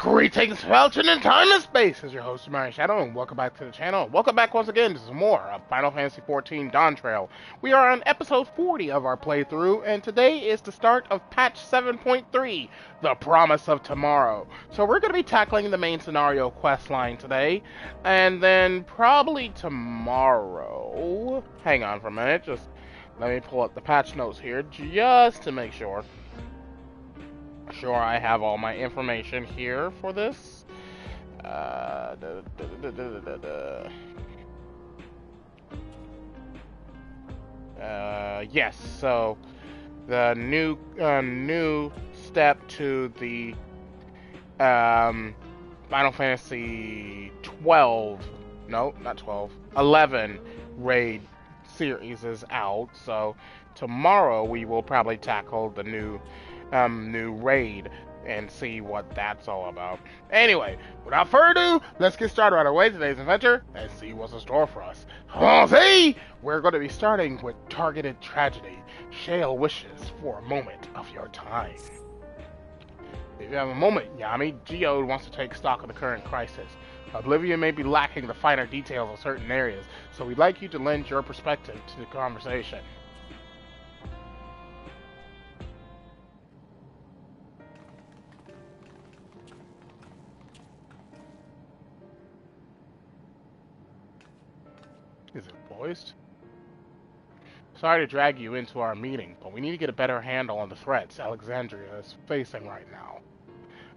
Greetings, Falcon in time and space! This is your host, TheAmariaShadow, and welcome back to the channel. Welcome back once again to some more of Final Fantasy XIV Dawntrail. We are on episode 40 of our playthrough, and today is the start of patch 7.3, The Promise of Tomorrow. So we're going to be tackling the main scenario quest line today, and then probably tomorrow... Hang on for a minute, just let me pull up the patch notes here, just to make sure. I have all my information here for this. Yes, so the new step to the Final Fantasy 12, no, not 12, 11 raid series is out. So tomorrow we will probably tackle the new raid and see what that's all about. Anyway, without further ado, let's get started right away today's adventure and see what's in store for us. See, we're going to be starting with targeted tragedy. Shale wishes for a moment of your time. If you have a moment, Yami, Geode wants to take stock of the current crisis. Oblivion may be lacking the finer details of certain areas, so we'd like you to lend your perspective to the conversation. Is it voiced? Sorry to drag you into our meeting, but we need to get a better handle on the threats Alexandria is facing right now.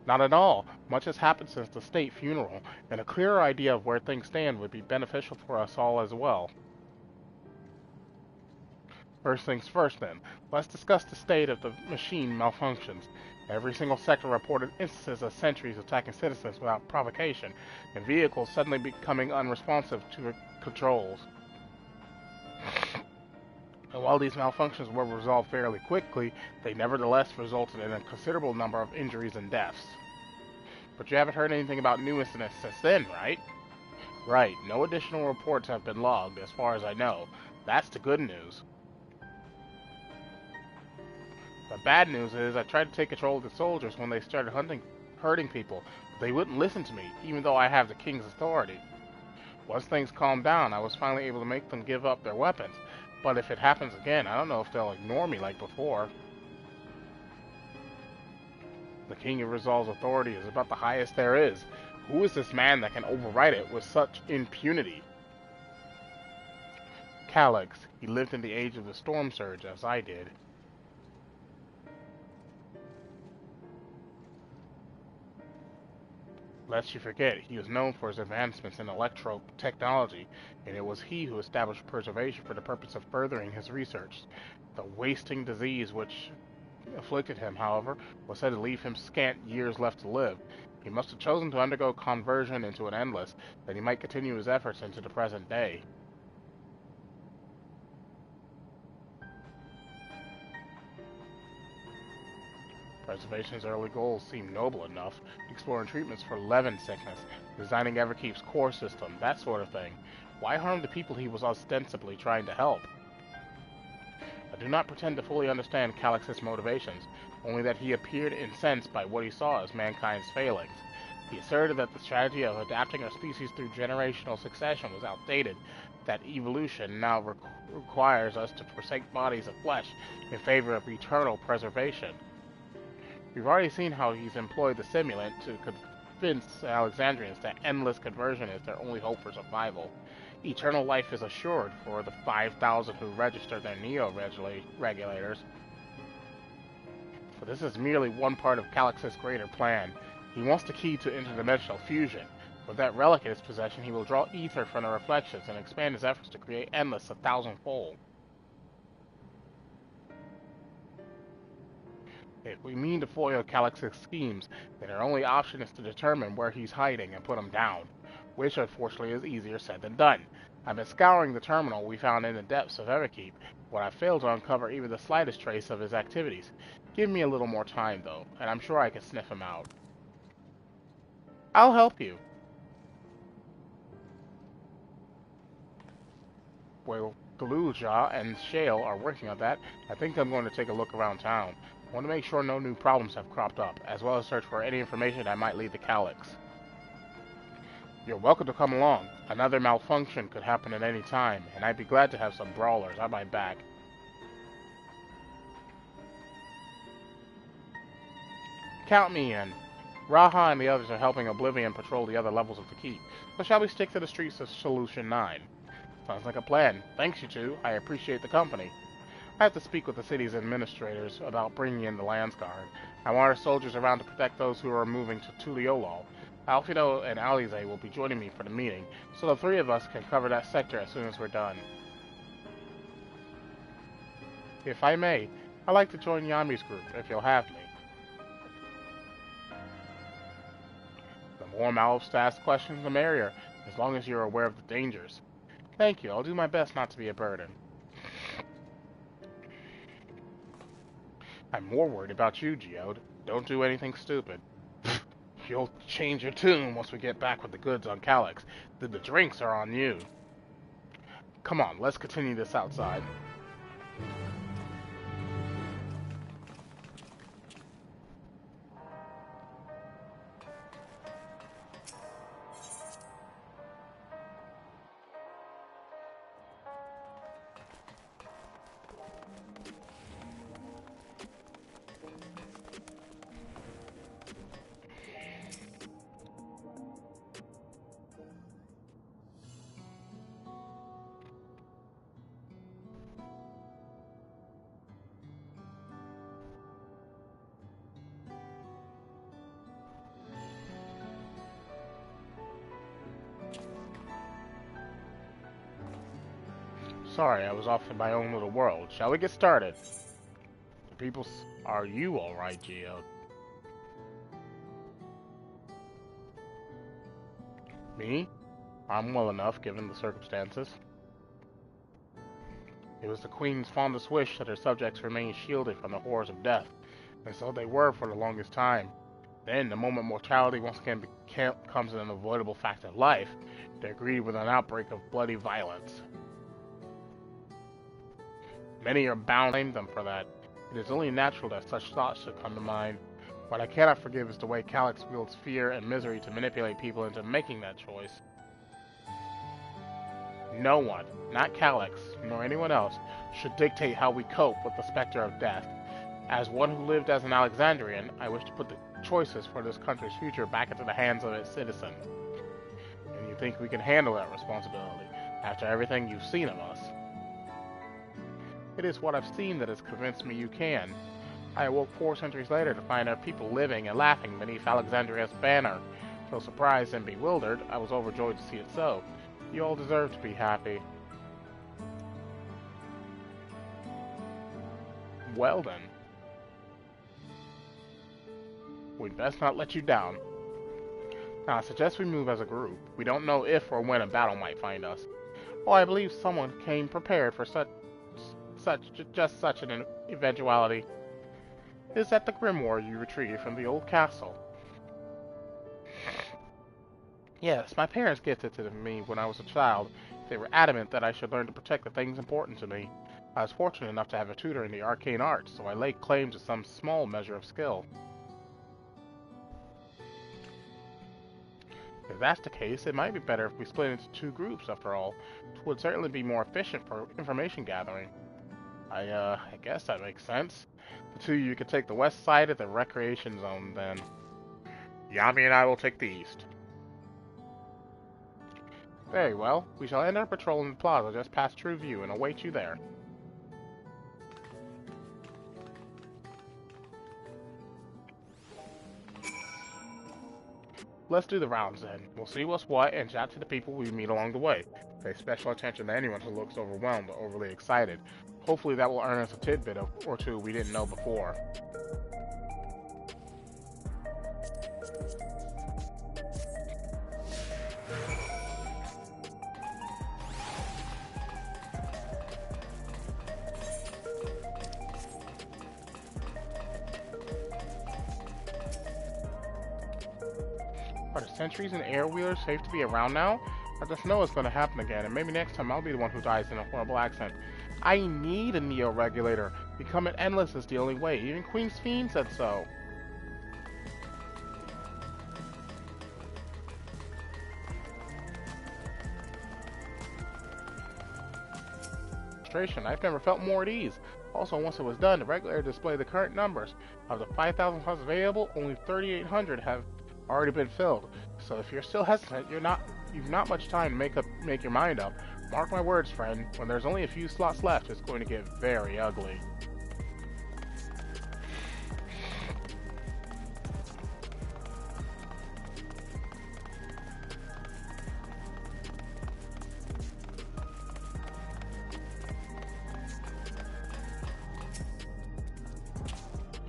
Not at all. Much has happened since the state funeral, and a clearer idea of where things stand would be beneficial for us all as well. First things first then, let's discuss the state of the machine malfunctions. Every single sector reported instances of sentries attacking citizens without provocation, and vehicles suddenly becoming unresponsive to controls. And while these malfunctions were resolved fairly quickly, they nevertheless resulted in a considerable number of injuries and deaths. But you haven't heard anything about new incidents since then, right? Right, no additional reports have been logged, as far as I know. That's the good news. The bad news is I tried to take control of the soldiers when they started hurting people, but they wouldn't listen to me, even though I have the king's authority. Once things calmed down, I was finally able to make them give up their weapons, but if it happens again, I don't know if they'll ignore me like before. The King of Rizal's authority is about the highest there is. Who is this man that can override it with such impunity? Calyx. He lived in the age of the Storm Surge, as I did. Lest you forget, he was known for his advancements in electro technology, and it was he who established preservation for the purpose of furthering his research. The wasting disease which afflicted him, however, was said to leave him scant years left to live. He must have chosen to undergo conversion into an endless, that he might continue his efforts into the present day. Preservation's early goals seem noble enough, exploring treatments for Levin sickness, designing Everkeep's core system, that sort of thing. Why harm the people he was ostensibly trying to help? I do not pretend to fully understand Calyx's motivations, only that he appeared incensed by what he saw as mankind's failings. He asserted that the strategy of adapting our species through generational succession was outdated, that evolution now requires us to forsake bodies of flesh in favor of eternal preservation. We've already seen how he's employed the simulant to convince Alexandrians that endless conversion is their only hope for survival. Eternal life is assured for the 5,000 who register their neo-regulators. But this is merely one part of Calyx's greater plan. He wants the key to interdimensional fusion. With that relic in his possession, he will draw ether from the reflections and expand his efforts to create endless 1,000-fold. If we mean to foil Calyx's schemes, then our only option is to determine where he's hiding and put him down, which unfortunately is easier said than done. I've been scouring the terminal we found in the depths of Everkeep, but I failed to uncover even the slightest trace of his activities. Give me a little more time, though, and I'm sure I can sniff him out. I'll help you. Well, Galuja and Shale are working on that. I think I'm going to take a look around town. want to make sure no new problems have cropped up, as well as search for any information that might lead to Calyx. You're welcome to come along. Another malfunction could happen at any time, and I'd be glad to have some brawlers at my back. Count me in. Raha and the others are helping Oblivion patrol the other levels of the keep, so shall we stick to the streets of Solution 9? Sounds like a plan. Thanks, you two. I appreciate the company. I have to speak with the city's administrators about bringing in the Landsguard. I want our soldiers around to protect those who are moving to Tuliolol. Alfredo and Alize will be joining me for the meeting, so the three of us can cover that sector as soon as we're done. If I may, I'd like to join Yami's group, if you'll have me. The more Malus to ask questions, the merrier, as long as you're aware of the dangers. Thank you, I'll do my best not to be a burden. I'm more worried about you, Geode. Don't do anything stupid. You'll change your tune once we get back with the goods on Calyx. The drinks are on you. Come on, let's continue this outside. Sorry, I was off in my own little world. Shall we get started? The people... Are you alright, Geode? Me? I'm well enough, given the circumstances. It was the Queen's fondest wish that her subjects remain shielded from the horrors of death, and so they were for the longest time. Then, the moment mortality once again becomes an unavoidable fact of life, they greeted with an outbreak of bloody violence. Many are bound to blame them for that. It is only natural that such thoughts should come to mind. What I cannot forgive is the way Calyx wields fear and misery to manipulate people into making that choice. No one, not Calyx, nor anyone else, should dictate how we cope with the specter of death. As one who lived as an Alexandrian, I wish to put the choices for this country's future back into the hands of its citizens. And you think we can handle that responsibility, after everything you've seen of us? It is what I've seen that has convinced me you can. I awoke 4 centuries later to find our people living and laughing beneath Alexandria's banner. Though surprised and bewildered, I was overjoyed to see it so. You all deserve to be happy. Well then. We'd best not let you down. Now I suggest we move as a group. We don't know if or when a battle might find us. Oh, I believe someone came prepared for just such an eventuality. It is at the Grimoire you retreated from the old castle. Yes, my parents gifted it to me when I was a child. They were adamant that I should learn to protect the things important to me. I was fortunate enough to have a tutor in the arcane arts, so I laid claim to some small measure of skill. If that's the case, it might be better if we split into 2 groups after all. It would certainly be more efficient for information gathering. I guess that makes sense. The 2 of you could take the west side of the recreation zone, then. Yami and I will take the east. Very well. We shall end our patrol in the plaza just past True View and await you there. Let's do the rounds then. We'll see what's what and chat to the people we meet along the way. Pay special attention to anyone who looks overwhelmed or overly excited. Hopefully that will earn us a tidbit or 2 we didn't know before. Are the sentries and air wheelers safe to be around now? I just know it's going to happen again, and maybe next time I'll be the one who dies in a horrible accident. I need a Neo-regulator. Becoming endless is the only way. Even Queen's Fiend said so. I've never felt more at ease. Also, once it was done, the regulator displayed the current numbers. Of the 5,000 slots available, only 3,800 have already been filled. So if you're still hesitant, you've not much time to make your mind up. Mark my words, friend. When there's only a few slots left, it's going to get very ugly.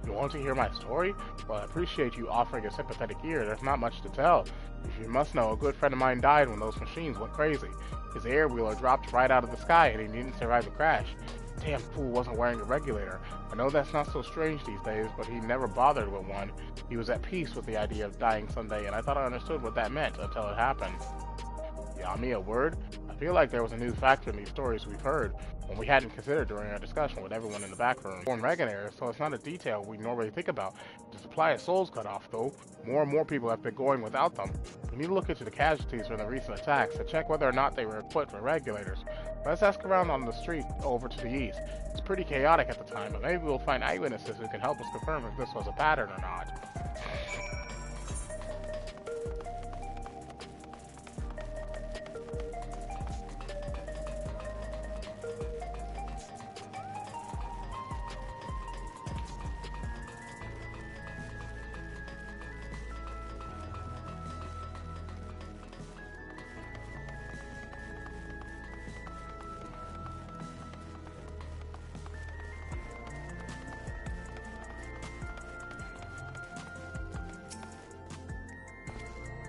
You want to hear my story? Well, I appreciate you offering a sympathetic ear. There's not much to tell. If you must know, a good friend of mine died when those machines went crazy. His air wheeler dropped right out of the sky and he didn't survive the crash. Damn fool wasn't wearing a regulator. I know that's not so strange these days, but he never bothered with one. He was at peace with the idea of dying someday, and I thought I understood what that meant until it happened. Yami, a word? I feel like there was a new factor in these stories we've heard, one we hadn't considered during our discussion with everyone in the back room. Born regulators, so it's not a detail we normally think about. The supply of souls cut off, though. More and more people have been going without them. We need to look into the casualties from the recent attacks to check whether or not they were equipped with regulators. Let's ask around on the street over to the east. It's pretty chaotic at the time, but maybe we'll find eyewitnesses who can help us confirm if this was a pattern or not.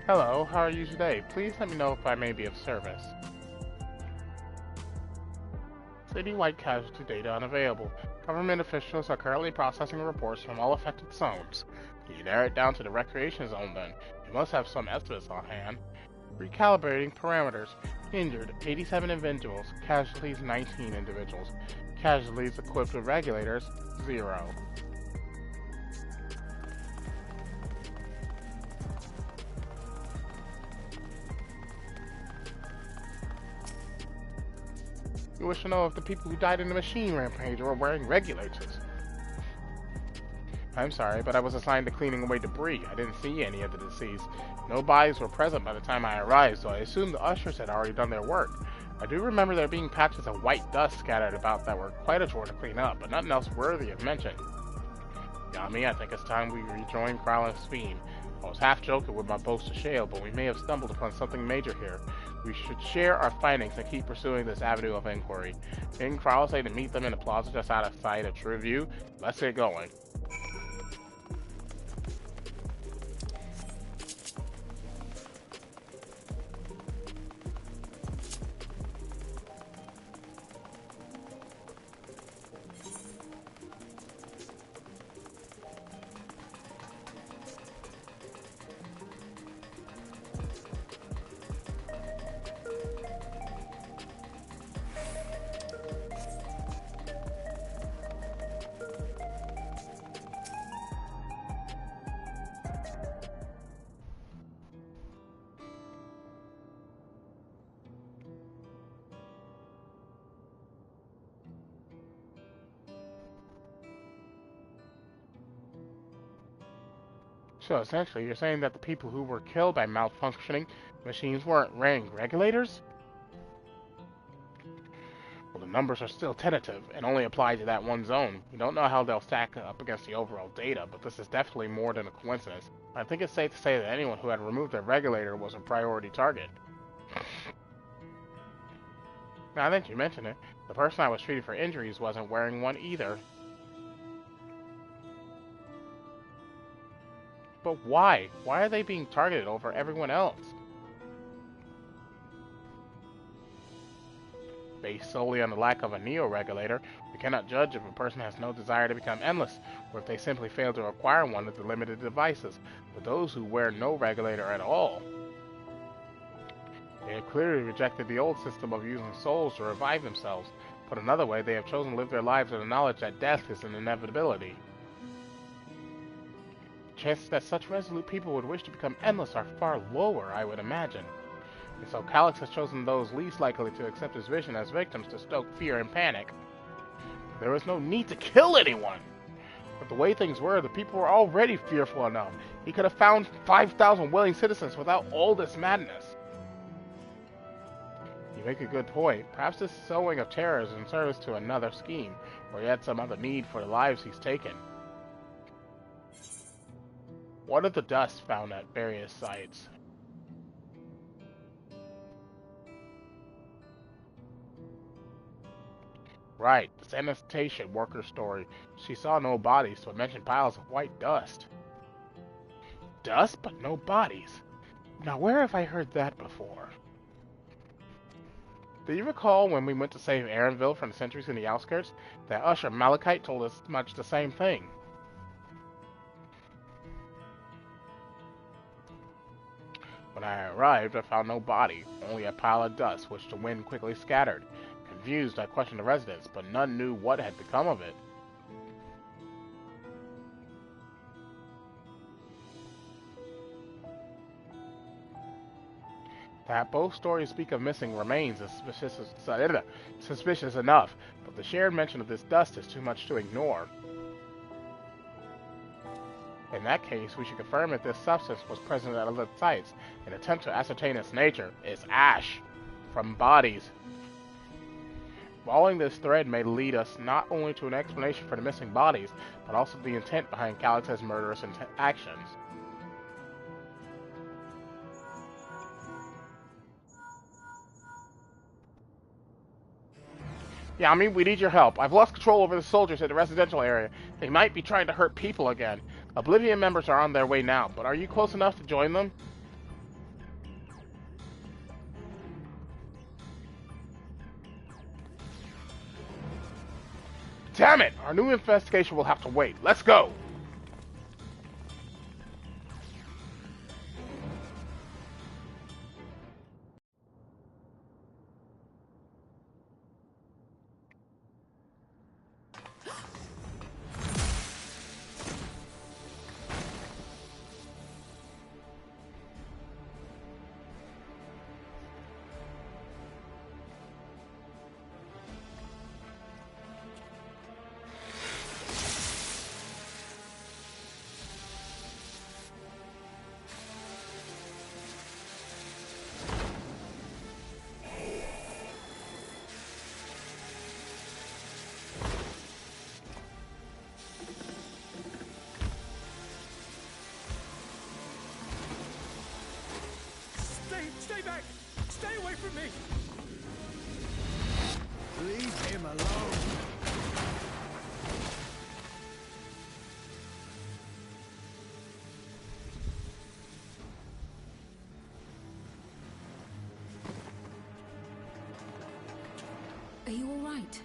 Hello, how are you today? Please let me know if I may be of service. Citywide casualty data unavailable. Government officials are currently processing reports from all affected zones. Can you narrow it down to the recreation zone then? You must have some estimates on hand. Recalibrating parameters. Injured, 87 individuals. Casualties, 19 individuals. Casualties equipped with regulators, 0. You wish to know if the people who died in the machine rampage were wearing regulators. I'm sorry, but I was assigned to cleaning away debris. I didn't see any of the deceased. No bodies were present by the time I arrived, so I assumed the ushers had already done their work. I do remember there being patches of white dust scattered about that were quite a chore to clean up, but nothing else worthy of mention. Yami, I think it's time we rejoin Krallen's Fiend. I was half joking with my boast to Shale, but we may have stumbled upon something major here. We should share our findings and keep pursuing this avenue of inquiry. Didn't Krallen say to meet them in the plaza just out of sight of True View? Let's get going. So essentially, you're saying that the people who were killed by malfunctioning machines weren't wearing regulators? Well, the numbers are still tentative and only apply to that one zone. We don't know how they'll stack up against the overall data, but this is definitely more than a coincidence. I think it's safe to say that anyone who had removed their regulator was a priority target. Now that you mention it, the person I was treating for injuries wasn't wearing one either. But why? Why are they being targeted over everyone else? Based solely on the lack of a neo-regulator, we cannot judge if a person has no desire to become endless, or if they simply fail to acquire one with the limited devices. But those who wear no regulator at all, they have clearly rejected the old system of using souls to revive themselves. Put another way, they have chosen to live their lives with the knowledge that death is an inevitability. Chances that such resolute people would wish to become endless are far lower, I would imagine. And so Calyx has chosen those least likely to accept his vision as victims to stoke fear and panic. There was no need to kill anyone! But the way things were, the people were already fearful enough. He could have found 5,000 willing citizens without all this madness. You make a good point. Perhaps this sowing of terror is in service to another scheme, or he had some other need for the lives he's taken. What of the dust found at various sites? Right, the sanitation worker story. She saw no bodies, but mentioned piles of white dust. Dust, but no bodies. Now, where have I heard that before? Do you recall when we went to save Aaronville from the sentries in the outskirts? That usher Malachite told us much the same thing. When I arrived, I found no body, only a pile of dust, which the wind quickly scattered. Confused, I questioned the residents, but none knew what had become of it. That both stories speak of missing remains is suspicious enough, but the shared mention of this dust is too much to ignore. In that case, we should confirm if this substance was present at other sites and attempt to ascertain its nature. It's ash from bodies. Following this thread may lead us not only to an explanation for the missing bodies, but also the intent behind Calyx's murderous actions. Yeah, I mean, we need your help. I've lost control over the soldiers at the residential area. They might be trying to hurt people again. Oblivion members are on their way now, but are you close enough to join them? Damn it! Our new investigation will have to wait. Let's go! Stay back! Stay away from me! Leave him alone! Are you all right?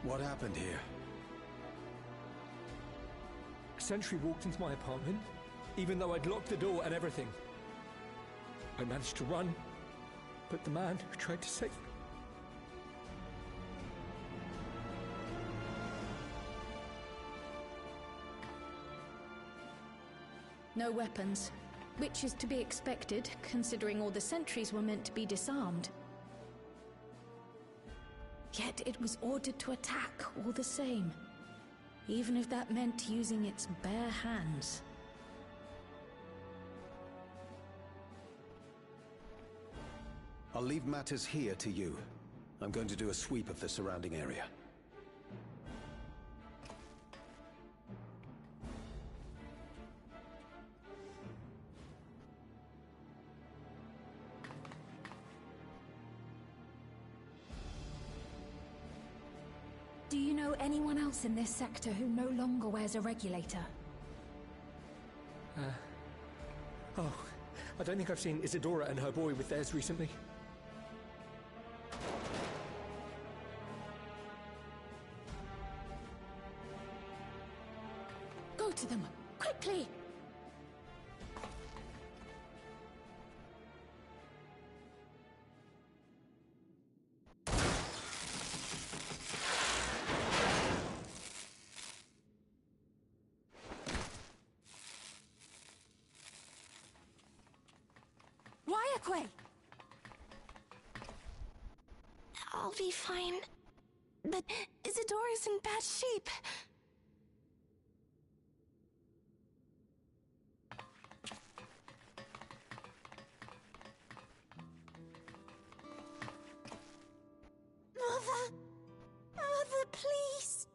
What happened here? Sentry walked into my apartment, even though I'd locked the door and everything. I managed to run, but the man who tried to save me... No weapons, which is to be expected, considering all the sentries were meant to be disarmed. Yet it was ordered to attack all the same, even if that meant using its bare hands. I'll leave matters here to you. I'm going to do a sweep of the surrounding area. Do you know anyone else in this sector who no longer wears a regulator? Oh, I don't think I've seen Isadora and her boy with theirs recently. Go to them, quickly! Ayakue! I'll be fine. But Isadora's in bad shape. Mother! Mother, please!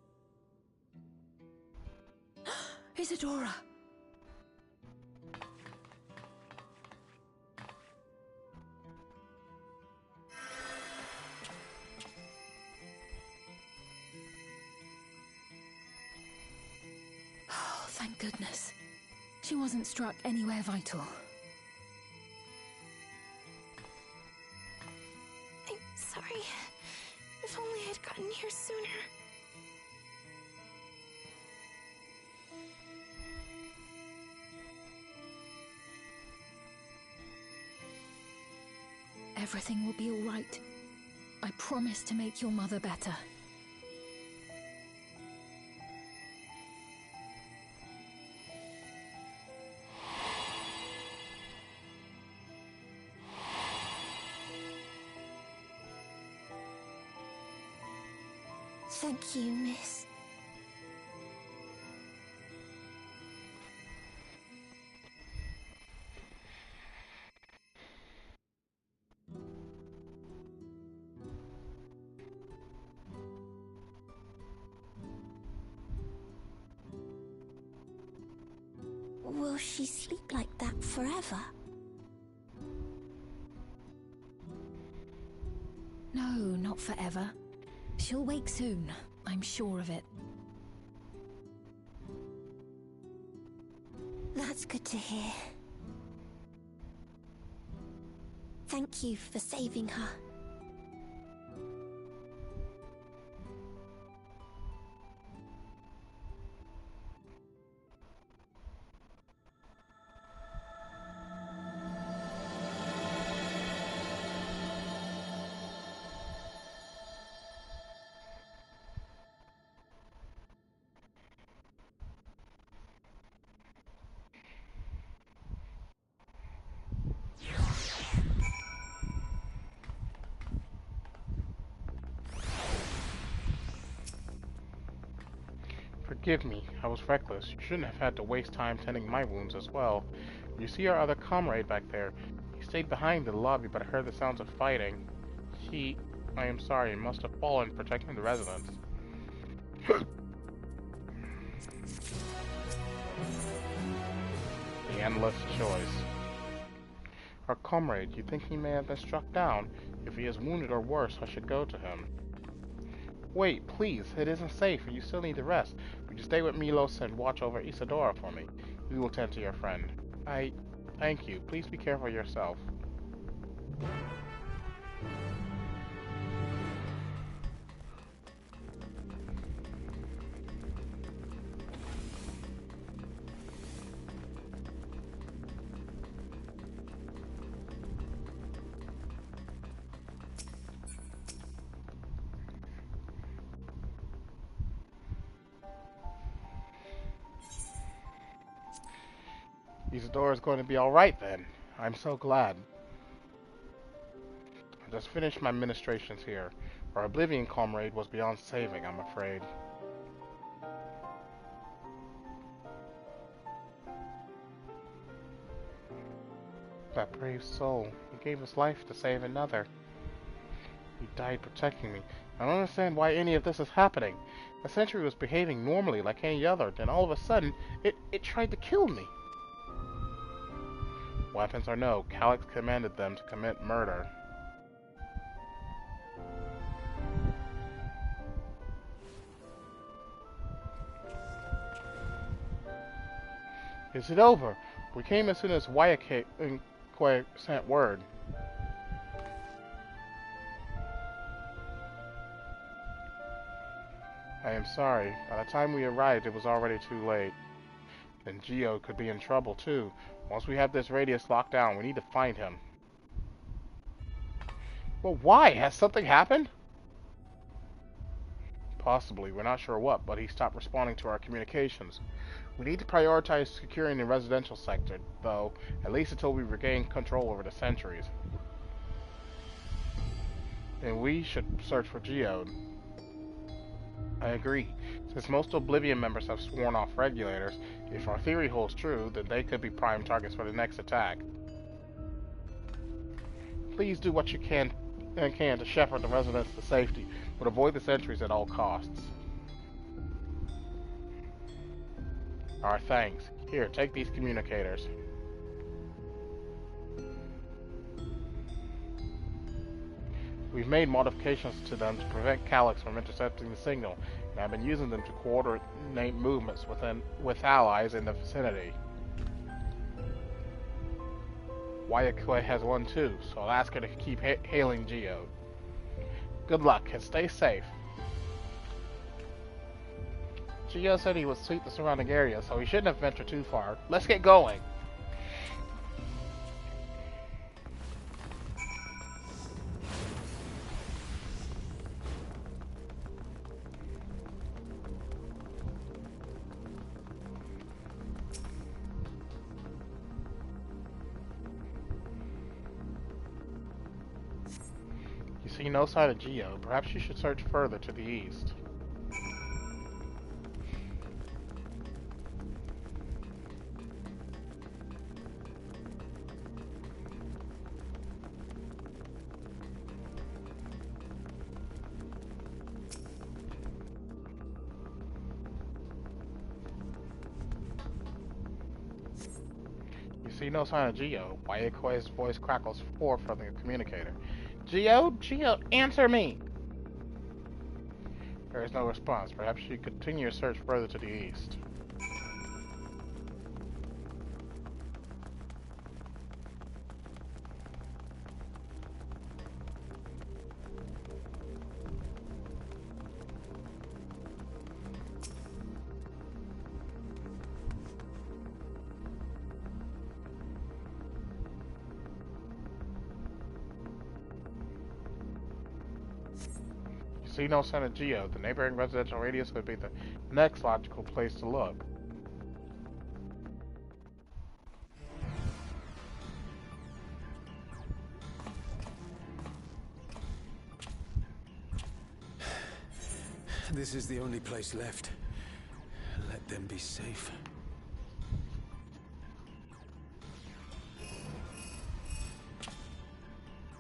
Isadora! Oh, thank goodness. She wasn't struck anywhere vital. I'm sorry. If only I'd gotten here sooner. Everything will be all right. I promise to make your mother better. Thank you, miss. Will she sleep like that forever? No, not forever. She'll wake soon, I'm sure of it. That's good to hear. Thank you for saving her. Forgive me, I was reckless. You shouldn't have had to waste time tending my wounds as well. You see our other comrade back there? He stayed behind in the lobby, but I heard the sounds of fighting. I am sorry, must have fallen protecting the residents. The endless choice. Our comrade, you think he may have been struck down? If he is wounded or worse, I should go to him. Wait, please, it isn't safe, and you still need to rest. Would you stay with Milos and watch over Isadora for me? We will tend to your friend. Thank you. Please be careful yourself. Isadora's going to be alright then. I'm so glad. I just finished my ministrations here. Our Oblivion comrade was beyond saving, I'm afraid. That brave soul. He gave his life to save another. He died protecting me. I don't understand why any of this is happening. The sentry was behaving normally like any other, then all of a sudden, it tried to kill me. Weapons or no, Calyx commanded them to commit murder. Is it over? We came as soon as Wayake sent word. I am sorry. By the time we arrived, it was already too late. Then Geo could be in trouble too. Once we have this radius locked down, we need to find him. Well, why? Has something happened? Possibly. We're not sure what, but he stopped responding to our communications. We need to prioritize securing the residential sector, though, at least until we regain control over the sentries. Then we should search for Geode. I agree. Since most Oblivion members have sworn off regulators, if our theory holds true, then they could be prime targets for the next attack. Please do what you can to shepherd the residents to safety, but avoid the sentries at all costs. Our thanks. Here, take these communicators. We've made modifications to them to prevent Calyx from intercepting the signal, and I've been using them to coordinate movements with allies in the vicinity. Wayakue has one too, so I'll ask her to keep hailing Geode. Good luck, and stay safe. Geode said he would sweep the surrounding area, so he shouldn't have ventured too far. Let's get going! See no sign of Geo. Perhaps you should search further to the east. You see no sign of Geo. Wayakue's voice crackles forth from the communicator. Geode? Geode, answer me! There is no response. Perhaps you continue your search further to the east. See no sign of Geo. The neighboring residential radius would be the next logical place to look. This is the only place left. Let them be safe.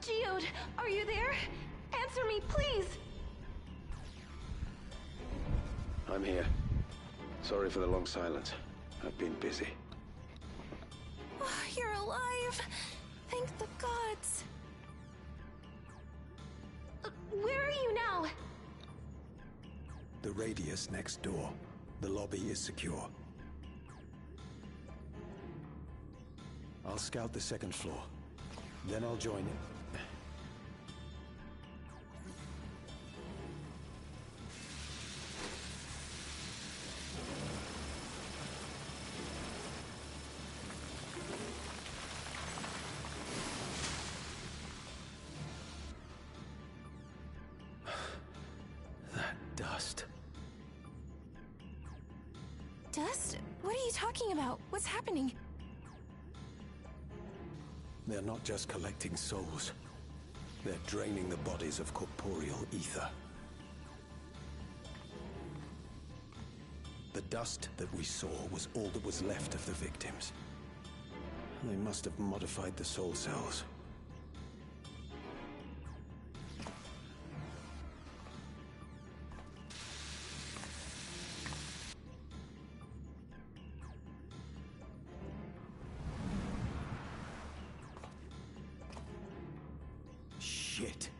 Geode, are you there? Answer me, please! I'm here. Sorry for the long silence. I've been busy. Oh, you're alive! Thank the gods! Where are you now? The radius next door. The lobby is secure. I'll scout the second floor. Then I'll join it. Dust. Dust? What are you talking about? What's happening? They're not just collecting souls. They're draining the bodies of corporeal ether. The dust that we saw was all that was left of the victims. They must have modified the soul cells. Shit.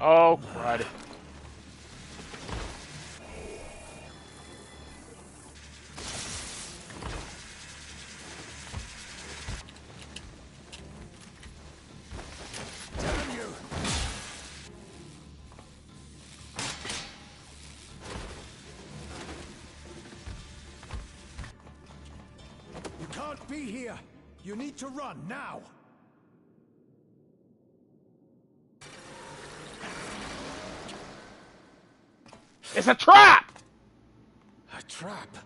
Oh, crud. Damn you! can't be here! You need to run, now! It's a trap! A trap?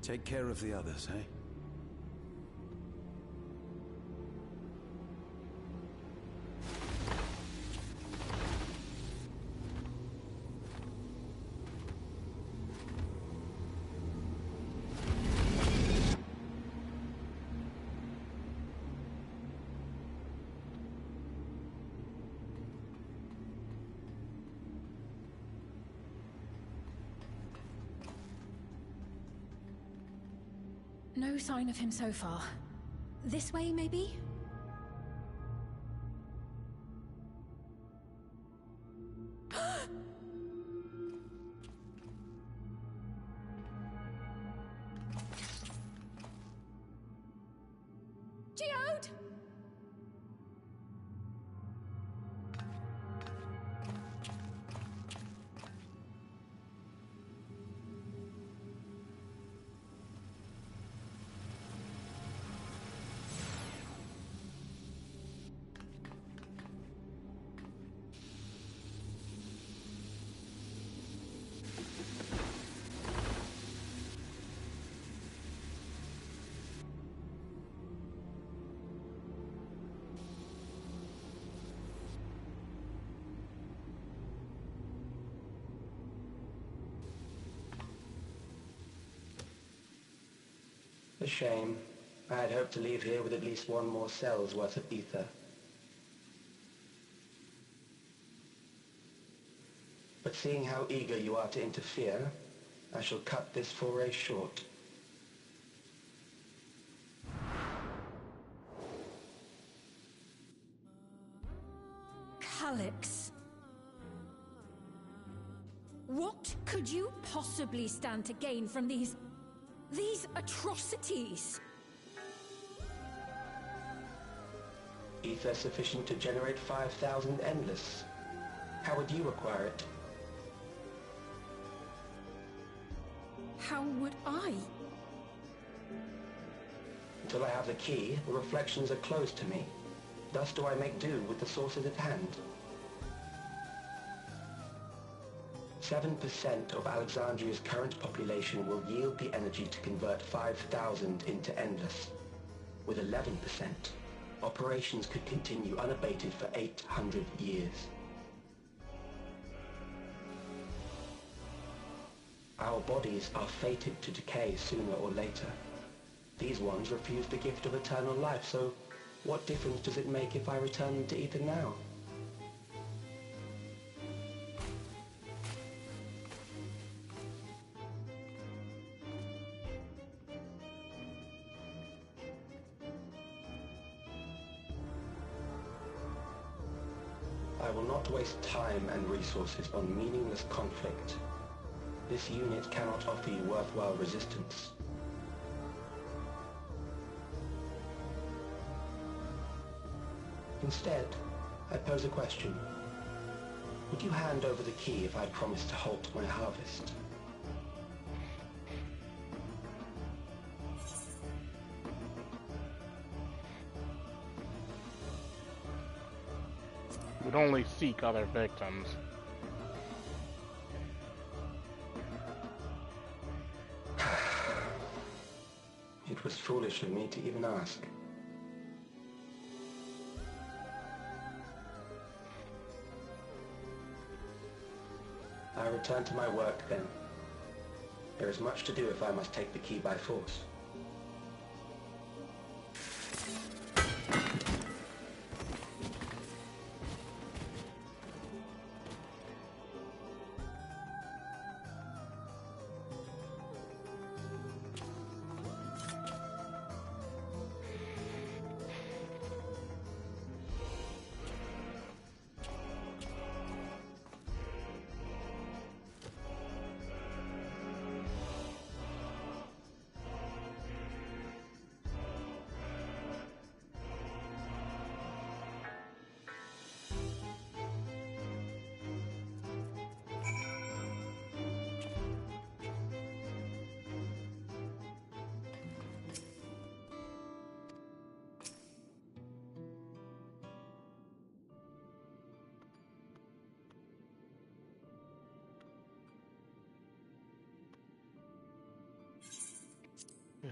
Take care of the others, eh? No sign of him so far. This way, maybe? Geode! A shame. I had hoped to leave here with at least one more cell's worth of ether. But seeing how eager you are to interfere, I shall cut this foray short. Calyx. What could you possibly stand to gain from these atrocities? Ether sufficient to generate 5,000 endless. How would you acquire it? How would I? Until I have the key, the reflections are closed to me. Thus do I make do with the sources at hand. 7% of Alexandria's current population will yield the energy to convert 5,000 into endless. With 11%, operations could continue unabated for 800 years. Our bodies are fated to decay sooner or later. These ones refuse the gift of eternal life, so what difference does it make if I return them to ether now? I will not waste time and resources on meaningless conflict. This unit cannot offer you worthwhile resistance. Instead, I pose a question. Would you hand over the key if I promised to halt my harvest? Would only seek other victims. It was foolish of me to even ask. I return to my work then. There is much to do if I must take the key by force.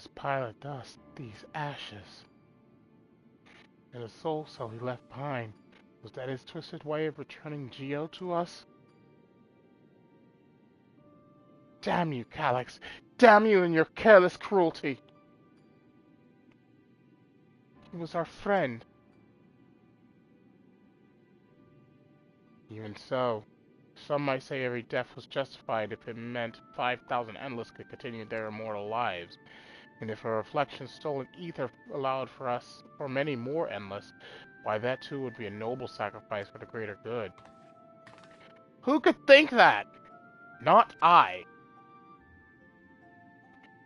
This pile of dust, these ashes, and the soul cell he left behind, was that his twisted way of returning Geo to us? Damn you, Calyx! Damn you and your careless cruelty! He was our friend. Even so, some might say every death was justified if it meant 5,000 Endless could continue their immortal lives. And if a reflection stolen ether allowed for many more Endless, why that too would be a noble sacrifice for the greater good. Who could think that? Not I.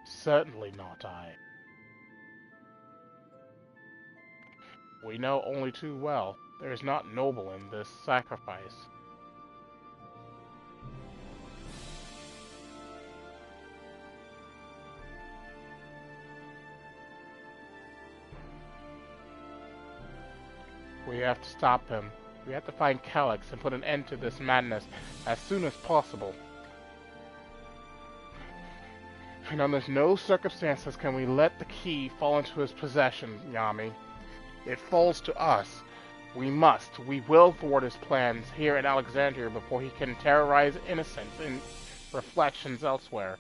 Certainly not I. We know only too well, there is not noble in this sacrifice. We have to stop him. We have to find Calyx and put an end to this madness as soon as possible. And under no circumstances can we let the key fall into his possession, Yami. It falls to us. We will thwart his plans here in Alexandria before he can terrorize innocents in reflections elsewhere.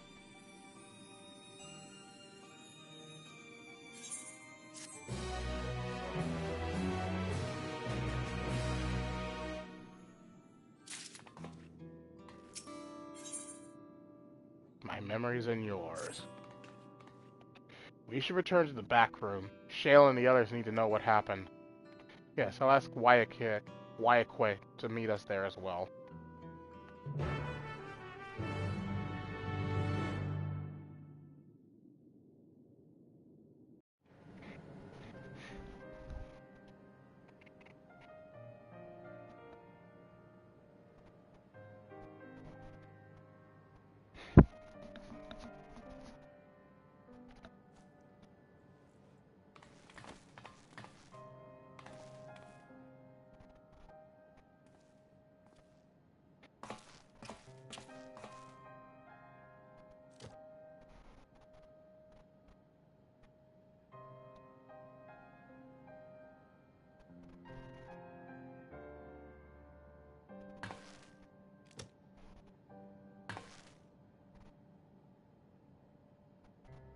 My memories and yours. We should return to the back room. Shale and the others need to know what happened. Yes, I'll ask Wayakwe to meet us there as well.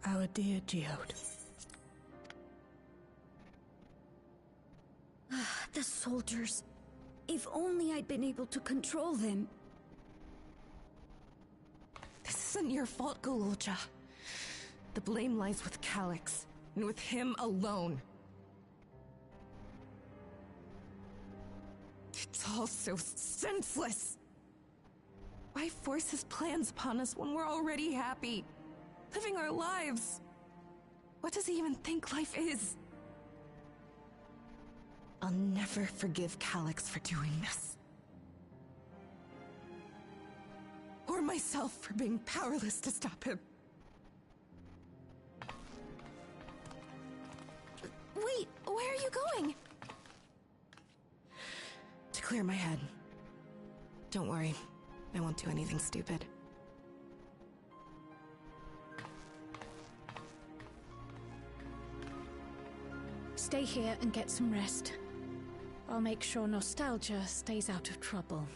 Our dear Geode. The soldiers. If only I'd been able to control them. This isn't your fault, Gololja. The blame lies with Calyx, and with him alone. It's all so senseless. Why force his plans upon us when we're already happy? Living our lives. What does he even think life is? I'll never forgive Calyx for doing this. Or myself for being powerless to stop him. Wait, where are you going? To clear my head. Don't worry, I won't do anything stupid. Stay here and get some rest. I'll make sure Nostalgia stays out of trouble.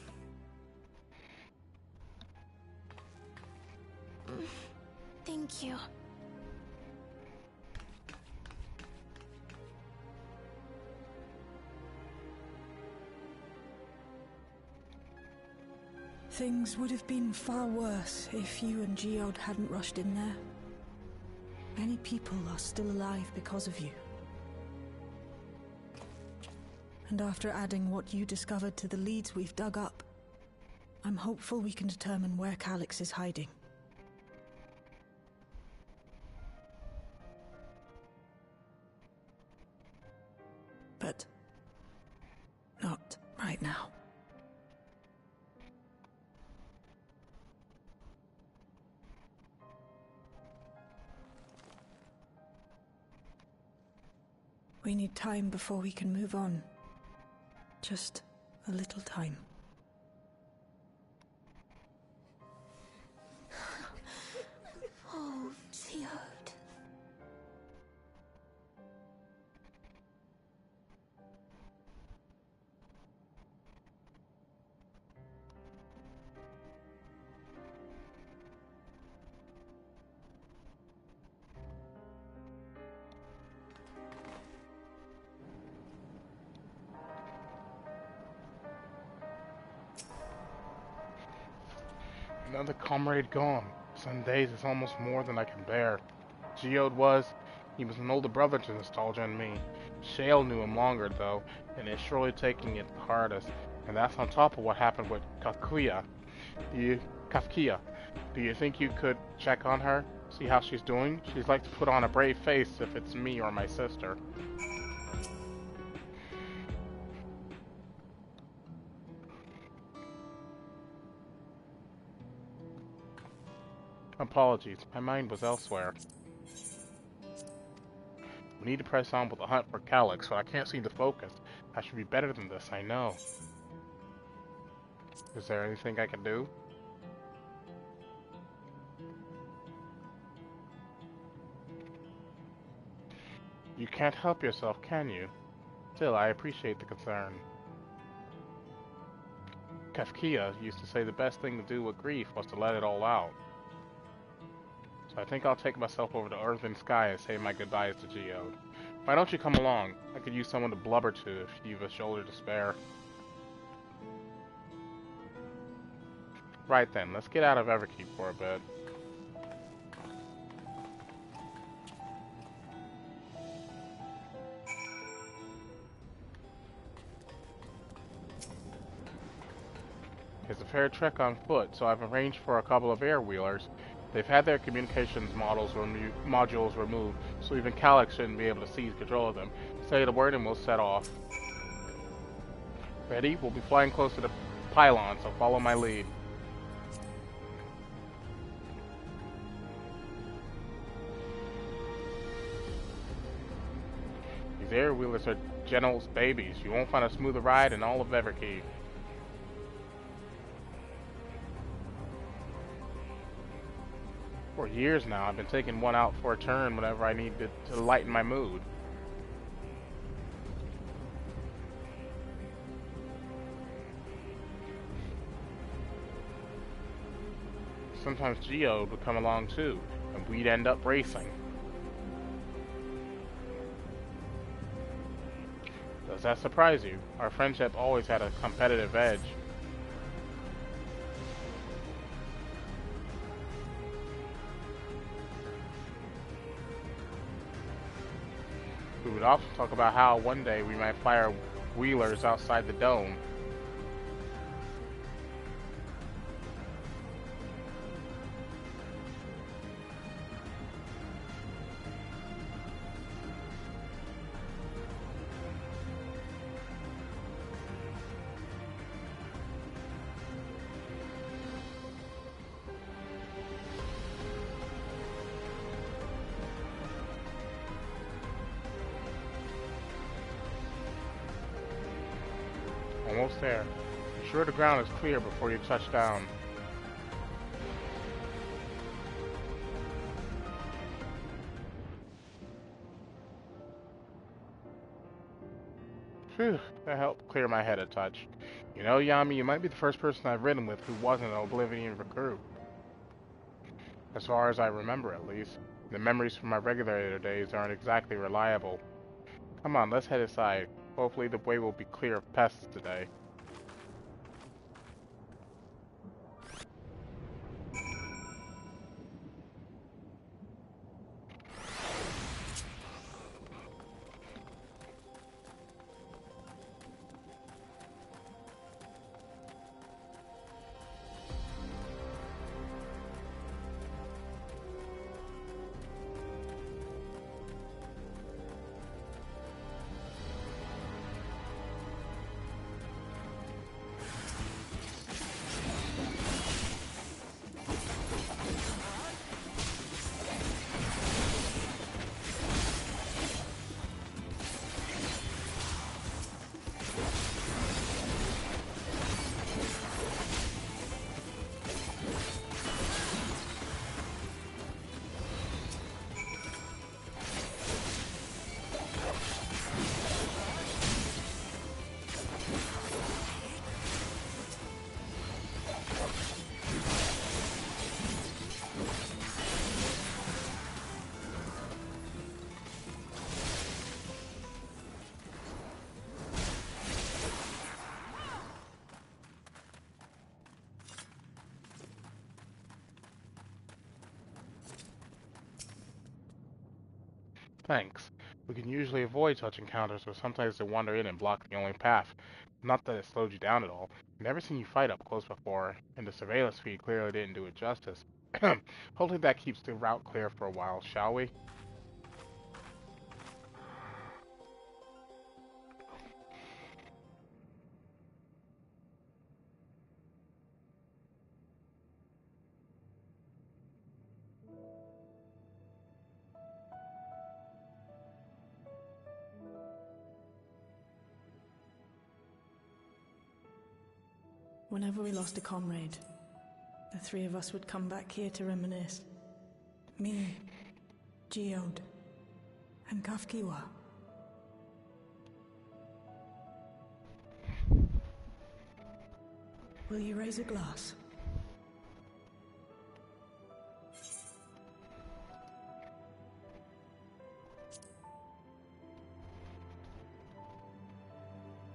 Thank you. Things would have been far worse if you and Geode hadn't rushed in there. Many people are still alive because of you. And after adding what you discovered to the leads we've dug up, I'm hopeful we can determine where Calyx is hiding. But not right now. We need time before we can move on. Just a little time. Oh, Geode. Another comrade gone. Some days it's almost more than I can bear. He was an older brother to Nostalgia and me. Shale knew him longer, though, and is surely taking it the hardest. And that's on top of what happened with Kafkia. Do you think you could check on her? See how she's doing? She's like to put on a brave face if it's me or my sister. Apologies, my mind was elsewhere. We need to press on with the hunt for Calyx, but I can't seem to focus. I should be better than this, I know. Is there anything I can do? You can't help yourself, can you? Still, I appreciate the concern. Kafkia used to say the best thing to do with grief was to let it all out. So I think I'll take myself over to Earth and Sky and say my goodbyes to Geode. Why don't you come along? I could use someone to blubber to if you've a shoulder to spare. Right then, let's get out of Everkeep for a bit. It's a fair trek on foot, so I've arranged for a couple of air-wheelers. They've had their communications modules removed, so even Calyx shouldn't be able to seize control of them. Say the word and we'll set off. Ready? We'll be flying close to the pylon, so follow my lead. These air-wheelers are General's babies. You won't find a smoother ride in all of Everkeep. For years now, I've been taking one out for a turn whenever I need to lighten my mood. Sometimes Geode would come along too, and we'd end up racing. Does that surprise you? Our friendship always had a competitive edge. We would often talk about how one day we might fly our wheelers outside the dome. Almost there. Be sure the ground is clear before you touch down. Phew, that helped clear my head a touch. You know, Yami, you might be the first person I've ridden with who wasn't an Oblivion recruit. As far as I remember, at least. The memories from my regulator days aren't exactly reliable. Come on, let's head aside. Hopefully the way will be clear of pests today. thanks. We can usually avoid such encounters, but sometimes they wander in and block the only path. Not that it slowed you down at all. Never seen you fight up close before, and the surveillance feed clearly didn't do it justice. Hopefully that keeps the route clear for a while, shall we? Whenever we lost a comrade, the three of us would come back here to reminisce. Me, Geode, and Kafkiwa. Will you raise a glass?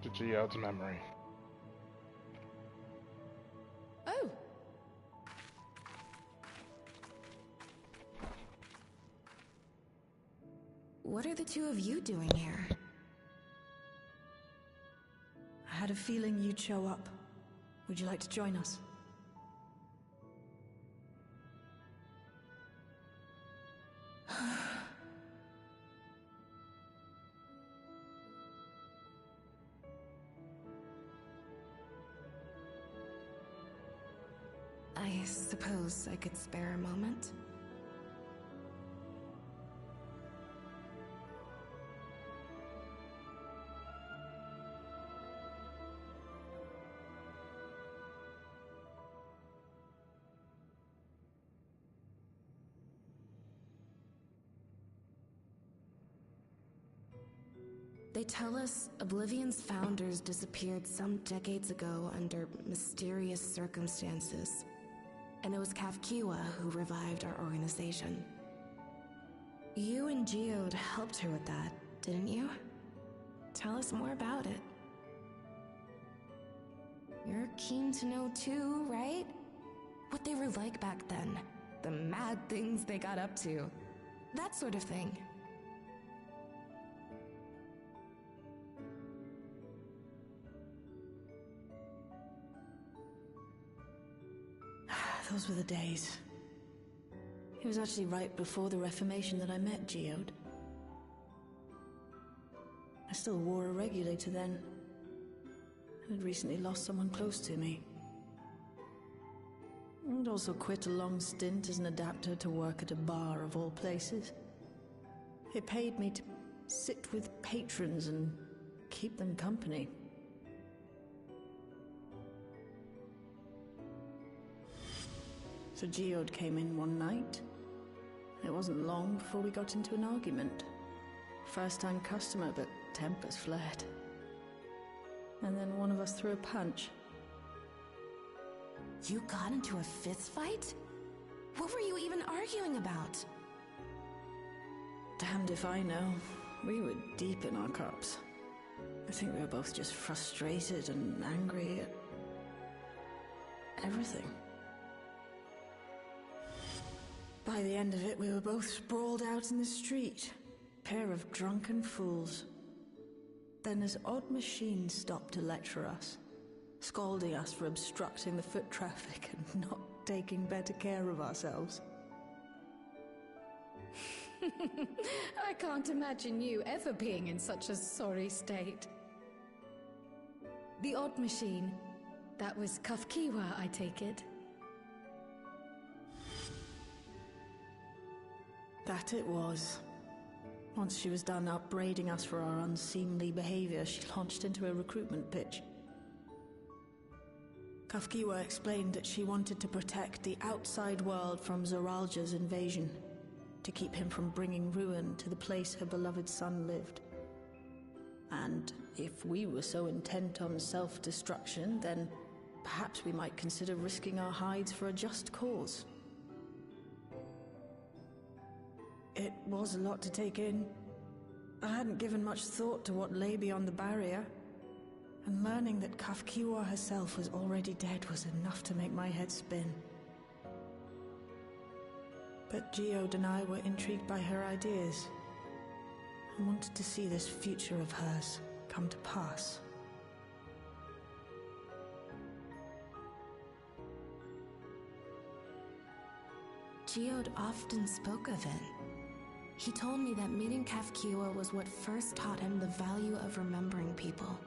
To Geode's memory. Oh! What are the two of you doing here? I had a feeling you'd show up. Would you like to join us? I suppose I could spare a moment. They tell us Oblivion's founders disappeared some decades ago under mysterious circumstances. And it was Kafkiwa who revived our organization. You and Geode helped her with that, didn't you? Tell us more about it. You're keen to know too, right? What they were like back then. The mad things they got up to. That sort of thing. Those were the days. It was actually right before the Reformation that I met Geode. I still wore a regulator then. I had recently lost someone close to me. I'd also quit a long stint as an adapter to work at a bar of all places. It paid me to sit with patrons and keep them company. So Geode came in one night. It wasn't long before we got into an argument. First-time customer, but tempers flared. And then one of us threw a punch. You got into a fist fight? What were you even arguing about? Damned if I know. We were deep in our cups. I think we were both just frustrated and angry at everything. By the end of it, we were both sprawled out in the street. Pair of drunken fools. Then this odd machine stopped to lecture us, scolding us for obstructing the foot traffic and not taking better care of ourselves. I can't imagine you ever being in such a sorry state. The odd machine. That was Kafkiwa, I take it. That it was. Once she was done upbraiding us for our unseemly behavior, she launched into a recruitment pitch. Kafkiwa explained that she wanted to protect the outside world from Zoralja's invasion, to keep him from bringing ruin to the place her beloved son lived. And if we were so intent on self-destruction, then perhaps we might consider risking our hides for a just cause. It was a lot to take in. I hadn't given much thought to what lay beyond the barrier, and learning that Kafkiwa herself was already dead was enough to make my head spin. But Geode and I were intrigued by her ideas. I wanted to see this future of hers come to pass. Geode often spoke of it. He told me that meeting Kafkiwa was what first taught him the value of remembering people.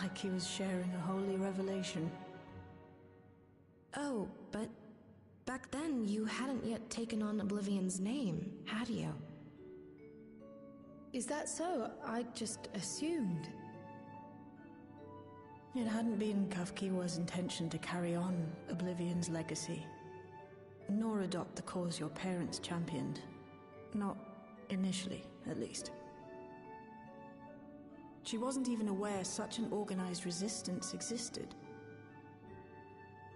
Like he was sharing a holy revelation. Oh, but back then you hadn't yet taken on Oblivion's name, had you? Is that so? I just assumed. It hadn't been Kafkiwa's intention to carry on Oblivion's legacy, nor adopt the cause your parents championed. Not initially, at least. She wasn't even aware such an organized resistance existed.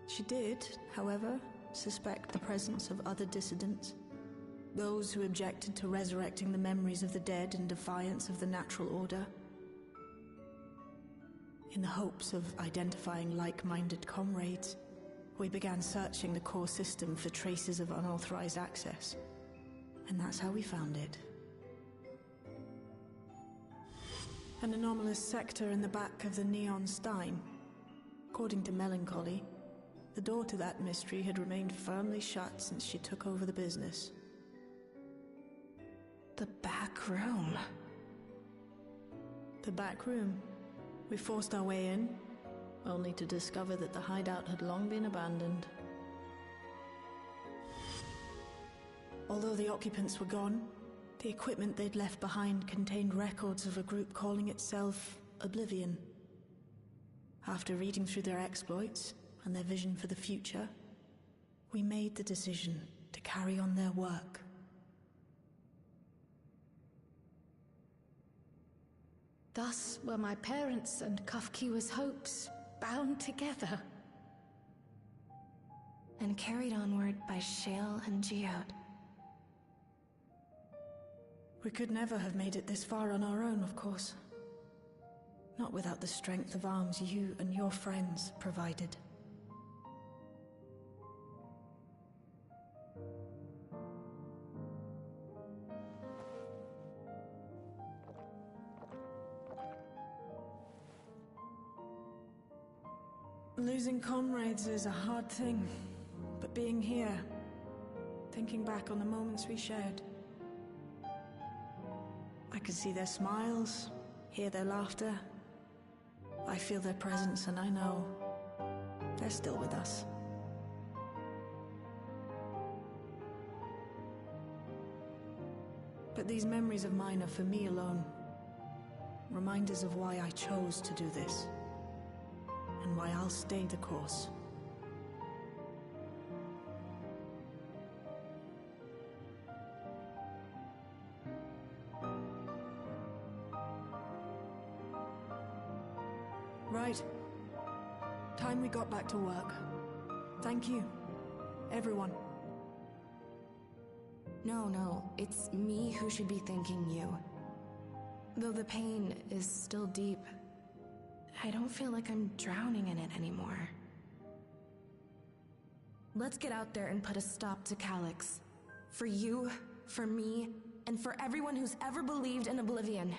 She did, however, suspect the presence of other dissidents, those who objected to resurrecting the memories of the dead in defiance of the natural order. In the hopes of identifying like-minded comrades, we began searching the core system for traces of unauthorized access. And that's how we found it. An anomalous sector in the back of the Neon Stein. According to Melancholy, the door to that mystery had remained firmly shut since she took over the business. The back room. The back room. We forced our way in, only to discover that the hideout had long been abandoned. Although the occupants were gone, the equipment they'd left behind contained records of a group calling itself Oblivion. After reading through their exploits and their vision for the future, we made the decision to carry on their work. Thus were my parents' and Kafkiwa's hopes bound together. And carried onward by Shale and Geode. We could never have made it this far on our own, of course. Not without the strength of arms you and your friends provided. Losing comrades is a hard thing, but being here, thinking back on the moments we shared, I can see their smiles, hear their laughter. I feel their presence, and I know they're still with us. But these memories of mine are for me alone. Reminders of why I chose to do this. And why I'll stay the course. Right. Time we got back to work. Thank you, everyone. No, it's me who should be thanking you. Though the pain is still deep, I don't feel like I'm drowning in it anymore. Let's get out there and put a stop to Calyx. For you, for me, and for everyone who's ever believed in Oblivion.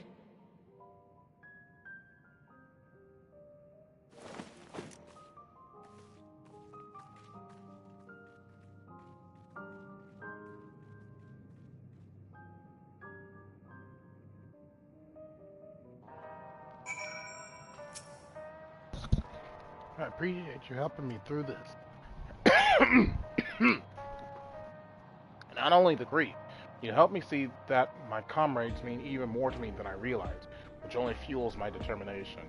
I appreciate you helping me through this. Not only the grief, you help me see that my comrades mean even more to me than I realize, which only fuels my determination.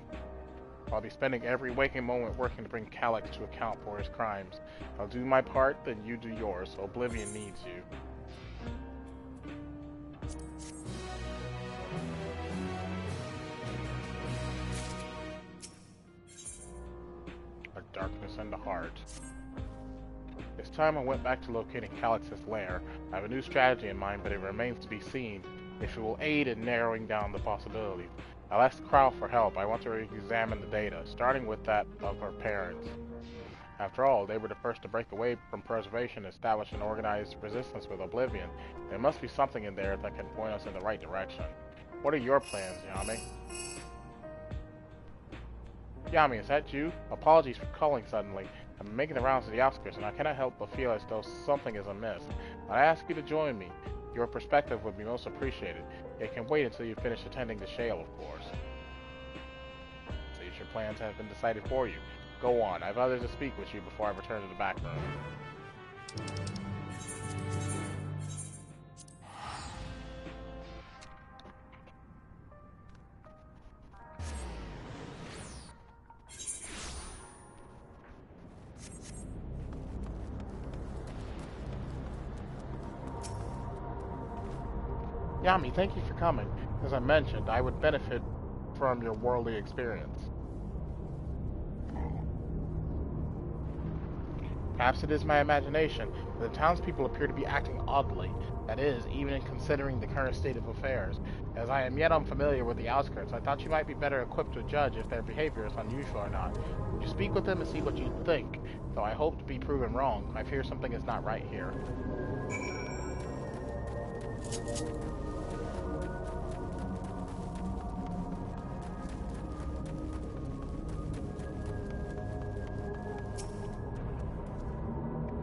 I'll be spending every waking moment working to bring Calyx to account for his crimes. I'll do my part, then you do yours. Oblivion needs you. Darkness and the heart. This time I went back to locating Calyx's lair. I have a new strategy in mind, but it remains to be seen if it will aid in narrowing down the possibilities. I'll ask Crow for help. I want to examine the data, starting with that of her parents. After all, they were the first to break away from preservation and establish an organized resistance with Oblivion. There must be something in there that can point us in the right direction. What are your plans, Yami? Yami, is that you? Apologies for calling suddenly. I'm making the rounds to the outskirts, and I cannot help but feel as though something is amiss. I ask you to join me. Your perspective would be most appreciated. It can wait until you finish attending the Shale, of course. Seems your plans have been decided for you. Go on. I have others to speak with you before I return to the back room. Yami, thank you for coming. As I mentioned, I would benefit from your worldly experience. Perhaps it is my imagination, but the townspeople appear to be acting oddly. That is, even in considering the current state of affairs. As I am yet unfamiliar with the outskirts, I thought you might be better equipped to judge if their behavior is unusual or not. Would you speak with them and see what you think? Though I hope to be proven wrong, I fear something is not right here.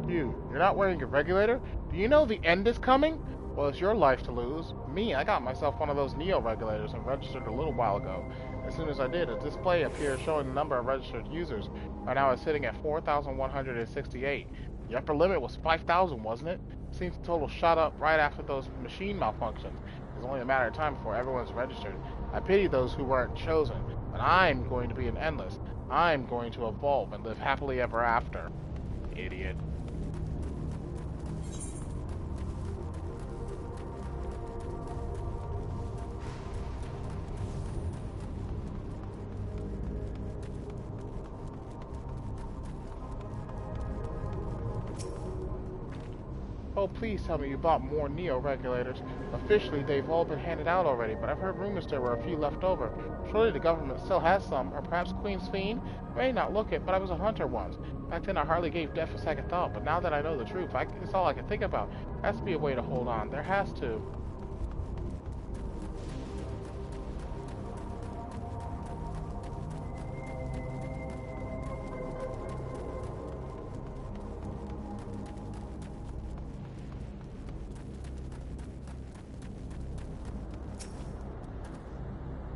You're not wearing your regulator? Do you know the end is coming? Well, it's your life to lose. Me, I got myself one of those Neo regulators and registered a little while ago. As soon as I did, a display appeared showing the number of registered users. Right now it's sitting at 4,168. The upper limit was 5,000, wasn't it? Seems the total shot up right after those machine malfunctions. It's only a matter of time before everyone's registered. I pity those who weren't chosen, but I'm going to be an endless. I'm going to evolve and live happily ever after. Idiot. Oh, please tell me you bought more Neo regulators. Officially, they've all been handed out already, but I've heard rumors there were a few left over. Surely the government still has some, or perhaps Queen's Fiend? I may not look it, but I was a hunter once. Back then I hardly gave death a second thought, but now that I know the truth, it's all I can think about. There has to be a way to hold on. There has to.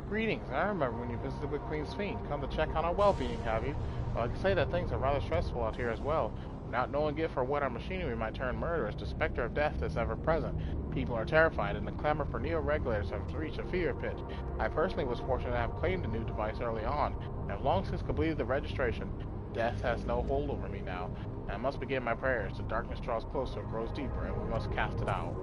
Greetings. I remember when you visited with Queen's Fiend. Come to check on our well-being, have you? Well, I can say that things are rather stressful out here as well. Without knowing if or when our machinery might turn murderous, the specter of death is ever present. People are terrified, and the clamor for neo-regulators has reached a fever pitch. I personally was fortunate to have claimed the new device early on, and have long since completed the registration. Death has no hold over me now, and I must begin my prayers. The darkness draws closer and grows deeper, and we must cast it out.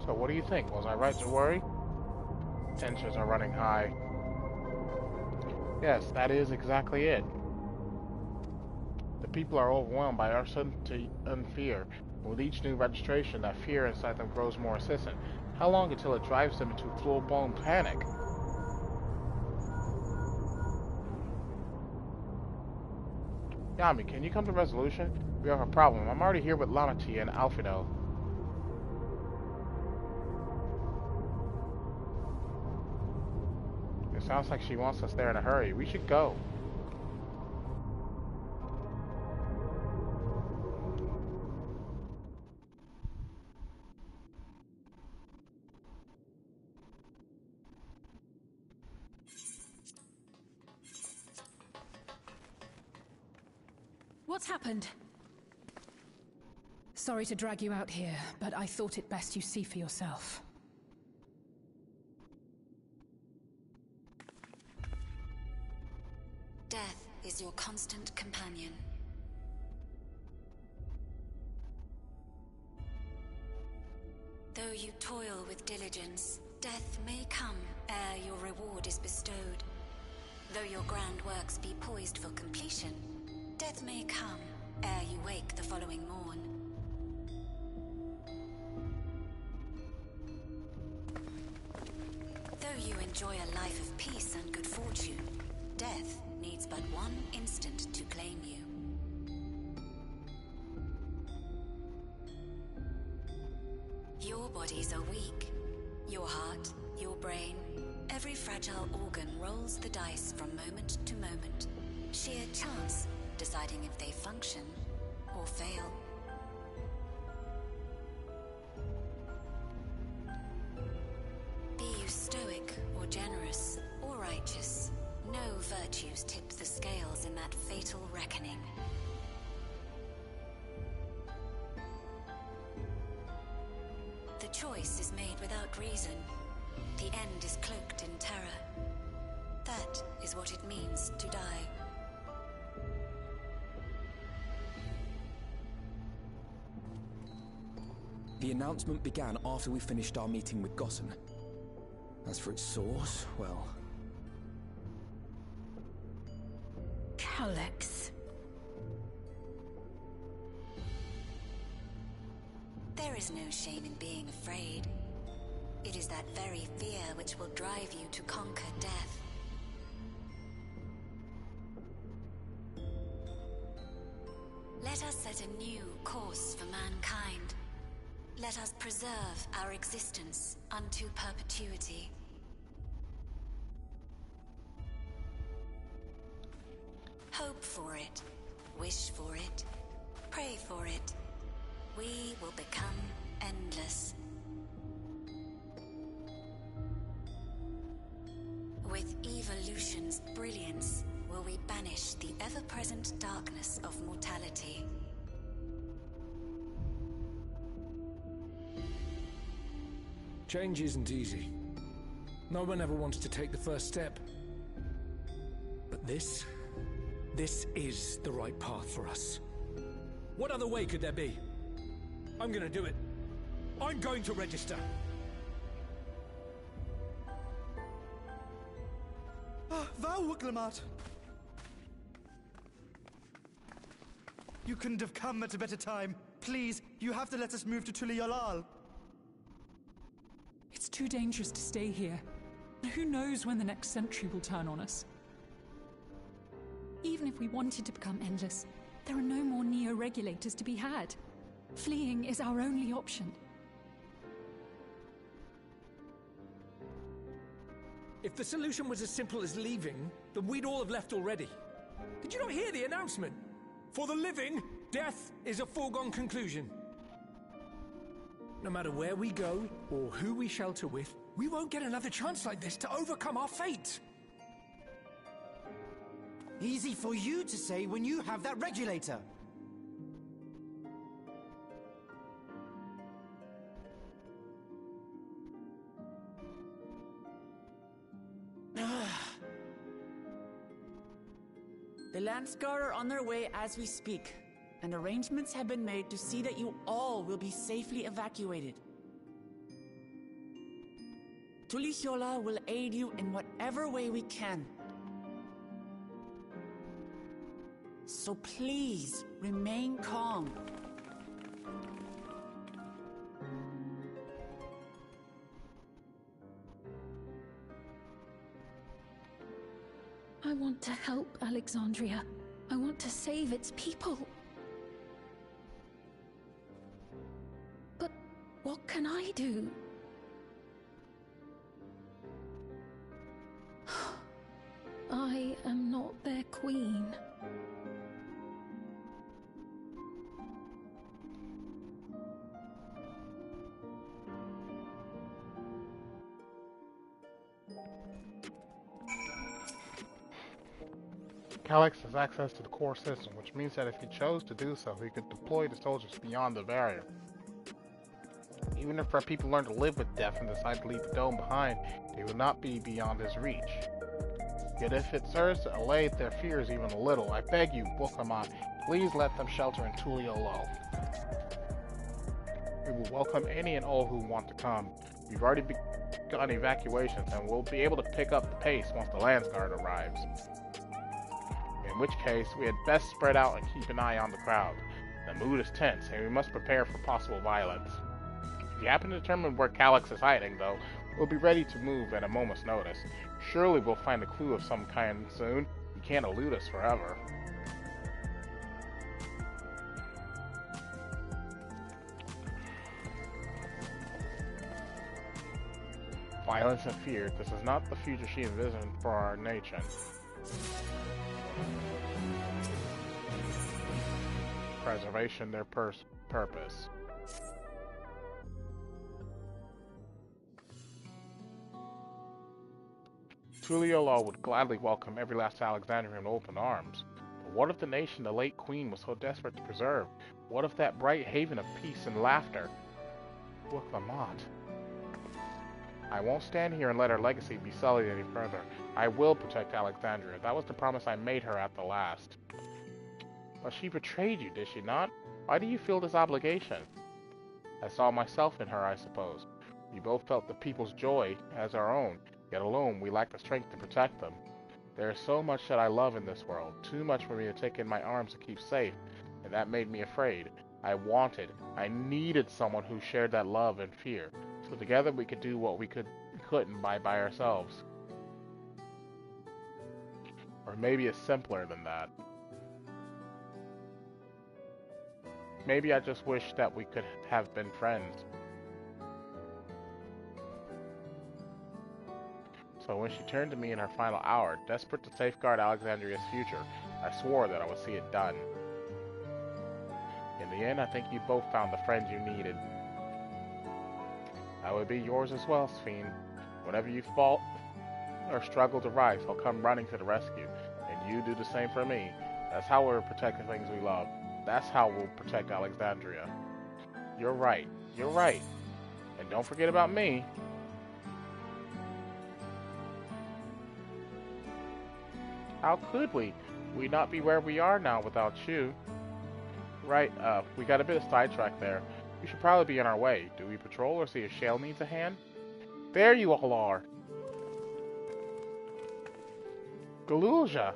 So what do you think? Was I right to worry? Tensions are running high. Yes, that is exactly it. The people are overwhelmed by uncertainty and fear. With each new registration, that fear inside them grows more insistent. How long until it drives them into full-blown panic? Yami, can you come to resolution? We have a problem. I'm already here with Lamati and Alfido. It sounds like she wants us there in a hurry. We should go. What's happened? Sorry to drag you out here, but I thought it best you see for yourself. Death is your constant companion. Though you toil with diligence, Death may come ere your reward is bestowed. Though your grand works be poised for completion, death may come ere you wake the following morn. Though you enjoy a life of peace and good fortune, death needs but one instant to claim you. Your bodies are weak. Your heart, your brain, every fragile organ rolls the dice from moment to moment. Sheer chance deciding if they function or fail. Be you stoic or generous or righteous, no virtues tip the scales in that fatal reckoning. The choice is made without reason. The end is cloaked in terror. That is what it means to die. The announcement began after we finished our meeting with Gossen. As for its source, well... Alex. There is no shame in being afraid. It is that very fear which will drive you to conquer death. Let us set a new course for mankind. Let us preserve our existence unto perpetuity. Hope for it, wish for it, pray for it. We will become endless. With evolution's brilliance, will we banish the ever-present darkness of mortality. Change isn't easy. No one ever wants to take the first step. But this is the right path for us. What other way could there be? I'm gonna do it. I'm going to register. Wuklemat. You couldn't have come at a better time. Please, you have to let us move to Tuliolal. It's too dangerous to stay here. Who knows when the next century will turn on us? Even if we wanted to become endless, there are no more neo-regulators to be had. Fleeing is our only option. If the solution was as simple as leaving, then we'd all have left already. Did you not hear the announcement? For the living, death is a foregone conclusion. No matter where we go, or who we shelter with, we won't get another chance like this to overcome our fate. Easy for you to say when you have that regulator. The Landsguard are on their way as we speak, and arrangements have been made to see that you all will be safely evacuated. Tulichola will aid you in whatever way we can. So please, remain calm. I want to help Alexandria. I want to save its people. But what can I do? I am not their queen. Calyx has access to the core system, which means that if he chose to do so, he could deploy the soldiers beyond the barrier. Even if our people learn to live with death and decide to leave the dome behind, they will not be beyond his reach. Yet if it serves to allay their fears even a little, I beg you, Bookhamon, please let them shelter in Tuliolal. We will welcome any and all who want to come, We've already begun evacuations, and we'll be able to pick up the pace once the Landsguard arrives. In which case, we had best spread out and keep an eye on the crowd. The mood is tense, and we must prepare for possible violence. If you happen to determine where Calyx is hiding, though, we'll be ready to move at a moment's notice. Surely we'll find a clue of some kind soon. You can't elude us forever. Violence and fear. This is not the future she envisioned for our nation. Preservation, their purpose. Tuliolo would gladly welcome every last Alexandrian with open arms. But what of the nation the late queen was so desperate to preserve? What of that bright haven of peace and laughter? Look, Lamont. I won't stand here and let her legacy be sullied any further. I will protect Alexandria. That was the promise I made her at the last. But she betrayed you, did she not? Why do you feel this obligation? I saw myself in her, I suppose. We both felt the people's joy as our own, yet alone we lacked the strength to protect them. There is so much that I love in this world, too much for me to take in my arms to keep safe, and that made me afraid. I needed someone who shared that love and fear. So together we could do what we couldn't by ourselves. Or maybe it's simpler than that. Maybe I just wish that we could have been friends. So when she turned to me in her final hour, desperate to safeguard Alexandria's future, I swore that I would see it done. In the end, I think you both found the friends you needed. I would be yours as well, Sphene. Whenever you fall or struggle to rise, I'll come running to the rescue, and you do the same for me. That's how we'll protect the things we love. That's how we'll protect Alexandria. You're right. You're right. And don't forget about me. How could we? We'd not be where we are now without you. Right, we got a bit of sidetrack there. We should probably be on our way. Do we patrol or see if Shale needs a hand? There you all are! Galulja!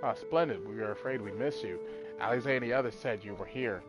Ah, splendid. We were afraid we'd miss you. Alize and the others said you were here.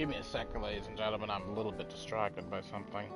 Give me a second, ladies and gentlemen. I'm a little bit distracted by something.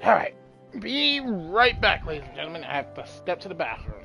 Alright, be right back, ladies and gentlemen. I have to step to the bathroom.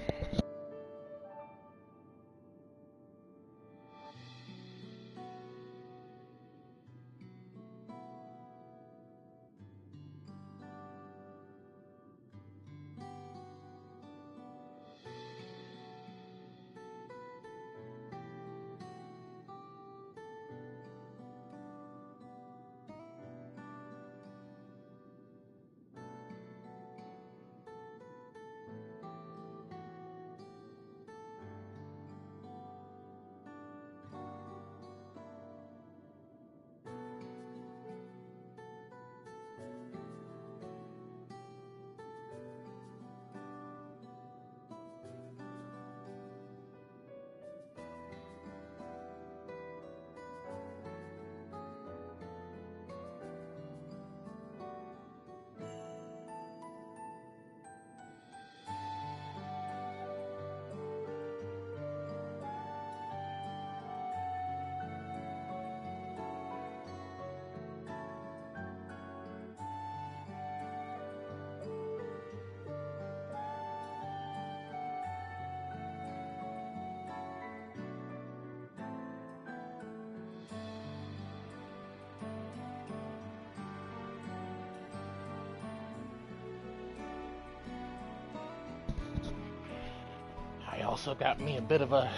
I also got me a bit of a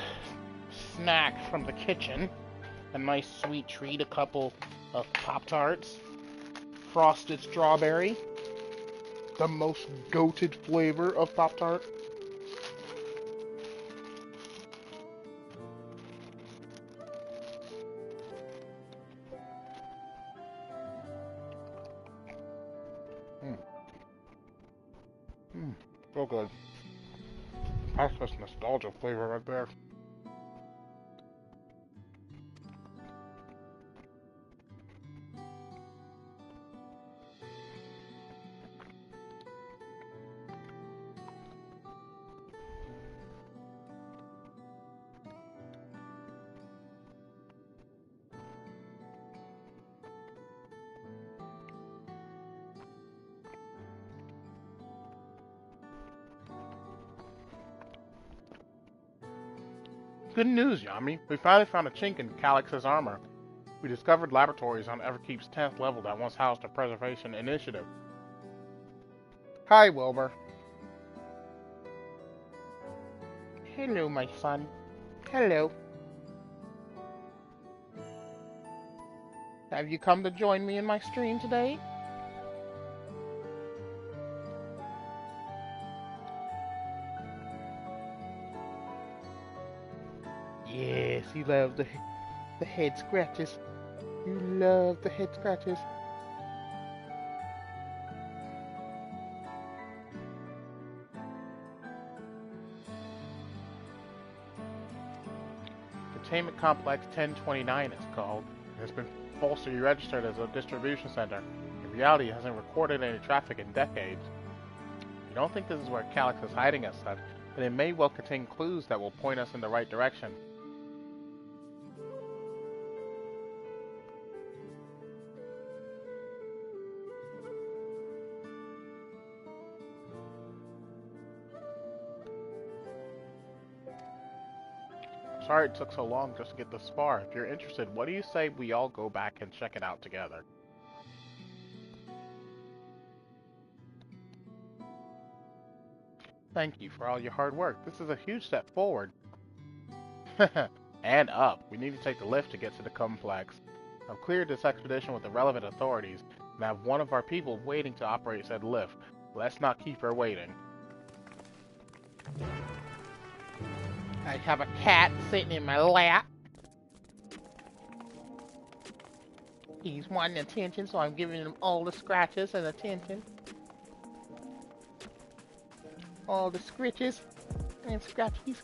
snack from the kitchen. A nice sweet treat, a couple of Pop-Tarts. Frosted strawberry. The most goated flavor of Pop-Tart. So good. That's just nostalgia flavor right there. Good news, Yami. We finally found a chink in Calyx's armor. We discovered laboratories on Everkeep's 10th level that once housed a preservation initiative. Hi, Wilbur. Hello, my son. Hello. Have you come to join me in my stream today? Yes, you love the head scratches. You love the head scratches. Containment Complex 1029 it's called. It has been falsely registered as a distribution center. In reality, it hasn't recorded any traffic in decades. We don't think this is where Calyx is hiding as such, but it may well contain clues that will point us in the right direction. Sorry it took so long just to get this far. If you're interested, what do you say we all go back and check it out together? Thank you for all your hard work. This is a huge step forward. And up. We need to take the lift to get to the complex. I've cleared this expedition with the relevant authorities, and I have one of our people waiting to operate said lift. Let's not keep her waiting. I have a cat sitting in my lap. He's wanting attention, so I'm giving him all the scratches and attention. All the scritches and scratchies.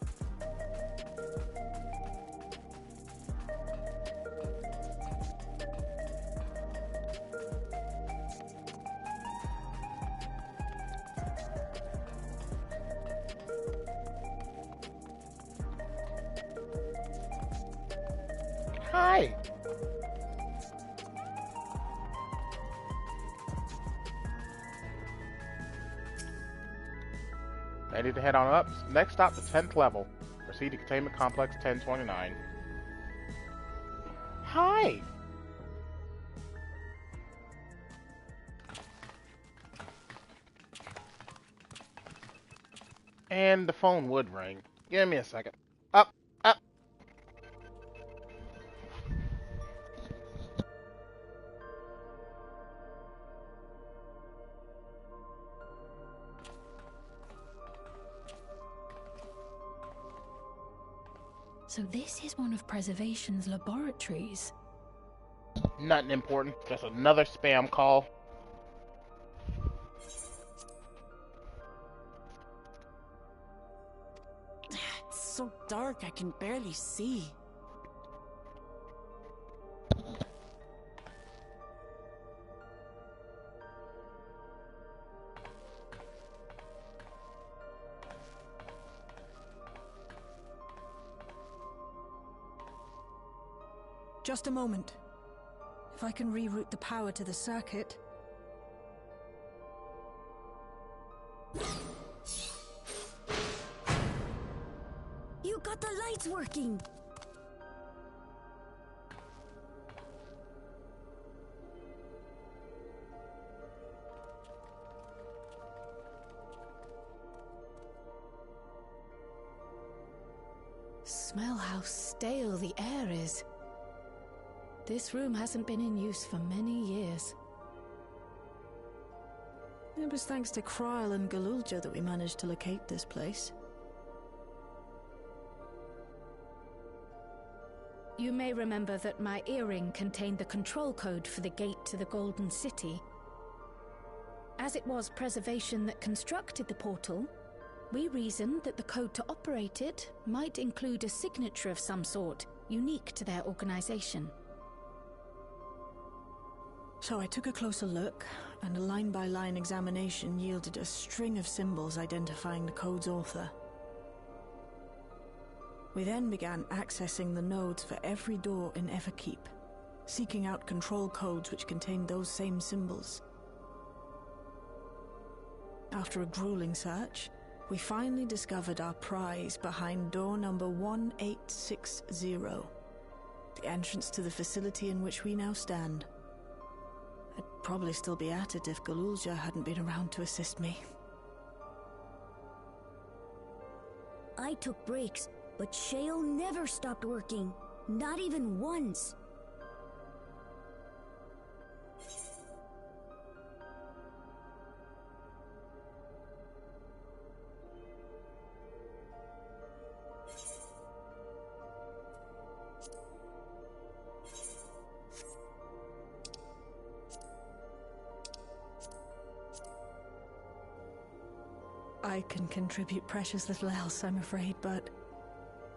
Hi. Ready to head on up. Next stop, the 10th level. Proceed to Containment Complex 1029. Hi. And the phone would ring. Give me a second. Up, up. So this is one of Preservation's laboratories. Nothing important, just another spam call. It's so dark I can barely see. Just a moment. If I can reroute the power to the circuit... You got the lights working! Smell how stale the air is. This room hasn't been in use for many years. It was thanks to Kryl and Galulja that we managed to locate this place. You may remember that my earring contained the control code for the gate to the Golden City. As it was Preservation that constructed the portal, we reasoned that the code to operate it might include a signature of some sort, unique to their organization. So I took a closer look, and a line-by-line examination yielded a string of symbols identifying the code's author. We then began accessing the nodes for every door in Everkeep, seeking out control codes which contained those same symbols. After a grueling search, We finally discovered our prize behind door number 1860. The entrance to the facility in which we now stand. I'd probably still be at it if Galulja hadn't been around to assist me. I took breaks, but Shale never stopped working. Not even once. I can contribute precious little else, I'm afraid, but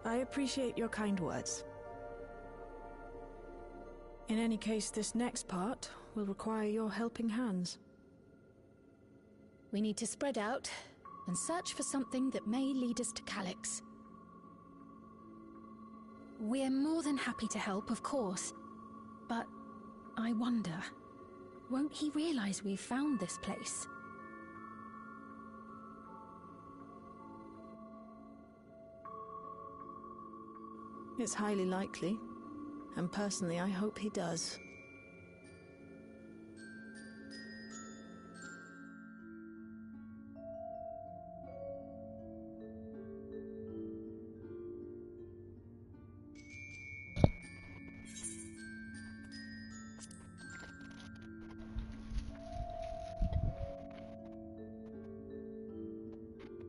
I appreciate your kind words. In any case, this next part will require your helping hands. We need to spread out and search for something that may lead us to Calyx. We're more than happy to help, of course, but I wonder, won't he realize we've found this place? It's highly likely, and personally I hope he does.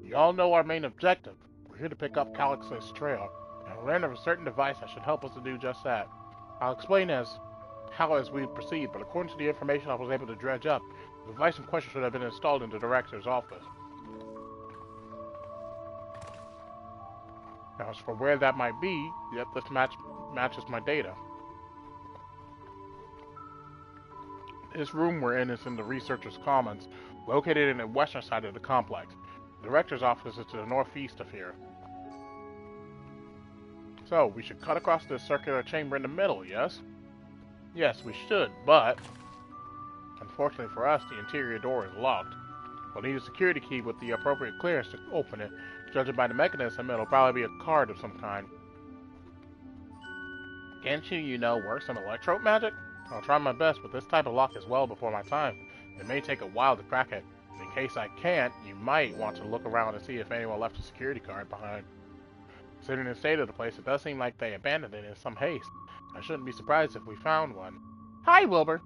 You all know our main objective. We're here to pick up Calyx's trail. And we learned of a certain device that should help us to do just that. I'll explain how as we proceed, but according to the information I was able to dredge up, the device in question should have been installed in the director's office. Now, as for where that might be, yep, this matches my data. This room we're in is in the Researcher's Commons, located in the western side of the complex. The director's office is to the northeast of here. So, we should cut across this circular chamber in the middle, yes? Yes, we should, but unfortunately for us, the interior door is locked. We'll need a security key with the appropriate clearance to open it. Judging by the mechanism, it'll probably be a card of some kind. Can't you work some electro magic? I'll try my best, but this type of lock is well before my time. It may take a while to crack it. In case I can't, you might want to look around and see if anyone left a security card behind. Considering the state of the place, it does seem like they abandoned it in some haste. I shouldn't be surprised if we found one. Hi, Wilbur!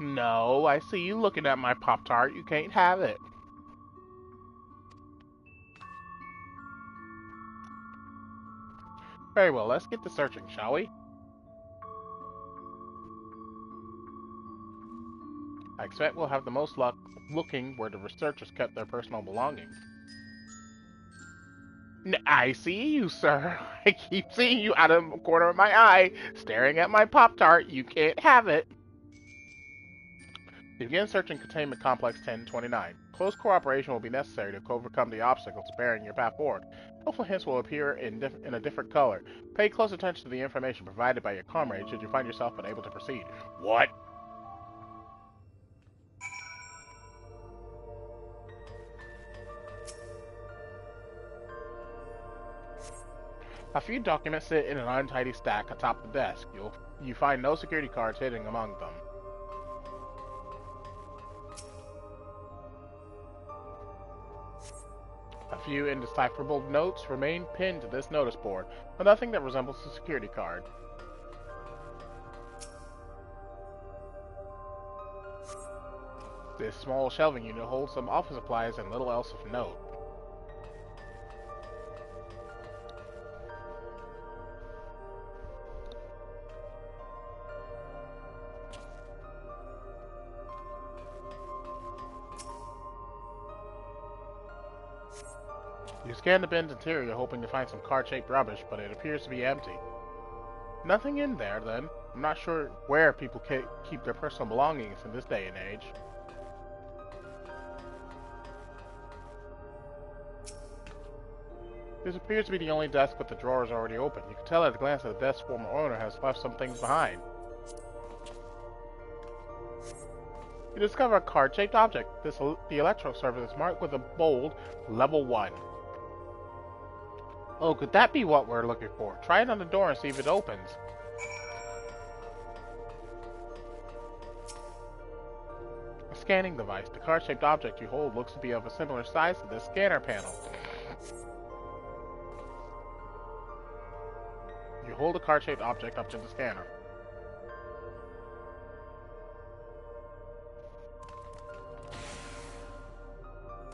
No, I see you looking at my Pop-Tart. You can't have it. Very well, let's get to searching, shall we? I expect we'll have the most luck looking where the researchers kept their personal belongings. I see you, sir. I keep seeing you out of the corner of my eye, staring at my Pop-Tart. You can't have it. Begin searching Containment Complex 1029. Close cooperation will be necessary to overcome the obstacles barring your path forward. Helpful hints will appear in a different color. Pay close attention to the information provided by your comrade should you find yourself unable to proceed. What? A few documents sit in an untidy stack atop the desk. You find no security cards hidden among them. A few indecipherable notes remain pinned to this notice board, but nothing that resembles a security card. This small shelving unit holds some office supplies and little else of note. You scan the bin's interior hoping to find some card-shaped rubbish, but it appears to be empty. Nothing in there, then. I'm not sure where people keep their personal belongings in this day and age. This appears to be the only desk with the drawers already open. You can tell at a glance that the desk's former owner has left some things behind. You discover a card-shaped object. The electro surface is marked with a bold level 1. Oh, could that be what we're looking for? Try it on the door and see if it opens. A scanning device. The card-shaped object you hold looks to be of a similar size to this scanner panel. You hold the card-shaped object up to the scanner.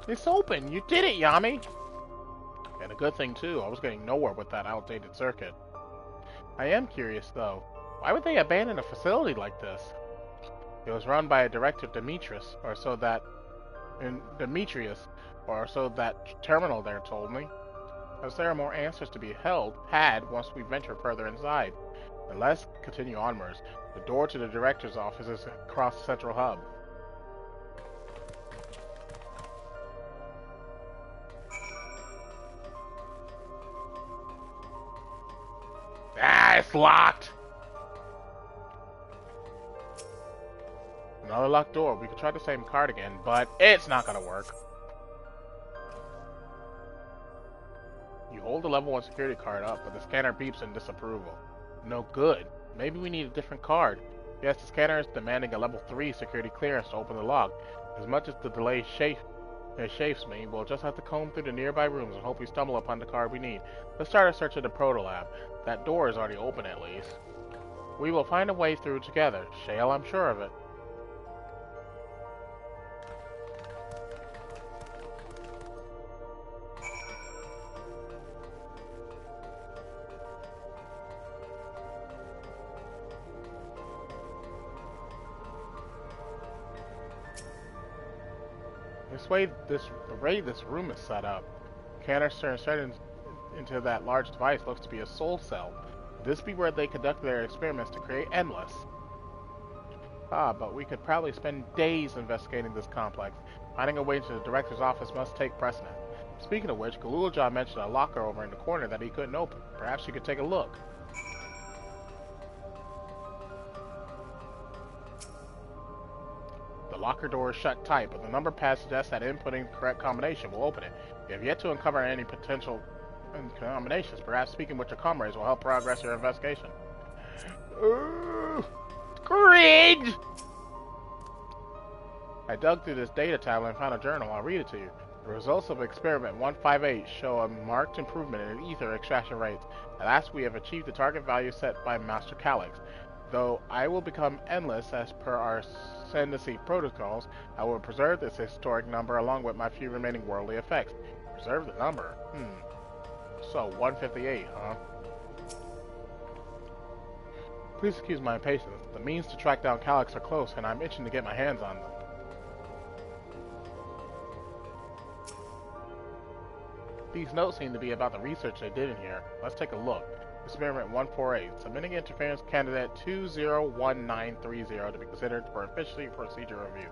It's open! You did it, Yami! And a good thing, too. I was getting nowhere with that outdated circuit. I am curious, though. Why would they abandon a facility like this? It was run by a director, Demetrius, or so that terminal there told me. As there are more answers to be had once we venture further inside. And let's continue onwards. The door to the director's office is across the central hub. Ah, it's locked! Another locked door. We could try the same card again, but it's not gonna work. You hold the level 1 security card up, but the scanner beeps in disapproval. No good. Maybe we need a different card. Yes, the scanner is demanding a level 3 security clearance to open the lock. As much as the delay chafes me, we'll just have to comb through the nearby rooms and hope we stumble upon the card we need. Let's start a search of the proto-lab. That door is already open at least. We will find a way through together. Shale, I'm sure of it. The way this room is set up, canister inserted into that large device looks to be a soul cell. Would this be where they conduct their experiments to create Endless? Ah, but we could probably spend days investigating this complex. Finding a way into the director's office must take precedent. Speaking of which, Galulaja mentioned a locker over in the corner that he couldn't open. Perhaps you could take a look. The locker door is shut tight, but the number pad suggests that inputting the correct combination will open it. We have yet to uncover any potential combinations. Perhaps speaking with your comrades will help progress your investigation. Cringe! I dug through this data tablet and found a journal. I'll read it to you. The results of experiment 158 show a marked improvement in ether extraction rates. At last we have achieved the target value set by Master Calyx. Though I will become endless as per our ascendancy protocols, I will preserve this historic number along with my few remaining worldly effects. Preserve the number? So, 158, huh? Please excuse my impatience. The means to track down Calyx are close, and I'm itching to get my hands on them. These notes seem to be about the research they did in here. Let's take a look. Experiment 148. Submitting interference candidate 201930 to be considered for efficiency procedure review.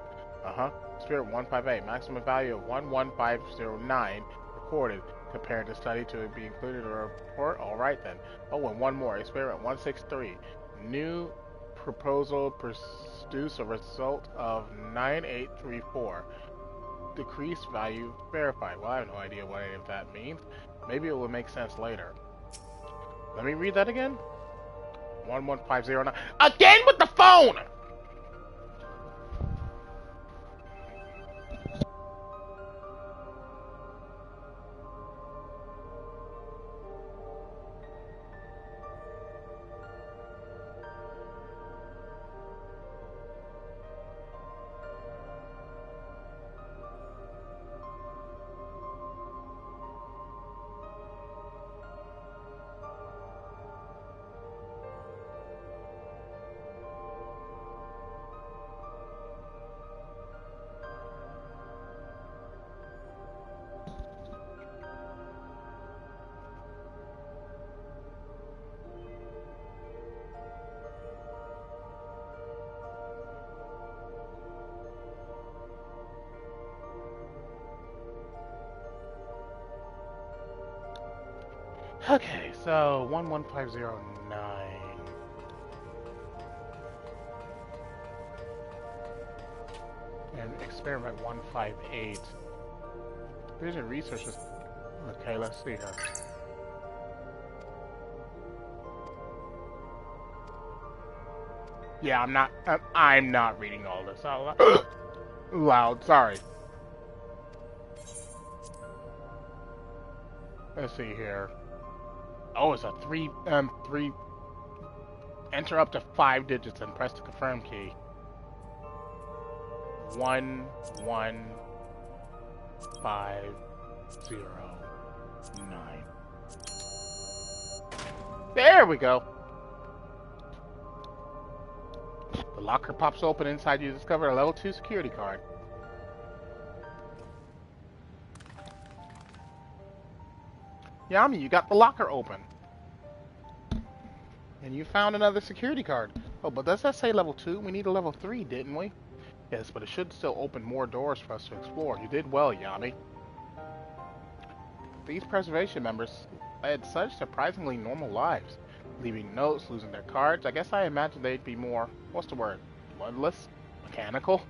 Experiment 158. Maximum value of 11509 recorded. Compared to study to be included in a report. Alright then. Oh, and one more. Experiment 163. New proposal produce a result of 9834. Decreased value verified. Well, I have no idea what any of that means. Maybe it will make sense later. Let me read that again. 11509. Again with the phone! Okay, so 11509. Experiment 158. Vision research is... Okay, let's see here. Yeah, I'm not reading all this out loud. Sorry. Let's see here. Oh, it's a three. Enter up to 5 digits and press the confirm key. 1 1 5 0 9. There we go. The locker pops open. Inside you discover a level 2 security card. Yami, you got the locker open. And you found another security card. Oh, but does that say level 2? We need a level 3, didn't we? Yes, but it should still open more doors for us to explore. You did well, Yami. These preservation members led such surprisingly normal lives. Leaving notes, losing their cards. I guess I imagined they'd be more, what's the word? Bloodless? Mechanical?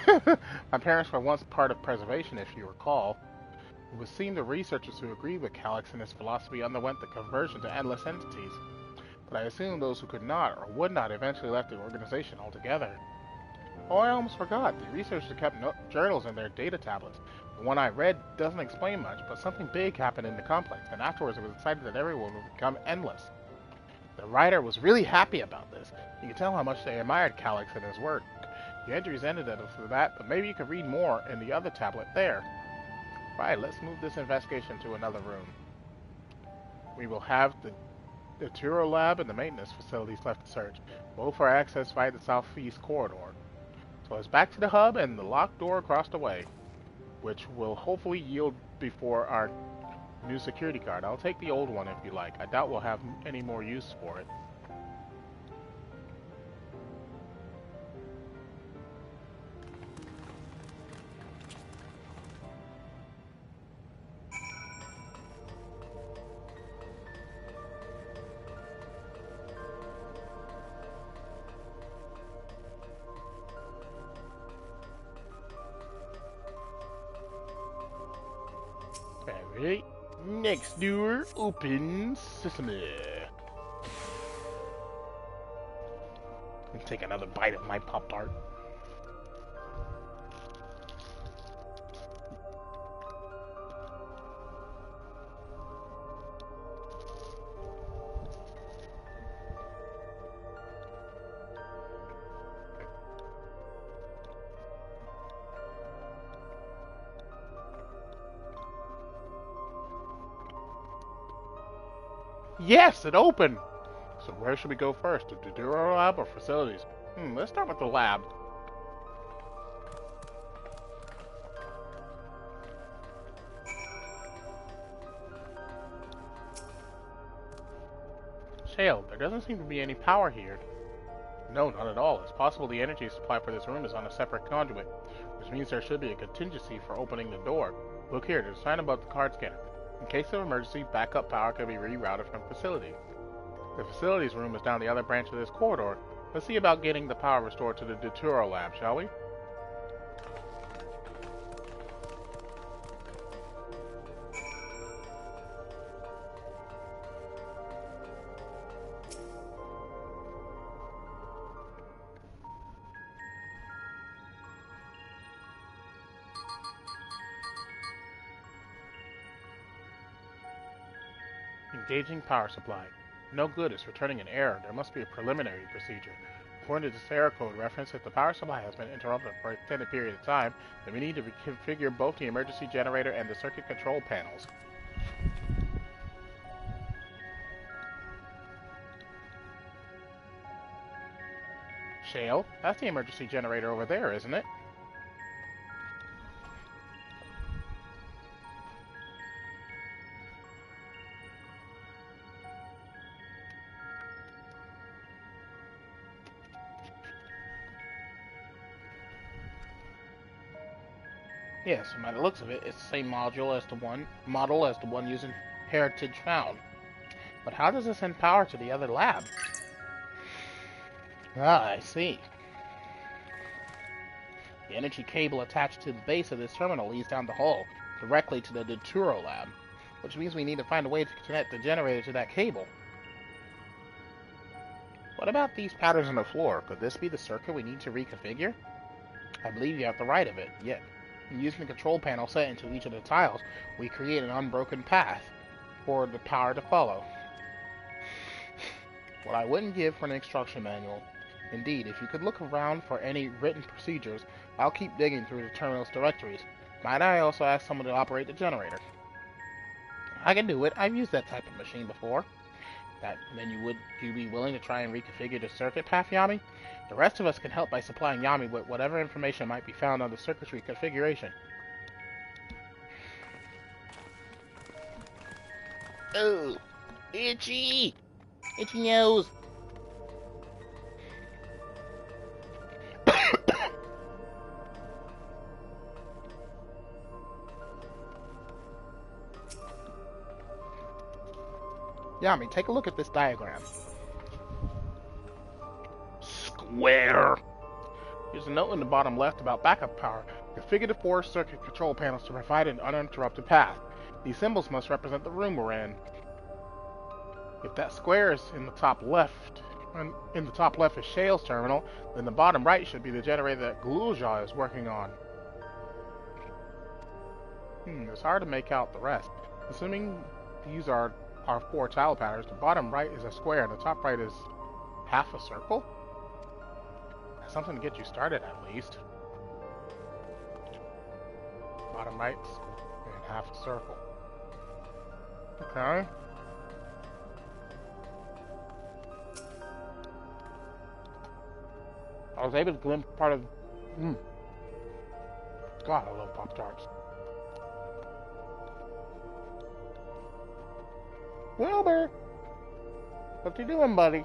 My parents were once part of preservation, if you recall. It would seem the researchers who agreed with Calix and his philosophy underwent the conversion to endless entities. But I assume those who could not or would not eventually left the organization altogether. Oh, I almost forgot. The researchers kept journals in their data tablets. The one I read doesn't explain much, but something big happened in the complex, and afterwards it was decided that everyone would become endless. The writer was really happy about this. You could tell how much they admired Calix and his work. The entries ended after that, but maybe you could read more in the other tablet there. Right, let's move this investigation to another room. We will have the Turo lab and the maintenance facilities left to search. Both are accessed via the southeast corridor. So it's back to the hub and the locked door across the way, which will hopefully yield before our new security card. I'll take the old one if you like. I doubt we'll have any more use for it. Alright, next door, open sesame. Let me take another bite of my Pop-Tart. Yes, it opened! So where should we go first? The Duro lab or facilities? Let's start with the lab. Shale, there doesn't seem to be any power here. No, not at all. It's possible the energy supply for this room is on a separate conduit, which means there should be a contingency for opening the door. Look here, there's a sign above the card scanner. In case of emergency, backup power can be rerouted from facility. The facilities room is down the other branch of this corridor. Let's see about getting the power restored to the Duturo lab, shall we? Engaging power supply. No good, it's returning an error. There must be a preliminary procedure. According to the SEGA code reference, if the power supply has been interrupted for an extended period of time, then we need to reconfigure both the emergency generator and the circuit control panels. Shale, that's the emergency generator over there, isn't it? Yes, by the looks of it, it's the same model as the one using Heritage found. But how does it send power to the other lab? Ah, I see. The energy cable attached to the base of this terminal leads down the hull, directly to the Dawntrail lab, which means we need to find a way to connect the generator to that cable. What about these patterns on the floor? Could this be the circuit we need to reconfigure? I believe you have the right of it, yet using the control panel set into each of the tiles, we create an unbroken path for the power to follow. What I wouldn't give for an instruction manual. Indeed, if you could look around for any written procedures, I'll keep digging through the terminal's directories. Might I also ask someone to operate the generator? I can do it. I've used that type of machine before. Then would you be willing to try and reconfigure the circuit path, Yami? The rest of us can help by supplying Yami with whatever information might be found on the circuitry configuration. Oh, itchy! Itchy nose! Yami, take a look at this diagram. Square! There's a note in the bottom left about backup power. Configure the 4 circuit control panels to provide an uninterrupted path. These symbols must represent the room we're in. If that square is in the top left, and in the top left is Shale's terminal, then the bottom right should be the generator that Gluja is working on. It's hard to make out the rest. Assuming these are our 4 tile patterns, the bottom right is a square and the top right is half a circle? That's something to get you started at least. Bottom right and half a circle. Okay. I was able to glimpse part of... God, I love Pop-Tarts. Wilbur! What you doing, buddy?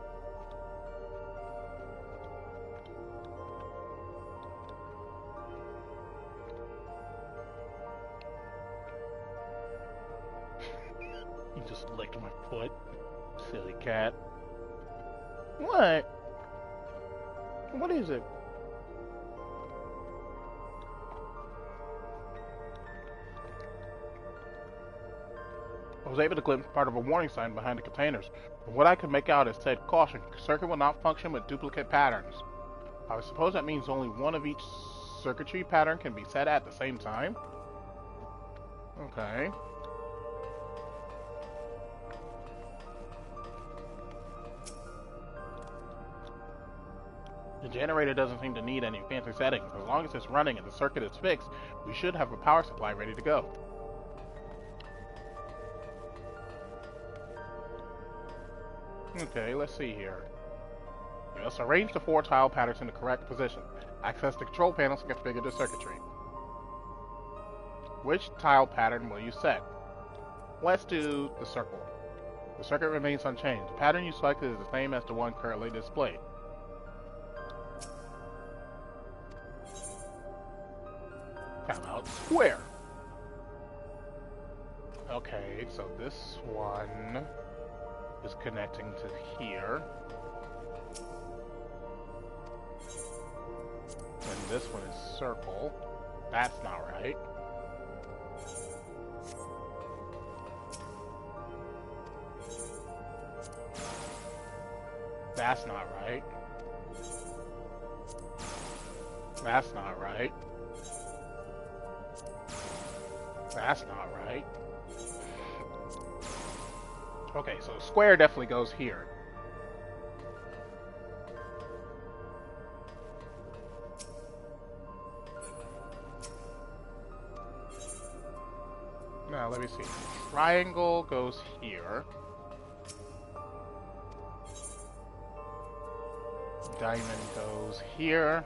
You just licked my foot. Silly cat. What? What is it? I was able to glimpse part of a warning sign behind the containers. From what I could make out, it said, "Caution, circuit will not function with duplicate patterns." I suppose that means only one of each circuitry pattern can be set at the same time? Okay. The generator doesn't seem to need any fancy settings. As long as it's running and the circuit is fixed, we should have a power supply ready to go. Okay, let's see here. You must arrange the 4 tile patterns in the correct position. Access the control panels to configure the circuitry. Which tile pattern will you set? Let's do the circle. The circuit remains unchanged. The pattern you selected is the same as the one currently displayed. How about square? Okay, so this one is connecting to here. And this one is circle. That's not right. That's not right. That's not right. That's not right. Okay, so square definitely goes here. Now, let me see. Triangle goes here. Diamond goes here.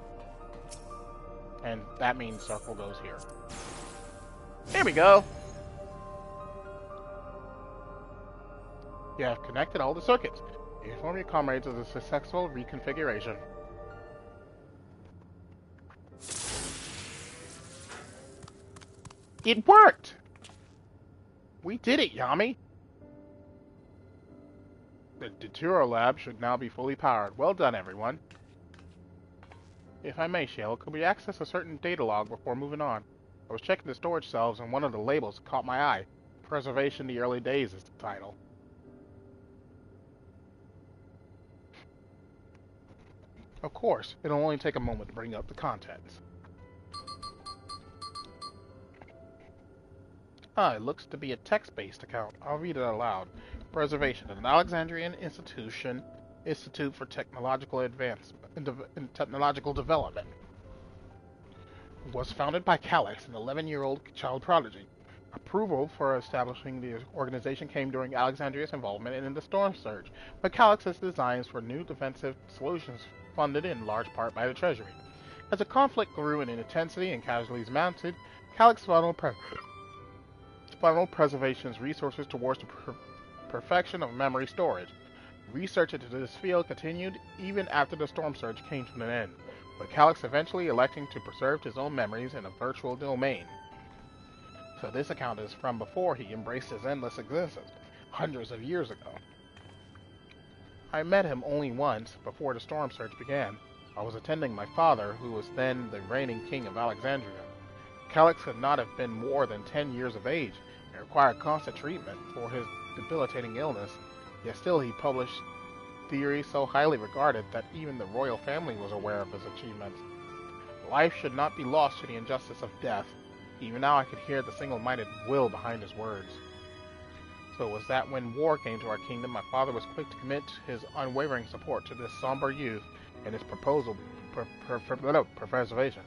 And that means circle goes here. There we go! You have connected all the circuits. Inform your comrades of the successful reconfiguration. It worked! We did it, Yami! The Dawntrail lab should now be fully powered. Well done, everyone. If I may, Shale, could we access a certain data log before moving on? I was checking the storage cells and one of the labels caught my eye. Preservation the Early Days is the title. Of course, it'll only take a moment to bring up the contents. It looks to be a text-based account. I'll read it aloud. Preservation, an Alexandrian Institute for Technological Technological Development. Was founded by Calyx, an 11-year-old child prodigy. Approval for establishing the organization came during Alexandria's involvement in the Storm Surge, but Calyx's designs for new defensive solutions funded in large part by the Treasury. As the conflict grew in intensity and casualties mounted, Calyx funneled Preservation's resources towards the perfection of memory storage. Research into this field continued even after the Storm Surge came to an end, with Calyx eventually electing to preserve his own memories in a virtual domain. So this account is from before he embraced his endless existence, hundreds of years ago. I met him only once before the Storm Surge began. I was attending my father, who was then the reigning king of Alexandria. Calyx could not have been more than 10 years of age and required constant treatment for his debilitating illness, yet still he published theories so highly regarded that even the royal family was aware of his achievements. Life should not be lost to the injustice of death. Even now I could hear the single-minded will behind his words. So it was that when war came to our kingdom, my father was quick to commit his unwavering support to this somber youth and his proposal for preservation.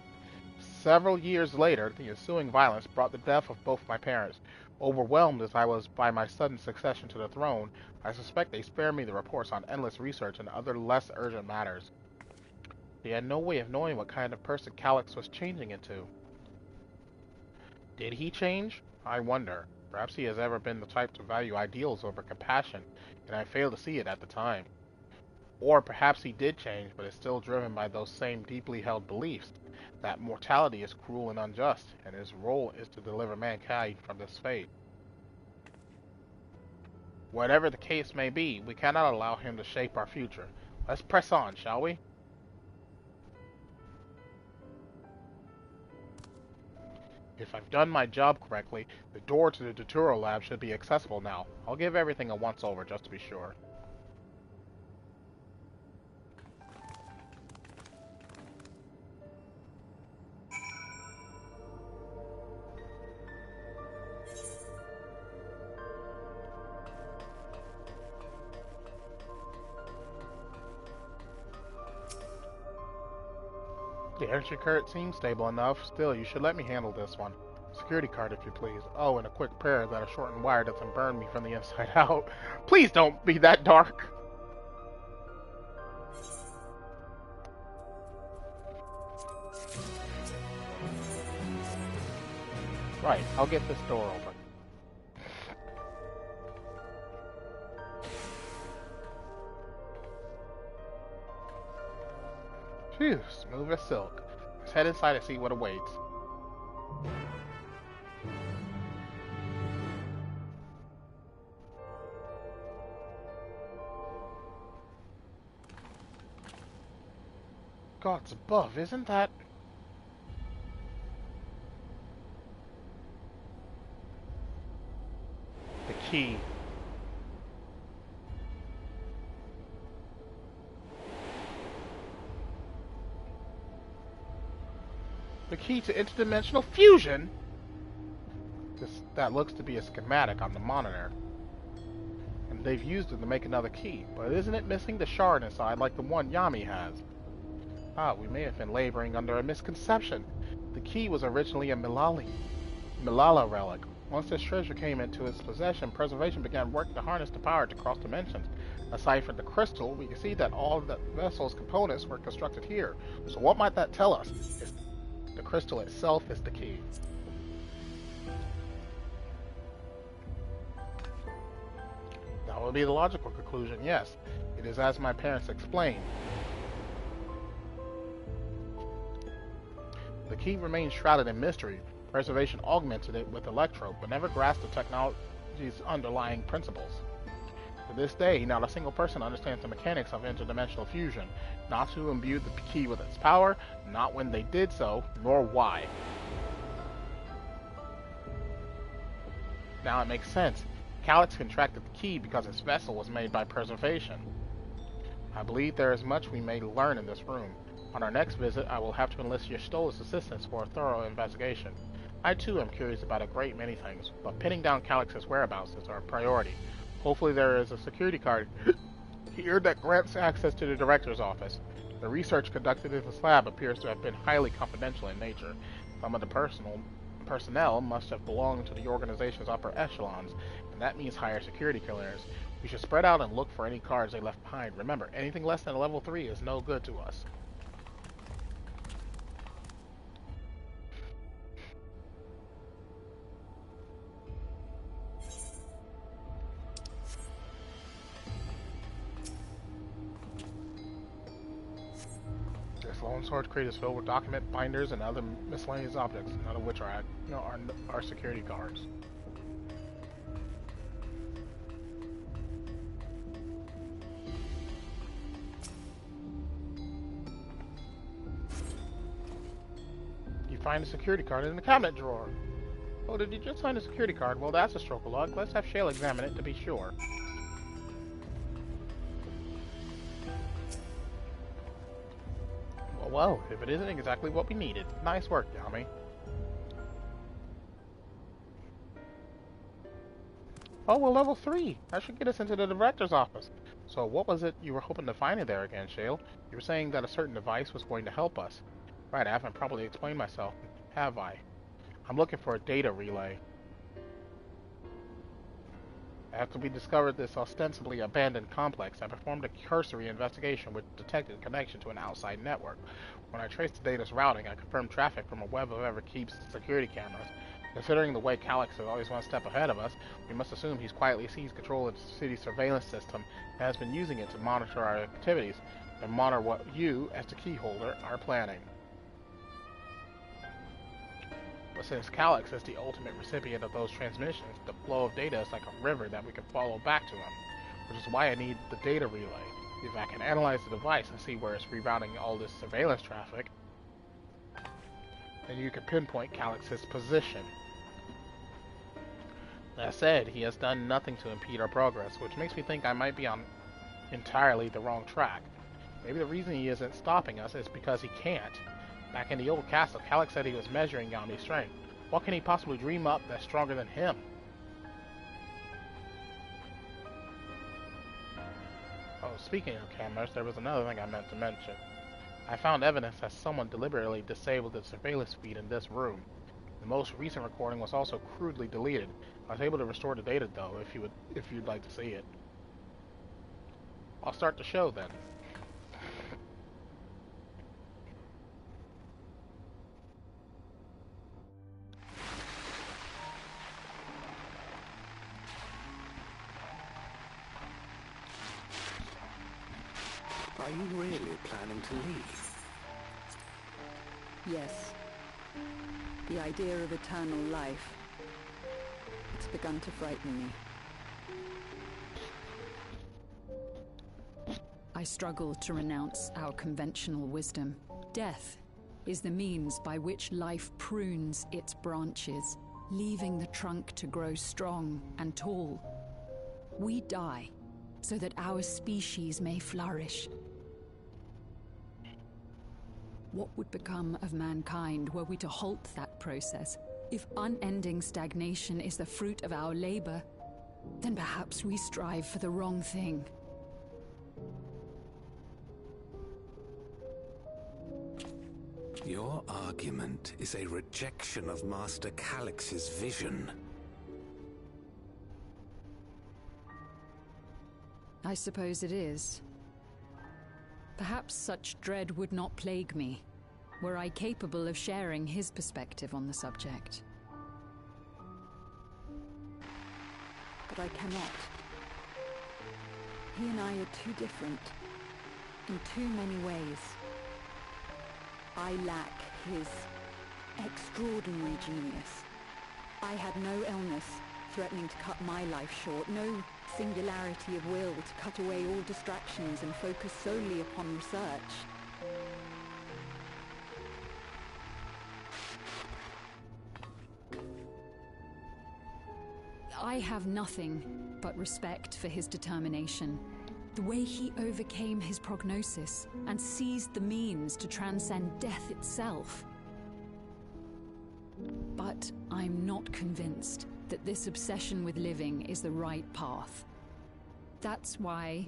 Several years later, the ensuing violence brought the death of both my parents. Overwhelmed as I was by my sudden succession to the throne, I suspect they spared me the reports on endless research and other less urgent matters. They had no way of knowing what kind of person Calyx was changing into. Did he change? I wonder. Perhaps he has ever been the type to value ideals over compassion, and I failed to see it at the time. Or perhaps he did change, but is still driven by those same deeply held beliefs, that mortality is cruel and unjust, and his role is to deliver mankind from this fate. Whatever the case may be, we cannot allow him to shape our future. Let's press on, shall we? If I've done my job correctly, the door to the Dawntrail lab should be accessible now. I'll give everything a once-over just to be sure. The entry card seems stable enough. Still, you should let me handle this one. Security card, if you please. Oh, and a quick prayer that a shortened wire doesn't burn me from the inside out. Please don't be that dark! Right, I'll get this door open. Phew, smooth as silk. Let's head inside and see what awaits. Gods above, isn't that... the key. The key to interdimensional fusion? That looks to be a schematic on the monitor. And they've used it to make another key, but isn't it missing the shard inside like the one Yami has? We may have been laboring under a misconception. The key was originally a Milala relic. Once this treasure came into its possession, Preservation began working to harness the power to cross dimensions. Aside from the crystal, we can see that all the vessel's components were constructed here. So what might that tell us? The crystal itself is the key. That would be the logical conclusion, yes. It is as my parents explained. The key remains shrouded in mystery. Preservation augmented it with electro, but never grasped the technology's underlying principles. To this day, not a single person understands the mechanics of interdimensional fusion, not who imbued the key with its power, not when they did so, nor why. Now it makes sense. Calyx contracted the key because its vessel was made by preservation. I believe there is much we may learn in this room. On our next visit, I will have to enlist your Stolla's assistance for a thorough investigation. I too am curious about a great many things, but pinning down Calyx's whereabouts is our priority. Hopefully there is a security card here that grants access to the director's office. The research conducted in this lab appears to have been highly confidential in nature. Some of the personnel must have belonged to the organization's upper echelons, and that means higher security clearance. We should spread out and look for any cards they left behind. Remember, anything less than a level 3 is no good to us. This lone storage crate is filled with document binders and other miscellaneous objects, none of which are security cards. You find a security card in the cabinet drawer. Oh, did you just find a security card? Well, that's a stroke of luck. Let's have Shale examine it to be sure. Well, if it isn't exactly what we needed. Nice work, Yami. Oh, well, level 3. That should get us into the director's office. So what was it you were hoping to find in there again, Shale? You were saying that a certain device was going to help us. Right, I haven't probably explained myself, have I? I'm looking for a data relay. After we discovered this ostensibly abandoned complex, I performed a cursory investigation which detected a connection to an outside network. When I traced the data's routing, I confirmed traffic from a web of Everkeep's security cameras. Considering the way Calyx is always one step ahead of us, we must assume he's quietly seized control of the city's surveillance system and has been using it to monitor our activities and monitor what you, as the key holder, are planning. But since Calyx is the ultimate recipient of those transmissions, the flow of data is like a river that we can follow back to him, which is why I need the data relay. If I can analyze the device and see where it's rerouting all this surveillance traffic, then you can pinpoint Calyx's position. That said, he has done nothing to impede our progress, which makes me think I might be on entirely the wrong track. Maybe the reason he isn't stopping us is because he can't. Back in the old castle, Calyx said he was measuring Yami's strength. What can he possibly dream up that's stronger than him? Oh, speaking of cameras, there was another thing I meant to mention. I found evidence that someone deliberately disabled the surveillance feed in this room. The most recent recording was also crudely deleted. I was able to restore the data though, if you'd like to see it. I'll start the show then. Are you really planning to leave? Yes. The idea of eternal life. It's begun to frighten me. I struggle to renounce our conventional wisdom. Death is the means by which life prunes its branches, leaving the trunk to grow strong and tall. We die so that our species may flourish. What would become of mankind were we to halt that process? If unending stagnation is the fruit of our labor, then perhaps we strive for the wrong thing. Your argument is a rejection of Master Calyx's vision. I suppose it is. Perhaps such dread would not plague me, were I capable of sharing his perspective on the subject. But I cannot. He and I are too different, in too many ways. I lack his extraordinary genius. I had no illness, threatening to cut my life short. No singularity of will to cut away all distractions and focus solely upon research. I have nothing but respect for his determination. The way he overcame his prognosis and seized the means to transcend death itself. But I'm not convinced that this obsession with living is the right path. That's why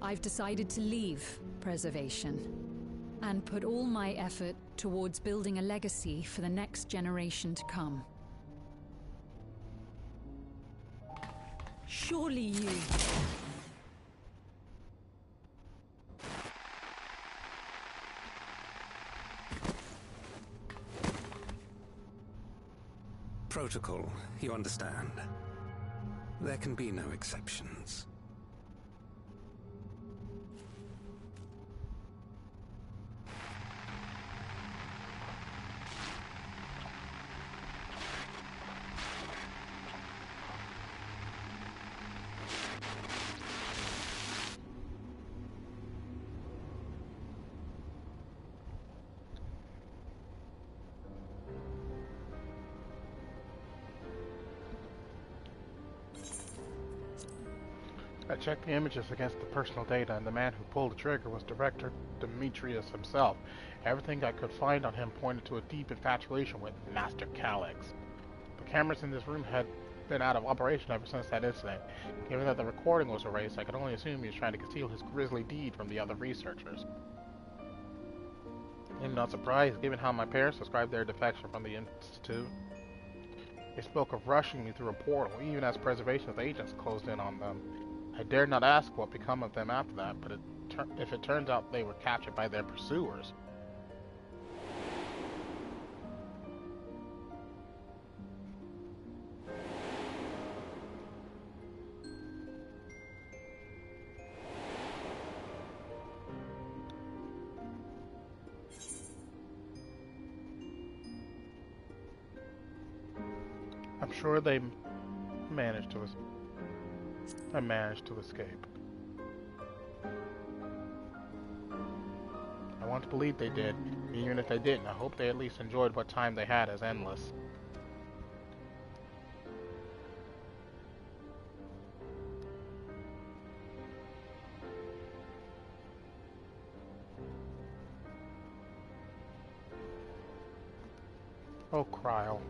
I've decided to leave preservation and put all my effort towards building a legacy for the next generation to come. Surely you... Protocol, you understand. There can be no exceptions. I checked the images against the personal data, and the man who pulled the trigger was Director Demetrius himself. Everything I could find on him pointed to a deep infatuation with Master Calyx. The cameras in this room had been out of operation ever since that incident. Given that the recording was erased, I could only assume he was trying to conceal his grisly deed from the other researchers. I'm not surprised, given how my parents described their defection from the Institute. They spoke of rushing me through a portal, even as Preservation's agents closed in on them. I dared not ask what become of them after that, but if it turns out they were captured by their pursuers... I'm sure they managed to escape. I want to believe they did. Even if they didn't, I hope they at least enjoyed what time they had as endless. Oh, Kryl.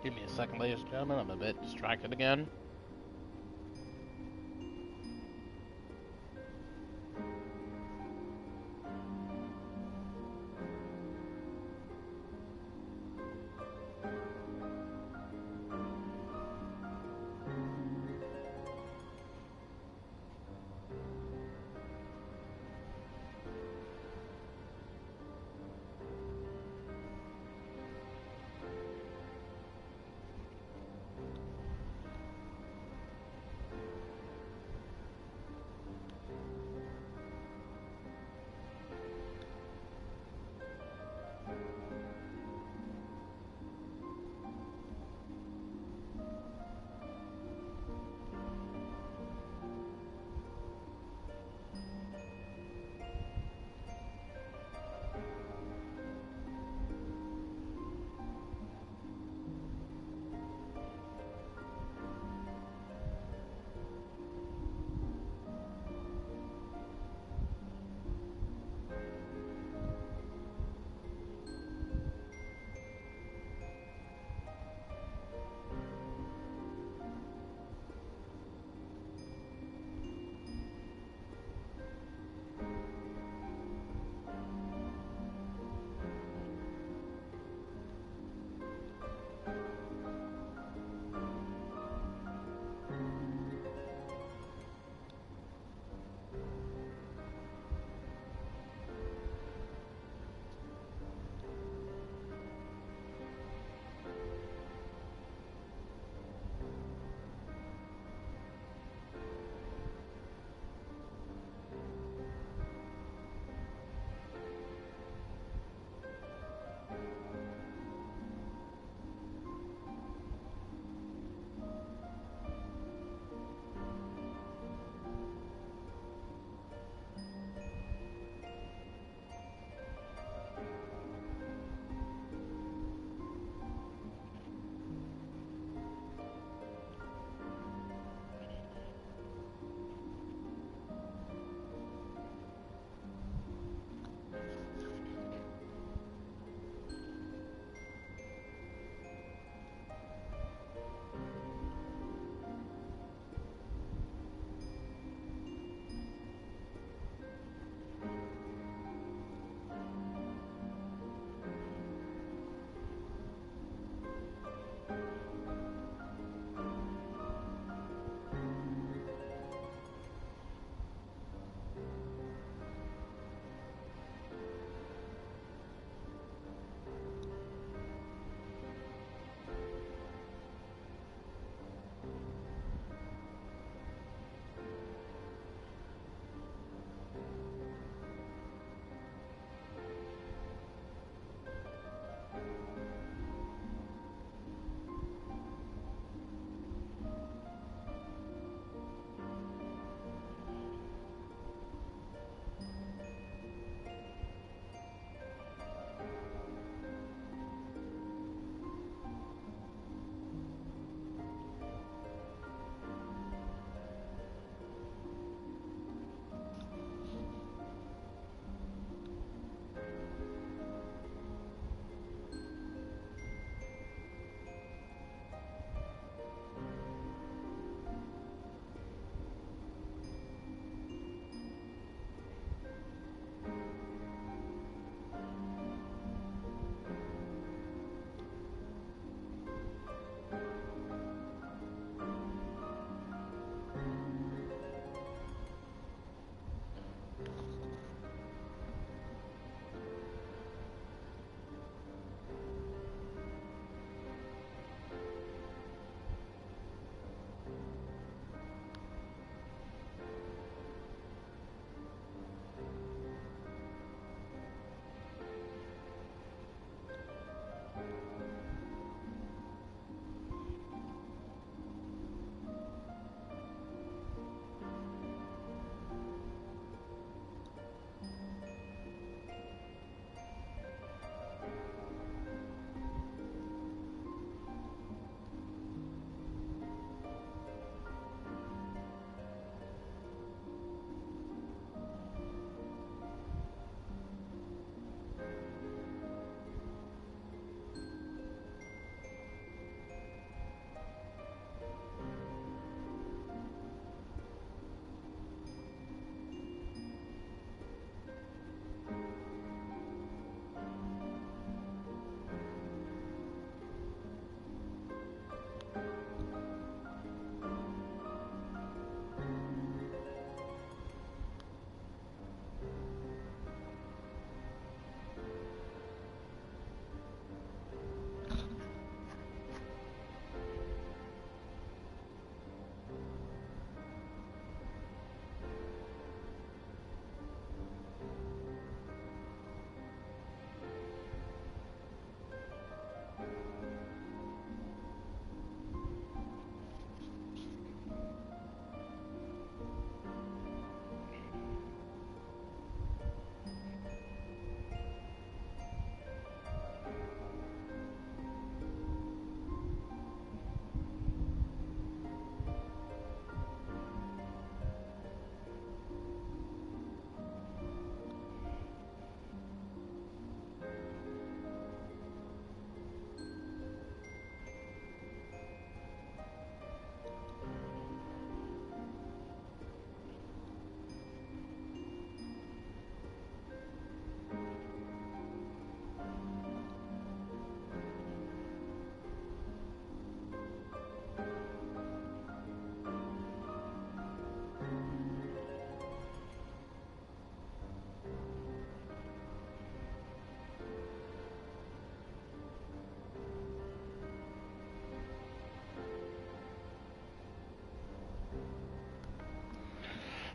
Give me a second, ladies and gentlemen. I'm a bit distracted again.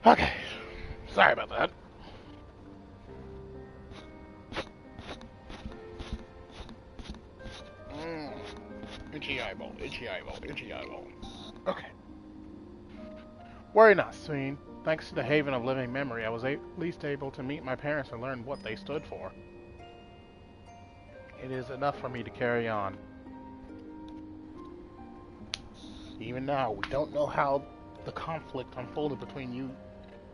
Okay. Sorry about that. Itchy eyeball, itchy eyeball, itchy eyeball. Okay. Worry not, Sween. Thanks to the Haven of Living Memory, I was at least able to meet my parents and learn what they stood for. It is enough for me to carry on. Even now, we don't know how the conflict unfolded between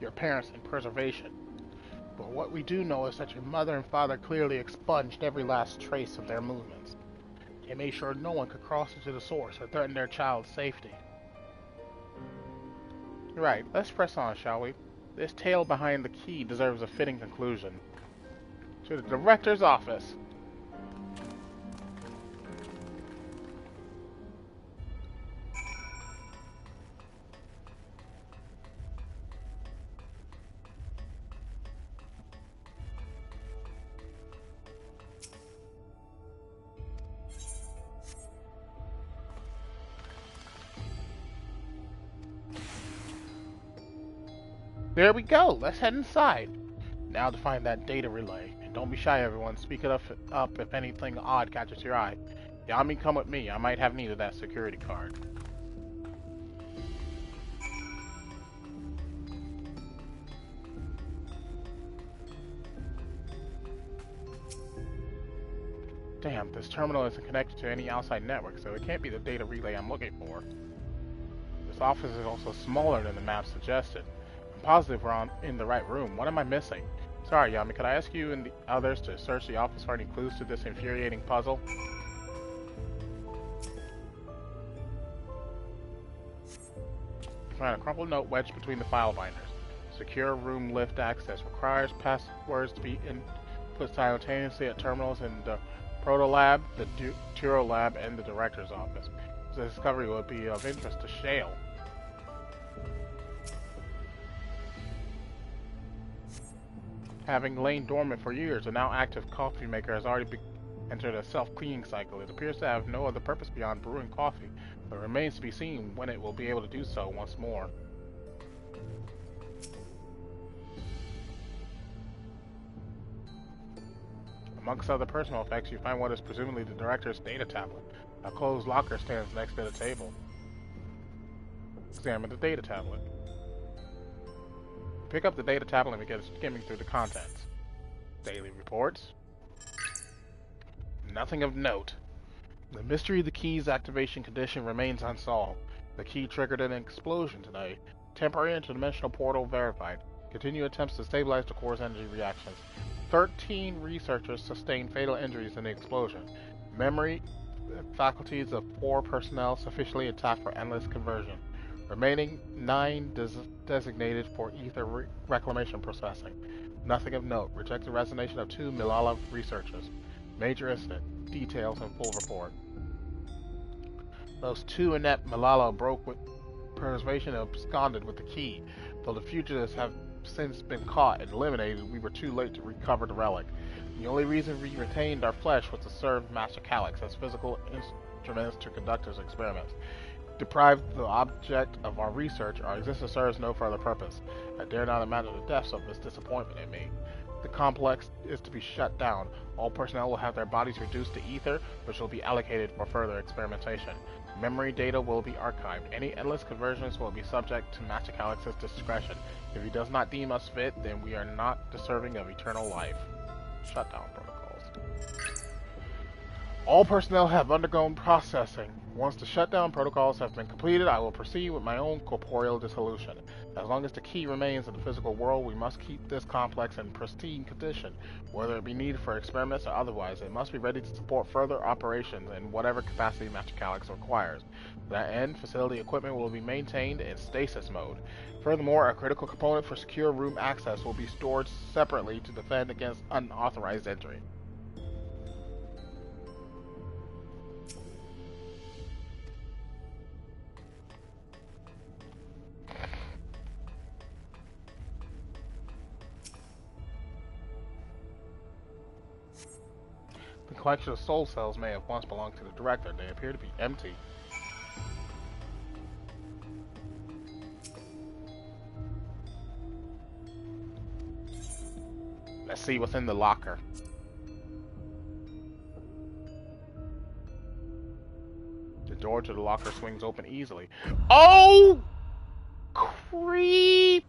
your parents, and preservation. But what we do know is that your mother and father clearly expunged every last trace of their movements. They made sure no one could cross into the source or threaten their child's safety. Right, let's press on, shall we? This tale behind the key deserves a fitting conclusion. To the director's office. There we go. Let's head inside. Now to find that data relay. And don't be shy, everyone. Speak it up if anything odd catches your eye. Yami, come with me. I might have need of that security card. Damn, this terminal isn't connected to any outside network, so it can't be the data relay I'm looking for. This office is also smaller than the map suggested. I'm positive we're in the right room. What am I missing? Sorry, Yami, could I ask you and the others to search the office for any clues to this infuriating puzzle? You find a crumpled note wedged between the file binders. Secure room lift access requires passwords to be input simultaneously at terminals in the Proto Lab, the Turo Lab, and the Director's office. The discovery would be of interest to Shale. Having lain dormant for years, a now active coffee maker has already entered a self-cleaning cycle. It appears to have no other purpose beyond brewing coffee, but it remains to be seen when it will be able to do so once more. Amongst other personal effects, you find what is presumably the director's data tablet. A closed locker stands next to the table. Examine the data tablet. Pick up the data tablet and begin skimming through the contents. Daily reports. Nothing of note. The mystery of the key's activation condition remains unsolved. The key triggered an explosion today. Temporary interdimensional portal verified. Continue attempts to stabilize the core's energy reactions. 13 researchers sustained fatal injuries in the explosion. Memory faculties of 4 personnel sufficiently intact for endless conversion. Remaining 9 designated for ether reclamation processing. Nothing of note. Rejected resignation of 2 Milala researchers. Major incident. Details and full report. Those 2 inept Milala broke with preservation and absconded with the key. Though the fugitives have since been caught and eliminated, we were too late to recover the relic. The only reason we retained our flesh was to serve Master Calyx as physical instruments to conduct his experiments. Deprived the object of our research, our existence serves no further purpose. I dare not imagine the depths of this disappointment in me. The complex is to be shut down. All personnel will have their bodies reduced to ether, which will be allocated for further experimentation. Memory data will be archived. Any endless conversions will be subject to Master Calyx's discretion. If he does not deem us fit, then we are not deserving of eternal life. Shutdown protocols. All personnel have undergone processing. Once the shutdown protocols have been completed, I will proceed with my own corporeal dissolution. As long as the key remains in the physical world, we must keep this complex in pristine condition. Whether it be needed for experiments or otherwise, it must be ready to support further operations in whatever capacity Master Calyx requires. To that end, facility equipment will be maintained in stasis mode. Furthermore, a critical component for secure room access will be stored separately to defend against unauthorized entry. The collection of soul cells may have once belonged to the director. They appear to be empty. Let's see what's in the locker. The door to the locker swings open easily. Oh! Creepy!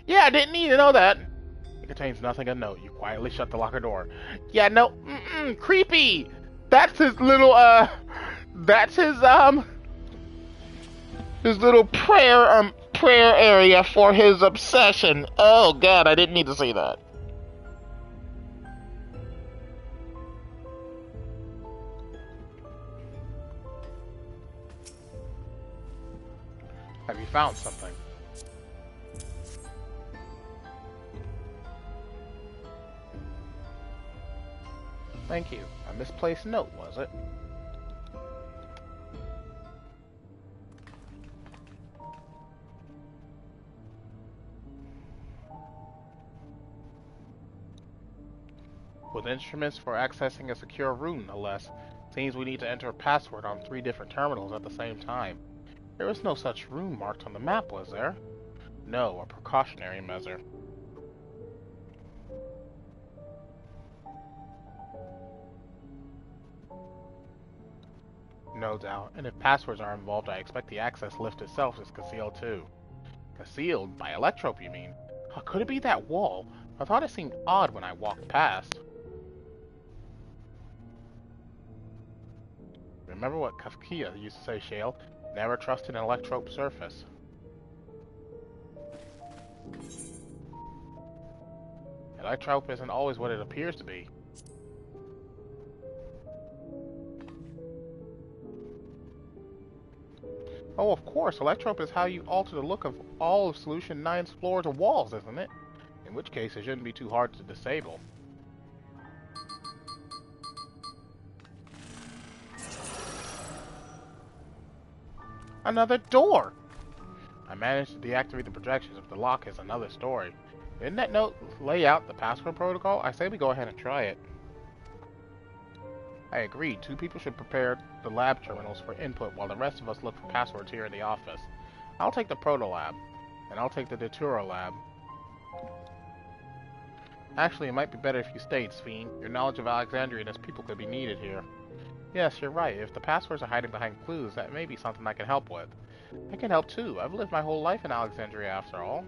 Yeah, I didn't need to know that. It contains nothing of note. You quietly shut the locker door. Yeah, no, creepy! That's his little, that's his little prayer area for his obsession. Oh god, I didn't need to see that. Have you found something? Thank you. A misplaced note, was it? With instruments for accessing a secure room, no less. Seems we need to enter a password on 3 different terminals at the same time. There was no such room marked on the map, was there? No, a precautionary measure. No doubt, and if passwords are involved, I expect the access lift itself is concealed too. Concealed? By electrope, you mean? How could it be that wall? I thought it seemed odd when I walked past. Remember what Kafkia used to say, Shale? Never trust an electrope surface. Electrope isn't always what it appears to be. Oh, of course, electrope is how you alter the look of all of Solution 9's floors and walls, isn't it? In which case, it shouldn't be too hard to disable. Another door! I managed to deactivate the projections. If the lock is another story. Didn't that note lay out the password protocol? I say we go ahead and try it. I agreed. 2 people should prepare the lab terminals for input while the rest of us look for passwords here in the office. I'll take the proto lab, and I'll take the Dawntrail lab. Actually, it might be better if you stayed, Sphene. Your knowledge of Alexandria and its people could be needed here. Yes, you're right. If the passwords are hiding behind clues, that may be something I can help with. I can help too. I've lived my whole life in Alexandria after all.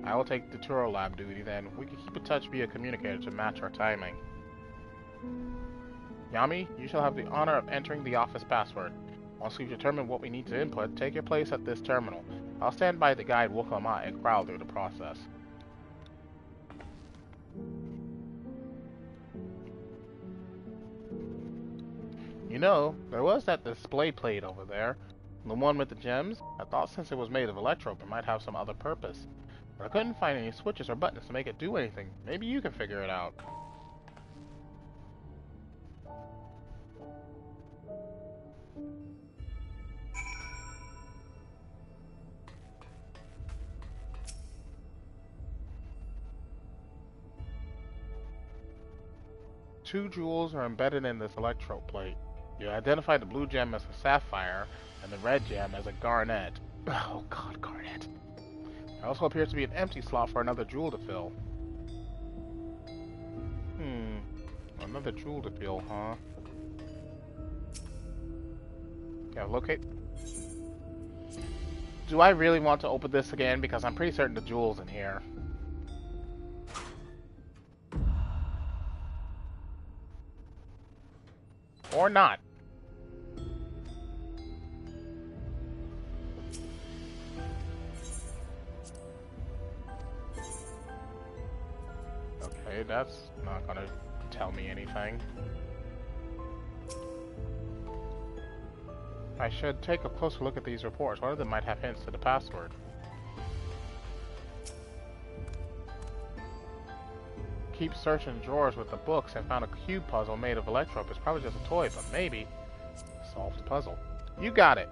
I will take the Dawntrail lab duty then. We can keep in touch via communicator to match our timing. Yami, you shall have the honor of entering the office password. Once we've determined what we need to input, take your place at this terminal. I'll stand by to guide Wukama and Crowd through the process. You know, there was that display plate over there. The one with the gems. I thought since it was made of electrope, it might have some other purpose. But I couldn't find any switches or buttons to make it do anything. Maybe you can figure it out. Two jewels are embedded in this electrode plate. You identify the blue gem as a sapphire and the red gem as a garnet. Oh god, garnet. There also appears to be an empty slot for another jewel to fill. Another jewel to fill, huh? Okay, locate. Do I really want to open this again? Because I'm pretty certain the jewel's in here. Or not. Okay, that's not gonna tell me anything. I should take a closer look at these reports. One of them might have hints to the password. Keep searching drawers with the books and found a cube puzzle made of electrope. It's probably just a toy, but maybe solves the puzzle. You got it.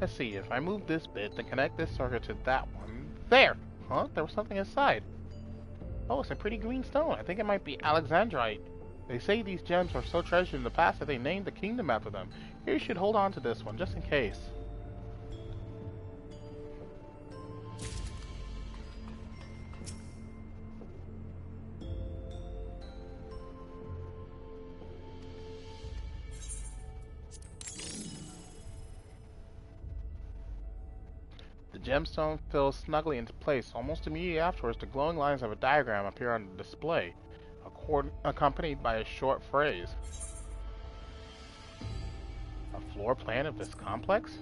Let's see, if I move this bit, then connect this circuit to that one. There! Huh? There was something inside. Oh, it's a pretty green stone. I think it might be Alexandrite. They say these gems are so treasured in the past that they named the kingdom after them. Here, you should hold on to this one, just in case. The gemstone fills snugly into place. Almost immediately afterwards, the glowing lines of a diagram appear on the display, accompanied by a short phrase. A floor plan of this complex?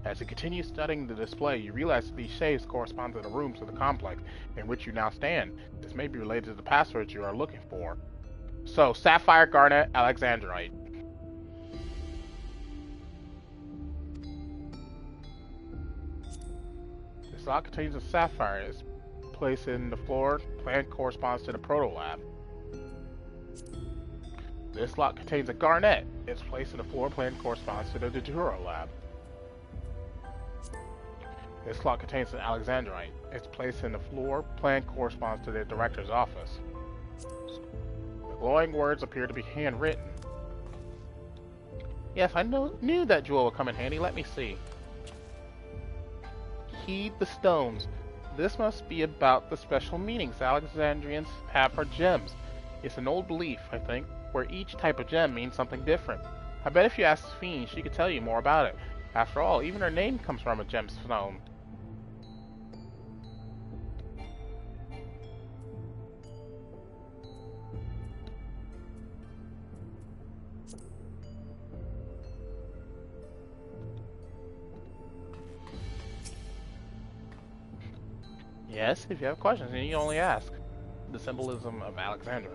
As you continue studying the display, you realize that these shapes correspond to the rooms of the complex in which you now stand. This may be related to the passwords you are looking for. So, Sapphire, Garnet, Alexandrite. This lock contains a sapphire. It's placed in the floor plan corresponds to the proto-lab. This lock contains a garnet. Its place in the floor plan corresponds to the Duro lab. This lock contains an alexandrite. Its place in the floor plan corresponds to the director's office. The glowing words appear to be handwritten. Yes, I knew that jewel would come in handy. Let me see. Heed the stones. This must be about the special meanings Alexandrians have for gems. It's an old belief, I think, where each type of gem means something different. I bet if you asked Fiend, she could tell you more about it. After all, even her name comes from a gemstone. Yes, if you have questions, then you only ask. The symbolism of Alexandrite.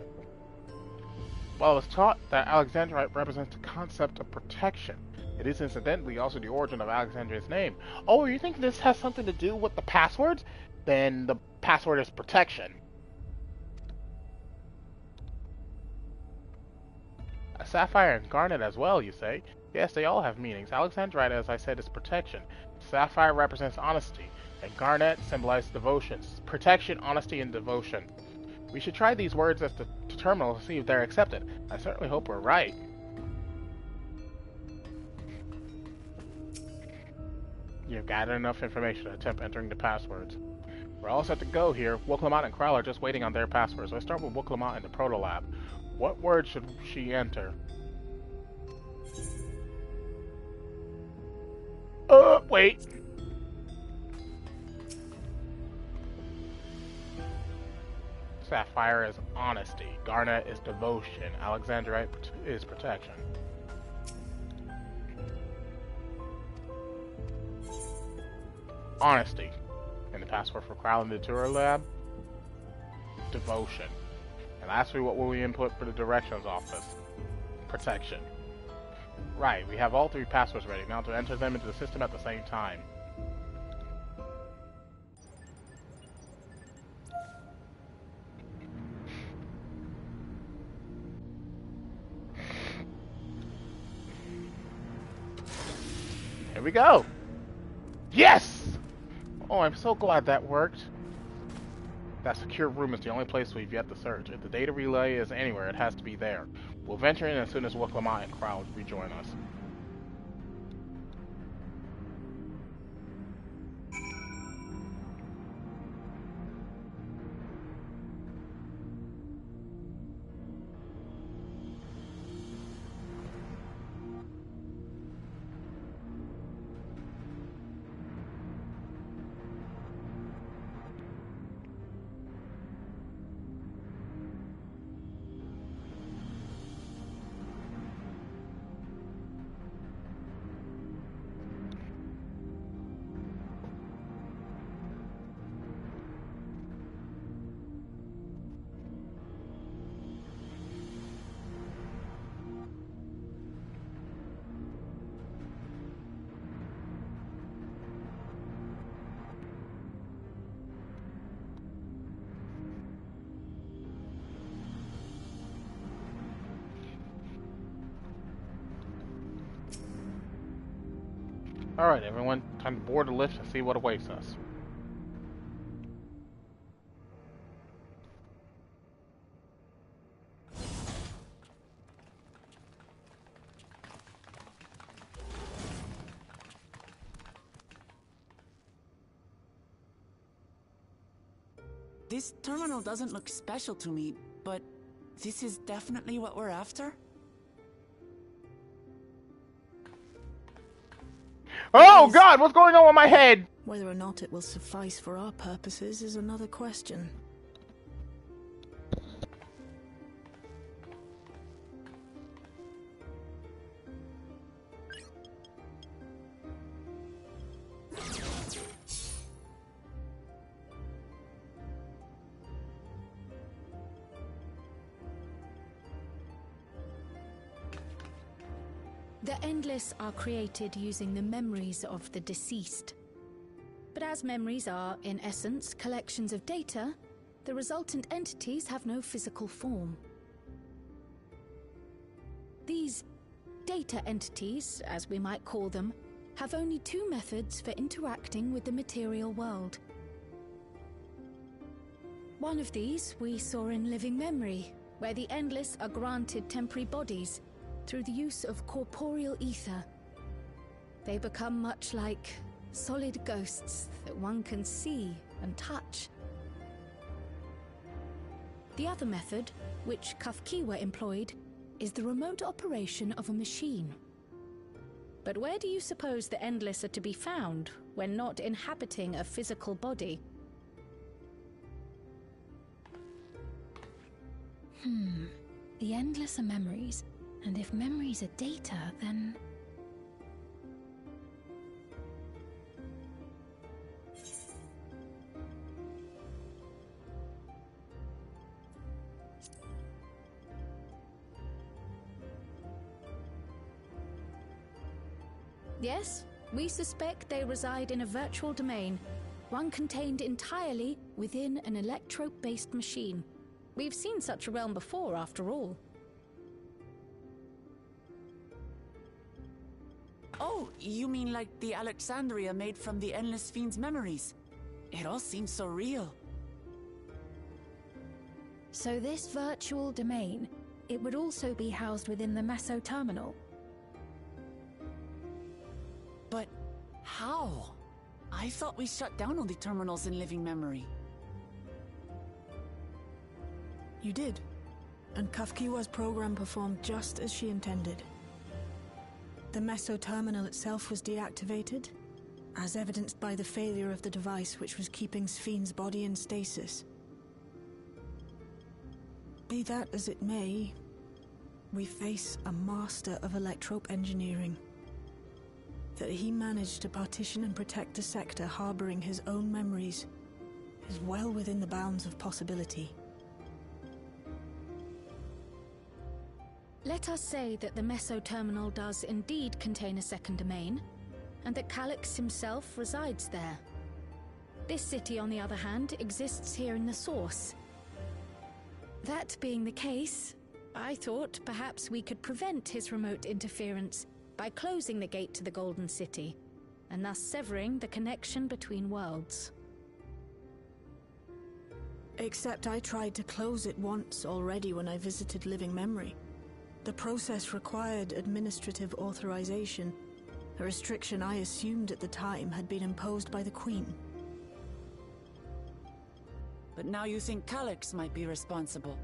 Well, I was taught that Alexandrite represents the concept of protection. It is incidentally also the origin of Alexandria's name. Oh, you think this has something to do with the passwords? Then the password is protection. A sapphire and garnet as well, you say? Yes, they all have meanings. Alexandrite, as I said, is protection. Sapphire represents honesty, and garnet symbolizes devotion. Protection, honesty, and devotion. We should try these words at the terminal to see if they're accepted. I certainly hope we're right. You've gathered enough information to attempt entering the passwords. We're all set to go here. Wooklamont and Krell are just waiting on their passwords. Let's start with Wooklamont in the Proto Lab. What word should she enter? Wait. Sapphire is honesty. Garnet is devotion. Alexandrite is protection. Honesty. And the password for Krell in the Tour Lab? Devotion. And lastly, what will we input for the directions office? Protection. Right, we have all three passwords ready. Now to enter them into the system at the same time. Here we go! Yes! Oh, I'm so glad that worked. That secure room is the only place we've yet to search. If the data relay is anywhere, it has to be there. We'll venture in as soon as Wooklamont and Krell rejoin us. Alright everyone, time to board the lift and see what awaits us. This terminal doesn't look special to me, but this is definitely what we're after? Oh God, what's going on with my head? Whether or not it will suffice for our purposes is another question. The Endless are created using the memories of the deceased. But as memories are, in essence, collections of data, the resultant entities have no physical form. These data entities, as we might call them, have only two methods for interacting with the material world. One of these we saw in Living Memory, where the Endless are granted temporary bodies through the use of corporeal ether. They become much like solid ghosts that one can see and touch. The other method, which Kafkiwa employed, is the remote operation of a machine. But where do you suppose the Endless are to be found when not inhabiting a physical body? The Endless are memories. And if memories are data, then... Yes, we suspect they reside in a virtual domain, one contained entirely within an electrope-based machine. We've seen such a realm before, after all. Oh, you mean like the Alexandria made from the Endless Fiend's memories? It all seems so real. So this virtual domain, it would also be housed within the Meso terminal. But how? I thought we shut down all the terminals in Living Memory. You did. And Kafkiwa's program performed just as she intended. The Meso terminal itself was deactivated, as evidenced by the failure of the device which was keeping Spheen's body in stasis. Be that as it may, we face a master of electrope engineering. That he managed to partition and protect a sector harboring his own memories is well within the bounds of possibility. Let us say that the Meso terminal does indeed contain a second domain, and that Calyx himself resides there. This city, on the other hand, exists here in the source. That being the case, I thought perhaps we could prevent his remote interference by closing the gate to the Golden City, and thus severing the connection between worlds. Except I tried to close it once already when I visited Living Memory. The process required administrative authorization, a restriction I assumed at the time had been imposed by the Queen. But now you think Calyx might be responsible.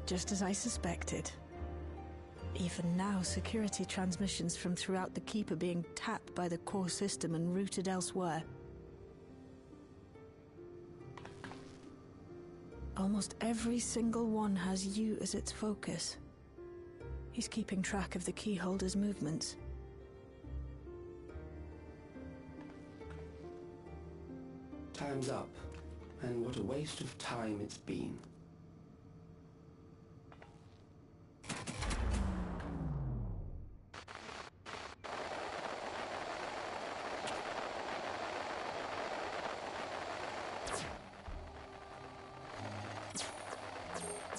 Just as I suspected. Even now, security transmissions from throughout the Keep are being tapped by the core system and routed elsewhere. Almost every single one has you as its focus. He's keeping track of the keyholder's movements. Time's up, and what a waste of time it's been.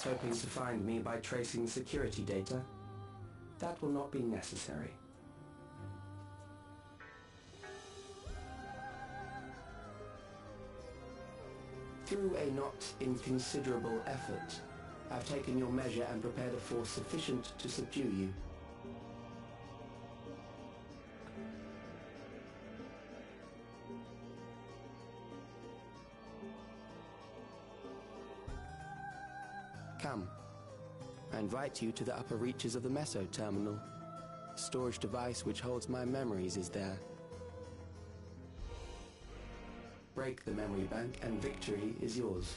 Hoping to find me by tracing security data? That will not be necessary. Through a not inconsiderable effort, I've taken your measure and prepared a force sufficient to subdue you. Come. I invite you to the upper reaches of the Meso Terminal. The storage device which holds my memories is there. Break the memory bank and victory is yours.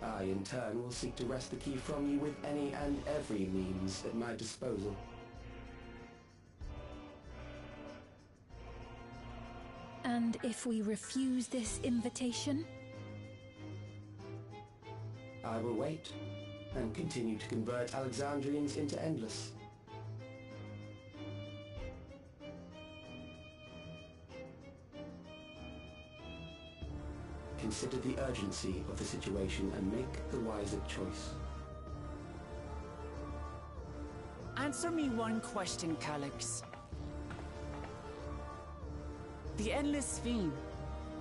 I, in turn, will seek to wrest the key from you with any and every means at my disposal. And if we refuse this invitation? I will wait and continue to convert Alexandrians into Endless. Consider the urgency of the situation and make the wiser choice. Answer me one question, Calyx. The Endless Fiend.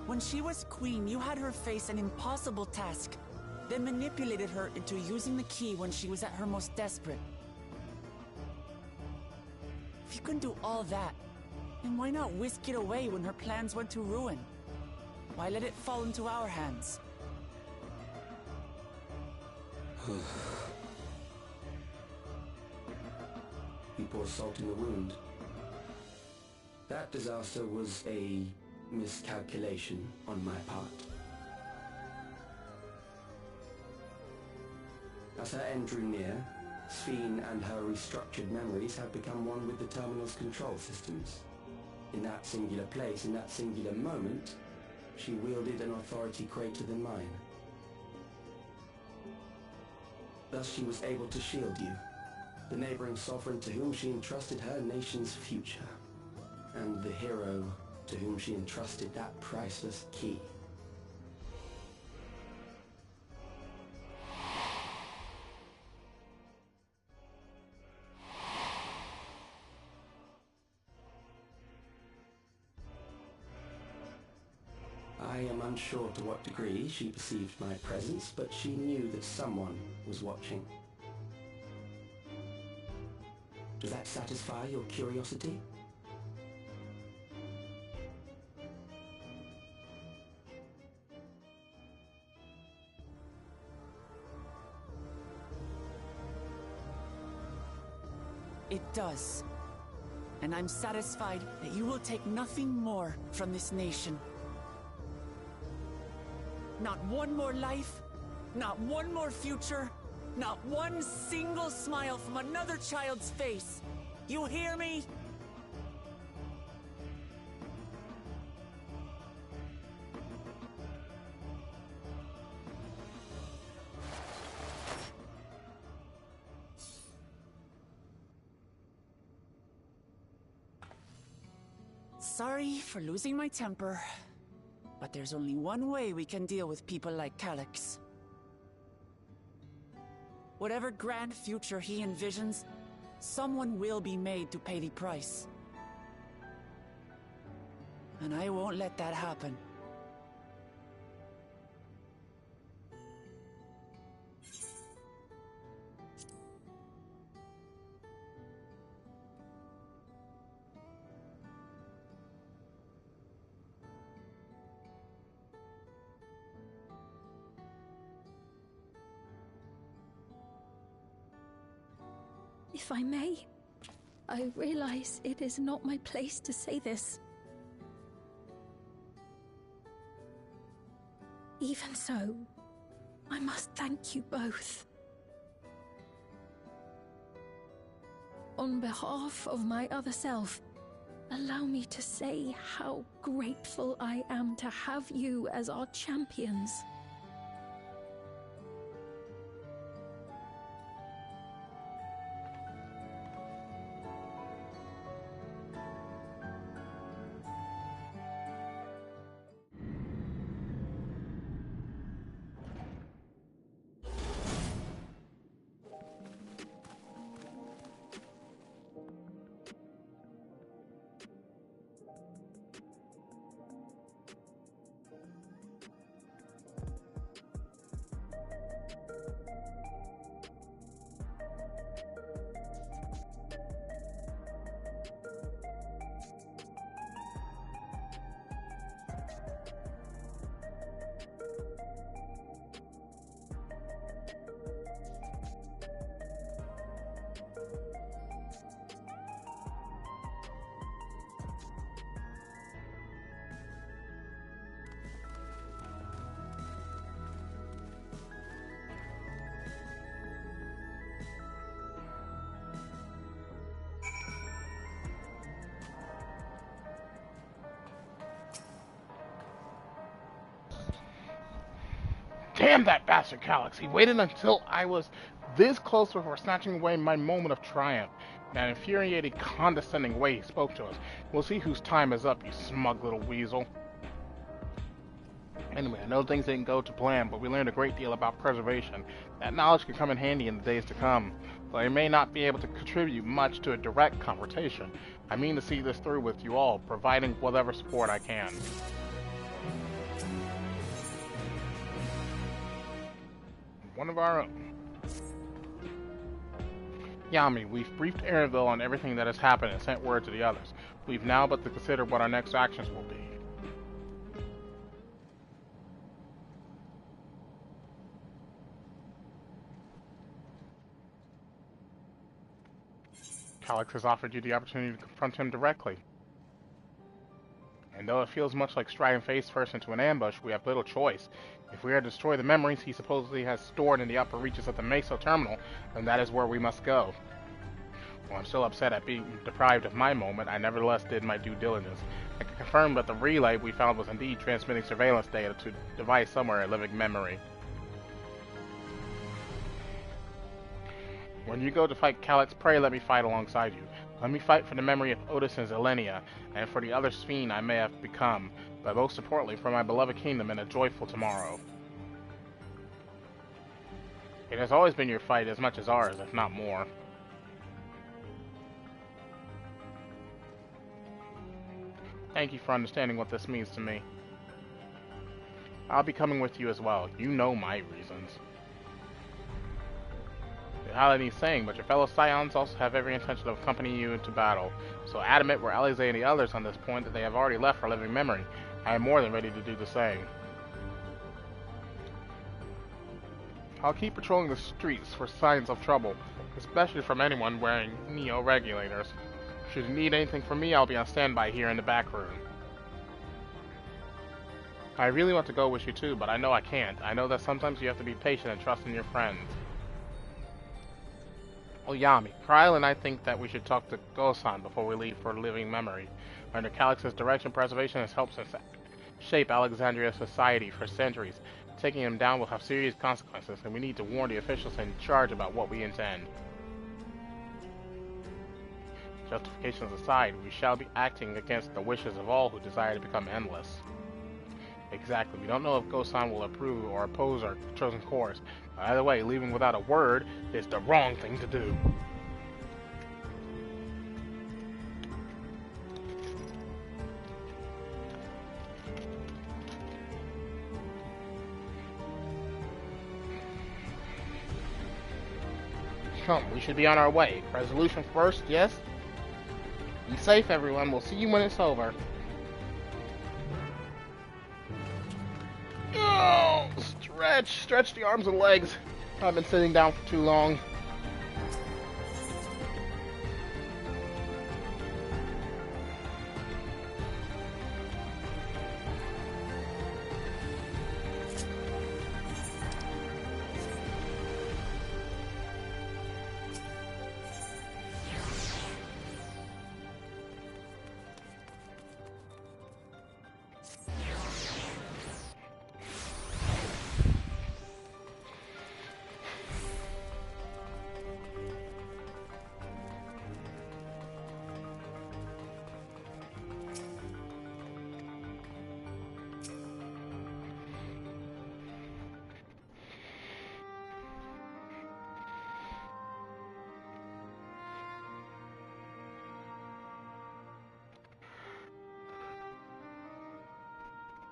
When she was queen, you had her face an impossible task, then manipulated her into using the key when she was at her most desperate. If you can do all that, then why not whisk it away when her plans went to ruin? Why let it fall into our hands? You pour salt in the wound. That disaster was a miscalculation on my part. As her end drew near, Sphene and her restructured memories have become one with the terminal's control systems. In that singular place, in that singular moment, she wielded an authority greater than mine. Thus she was able to shield you, the neighboring sovereign to whom she entrusted her nation's future, and the hero to whom she entrusted that priceless key. I am unsure to what degree she perceived my presence, but she knew that someone was watching. Does that satisfy your curiosity? It does. And I'm satisfied that you will take nothing more from this nation. Not one more life, not one more future, not one single smile from another child's face. You hear me? Sorry for losing my temper. But there's only one way we can deal with people like Calyx. Whatever grand future he envisions, someone will be made to pay the price. And I won't let that happen. If I may, I realize it is not my place to say this. Even so, I must thank you both. On behalf of my other self, allow me to say how grateful I am to have you as our champions. Damn that bastard Calyx! He waited until I was this close before snatching away my moment of triumph. In that infuriating, condescending way he spoke to us. We'll see whose time is up, you smug little weasel. Anyway, I know things didn't go to plan, but we learned a great deal about preservation. That knowledge could come in handy in the days to come. Though I may not be able to contribute much to a direct confrontation, I mean to see this through with you all, providing whatever support I can. One of our own. Yami, we've briefed Erinville on everything that has happened and sent word to the others. We've now but to consider what our next actions will be. Calyx has offered you the opportunity to confront him directly. And though it feels much like striding face first into an ambush, we have little choice. If we are to destroy the memories he supposedly has stored in the upper reaches of the Mesa terminal, then that is where we must go. While I'm still upset at being deprived of my moment, I nevertheless did my due diligence. I can confirm that the relay we found was indeed transmitting surveillance data to a device somewhere in living memory. When you go to fight Calyx, pray let me fight alongside you. Let me fight for the memory of Otis and Zelenia, and for the other Sphene I may have become, but most importantly for my beloved kingdom and a joyful tomorrow. It has always been your fight as much as ours, if not more. Thank you for understanding what this means to me. I'll be coming with you as well. You know my reasons. Halani's saying, but your fellow Scions also have every intention of accompanying you into battle. So adamant were Alize and the others on this point that they have already left for living memory. I am more than ready to do the same. I'll keep patrolling the streets for signs of trouble, especially from anyone wearing neo-regulators. Should you need anything from me, I'll be on standby here in the back room. I really want to go with you too, but I know I can't. I know that sometimes you have to be patient and trust in your friends. Oh, Yami, Kryl and I think that we should talk to Gosan before we leave for living memory. Under Calyx's direction, preservation has helped us shape Alexandria's society for centuries. Taking him down will have serious consequences, and we need to warn the officials in charge about what we intend. Justifications aside, we shall be acting against the wishes of all who desire to become endless. Exactly. We don't know if Gosan will approve or oppose our chosen course. Either way, leaving without a word is the wrong thing to do. Come, we should be on our way. Resolution first, yes? Be safe, everyone. We'll see you when it's over. Oh, stretch the arms and legs. I've been sitting down for too long.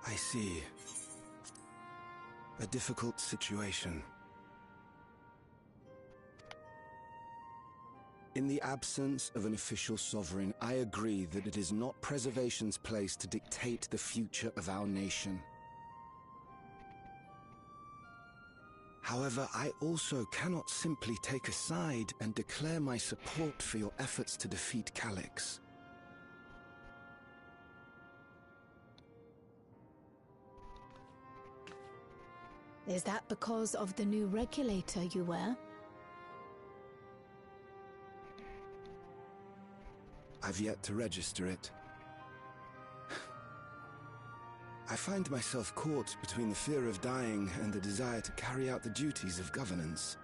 I see. A difficult situation. In the absence of an official sovereign, I agree that it is not preservation's place to dictate the future of our nation. However, I also cannot simply take a side and declare my support for your efforts to defeat Calyx. Is that because of the new regulator you wear? I've yet to register it. I find myself caught between the fear of dying and the desire to carry out the duties of governance.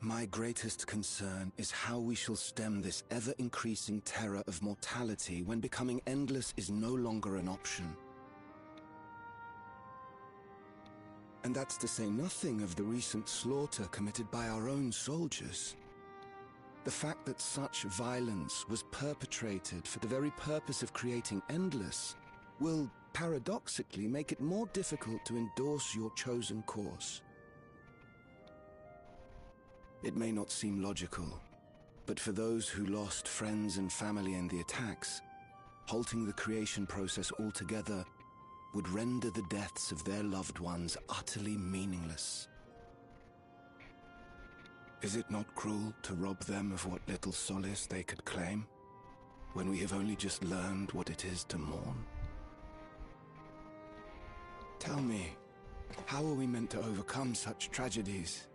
My greatest concern is how we shall stem this ever-increasing terror of mortality when becoming endless is no longer an option. And that's to say nothing of the recent slaughter committed by our own soldiers. The fact that such violence was perpetrated for the very purpose of creating endless will, paradoxically, make it more difficult to endorse your chosen course. It may not seem logical, but for those who lost friends and family in the attacks, halting the creation process altogether would render the deaths of their loved ones utterly meaningless. Is it not cruel to rob them of what little solace they could claim, when we have only just learned what it is to mourn? Tell me, how are we meant to overcome such tragedies?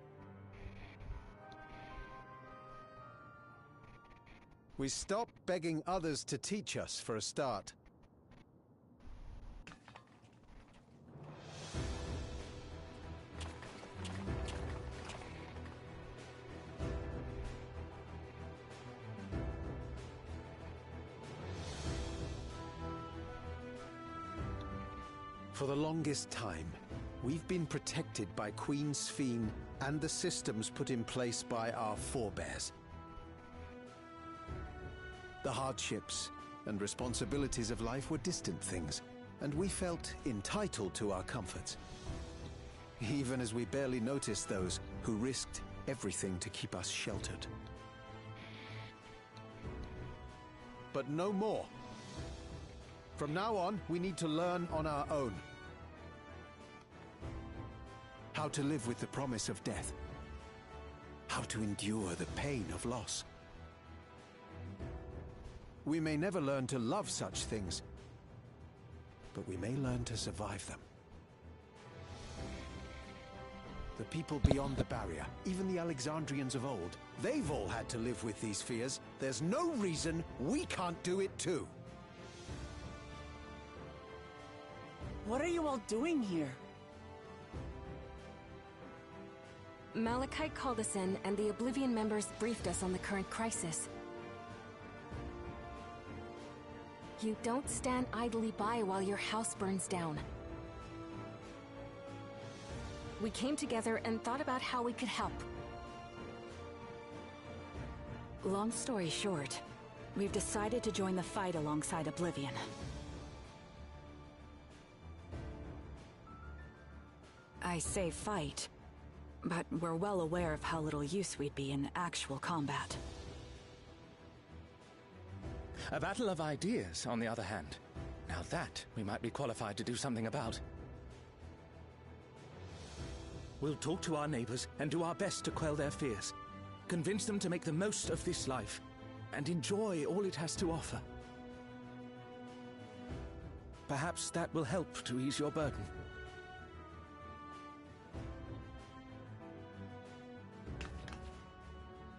We stop begging others to teach us for a start. For the longest time, we've been protected by Queen Sphene and the systems put in place by our forebears. The hardships and responsibilities of life were distant things, and we felt entitled to our comforts, even as we barely noticed those who risked everything to keep us sheltered. But no more. From now on, we need to learn on our own. How to live with the promise of death. How to endure the pain of loss. We may never learn to love such things, but we may learn to survive them. The people beyond the barrier, even the Alexandrians of old, they've all had to live with these fears. There's no reason we can't do it too. What are you all doing here? Malachite called us in, and the Oblivion members briefed us on the current crisis. You don't stand idly by while your house burns down. We came together and thought about how we could help. Long story short, we've decided to join the fight alongside Oblivion. I say fight, but we're well aware of how little use we'd be in actual combat. A battle of ideas, on the other hand. Now that we might be qualified to do something about. We'll talk to our neighbors and do our best to quell their fears. Convince them to make the most of this life and enjoy all it has to offer. Perhaps that will help to ease your burden.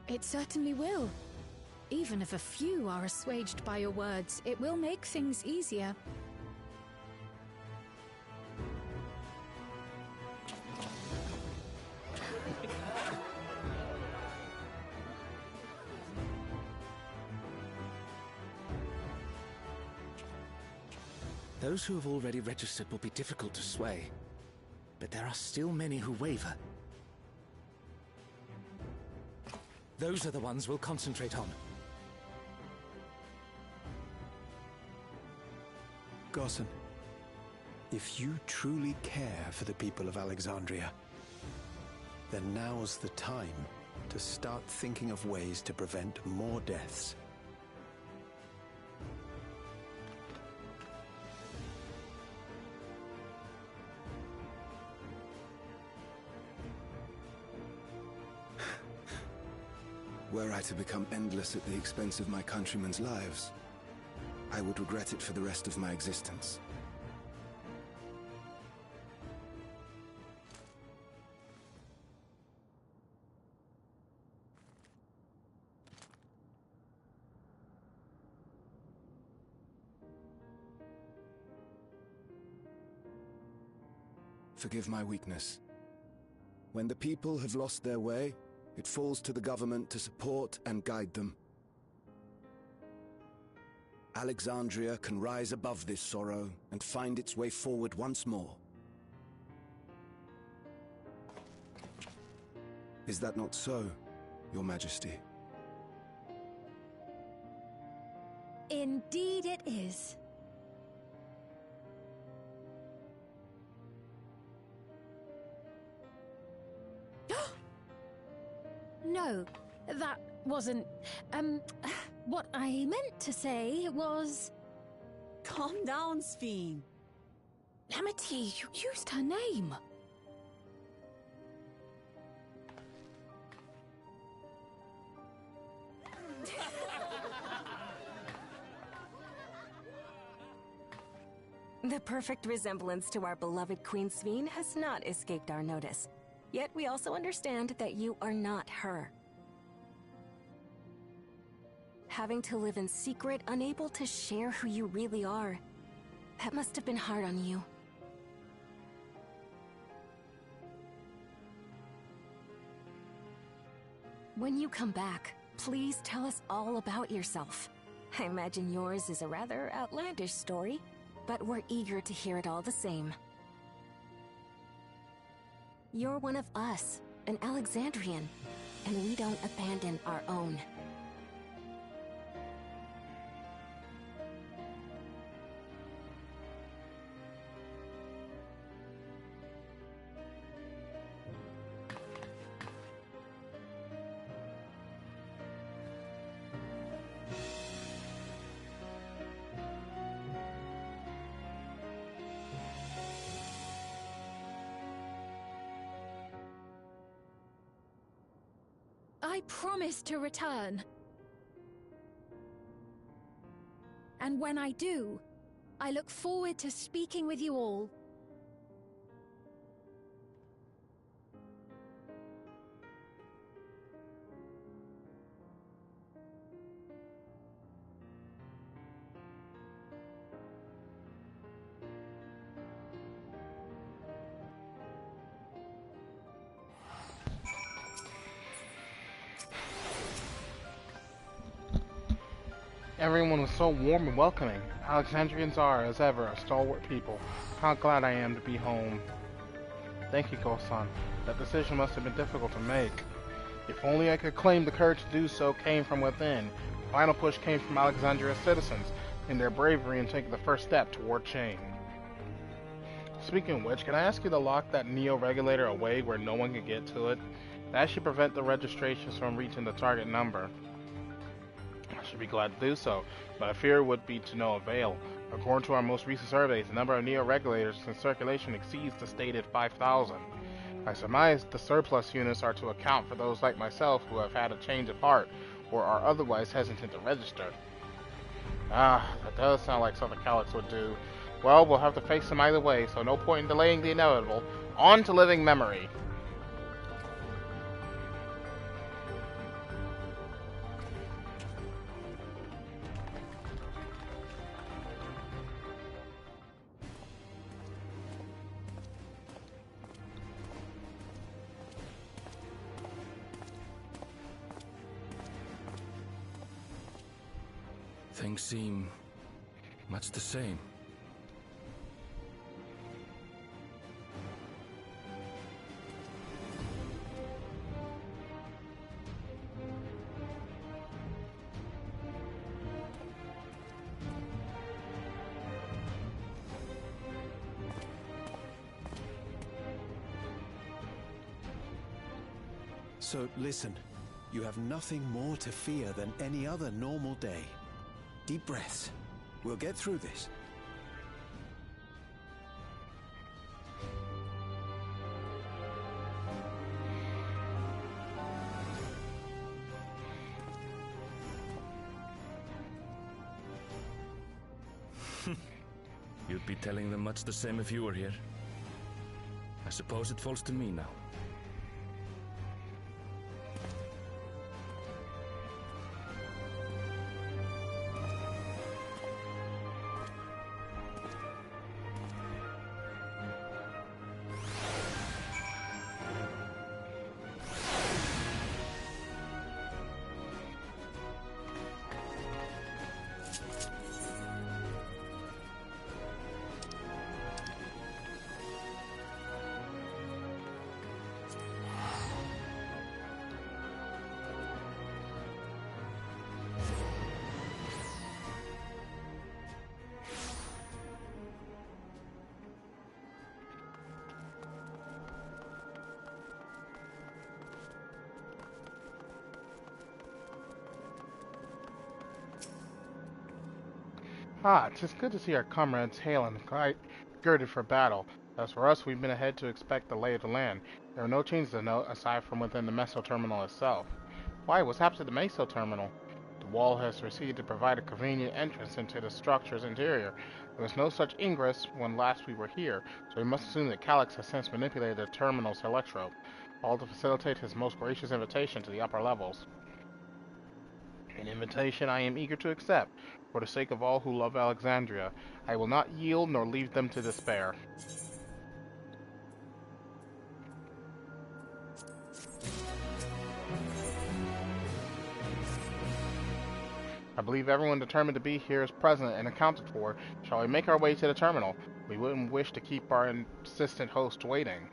It certainly will. Even if a few are assuaged by your words, it will make things easier. Those who have already registered will be difficult to sway, but there are still many who waver. Those are the ones we'll concentrate on. Gossen, if you truly care for the people of Alexandria, then now's the time to start thinking of ways to prevent more deaths. Were I to become endless at the expense of my countrymen's lives, I would regret it for the rest of my existence. Forgive my weakness. When the people have lost their way, it falls to the government to support and guide them. Alexandria can rise above this sorrow and find its way forward once more. Is that not so, Your Majesty? Indeed it is. No, that wasn't... what I meant to say was... Calm down, Sphene. Amity, you used her name. The perfect resemblance to our beloved Queen Sphene has not escaped our notice. Yet we also understand that you are not her. Having to live in secret, unable to share who you really are, that must have been hard on you. When you come back, please tell us all about yourself. I imagine yours is a rather outlandish story, but we're eager to hear it all the same. You're one of us, an Alexandrian, and we don't abandon our own. I promise to return. And when I do, I look forward to speaking with you all. Everyone was so warm and welcoming. Alexandrians are, as ever, a stalwart people. How glad I am to be home. Thank you, Go-san. That decision must have been difficult to make. If only I could claim the courage to do so came from within. The final push came from Alexandria's citizens, in their bravery in taking the first step toward change. Speaking of which, can I ask you to lock that Neo-regulator away where no one can get to it? That should prevent the registrations from reaching the target number. I should be glad to do so, but I fear it would be to no avail. According to our most recent surveys, the number of Neo-regulators in circulation exceeds the stated 5,000. I surmise the surplus units are to account for those like myself who have had a change of heart, or are otherwise hesitant to register. Ah, that does sound like something Calyx would do. Well, we'll have to face him either way, so no point in delaying the inevitable. On to living memory! Things seem much the same. So listen, you have nothing more to fear than any other normal day. Deep breaths. We'll get through this. You'd be telling them much the same if you were here. I suppose it falls to me now. Ah, 'tis good to see our comrades hale and girded for battle. As for us, we've been ahead to expect the lay of the land. There are no changes to note, aside from within the meso terminal itself. Why, what's happened to the meso terminal? The wall has receded to provide a convenient entrance into the structure's interior. There was no such ingress when last we were here, so we must assume that Calyx has since manipulated the terminal's electrode, all to facilitate his most gracious invitation to the upper levels. An invitation I am eager to accept. For the sake of all who love Alexandria, I will not yield nor leave them to despair. I believe everyone determined to be here is present and accounted for. Shall we make our way to the terminal? We wouldn't wish to keep our insistent host waiting.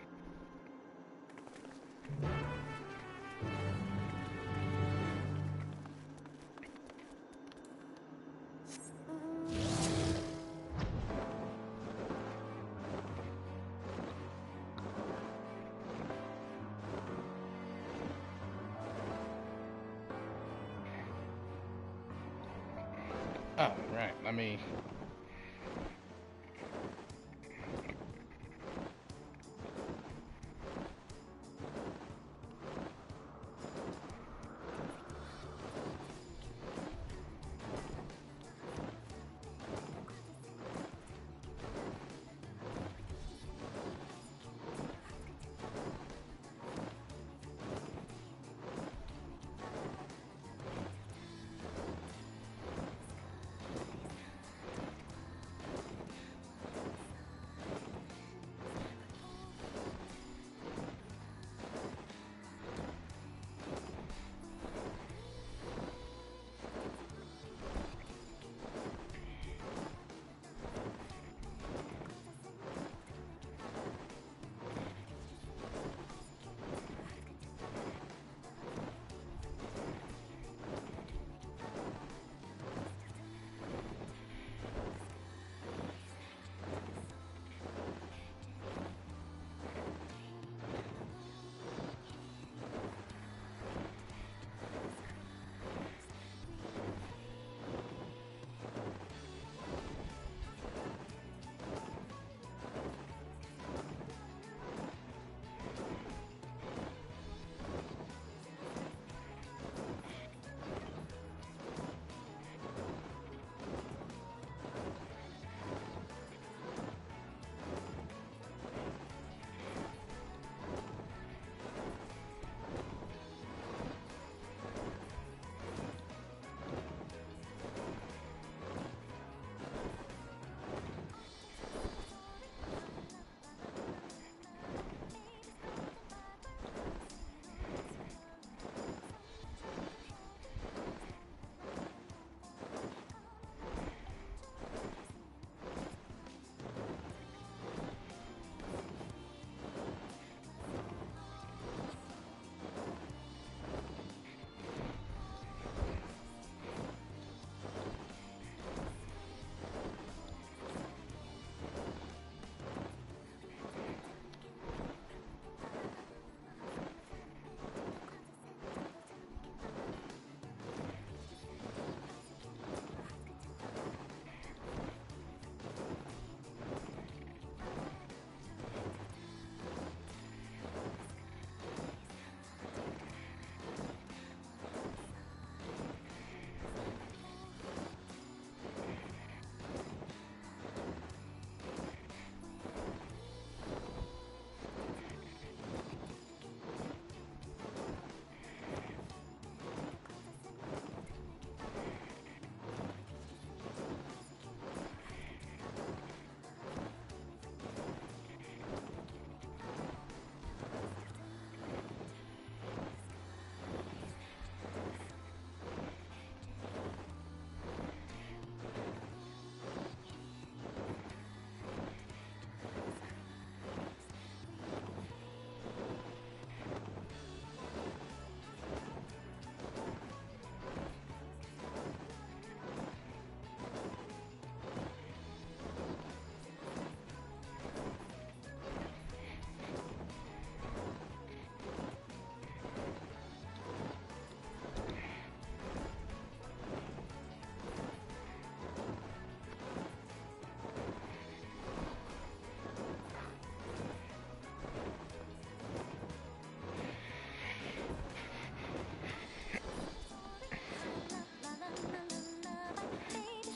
Oh, right, let me...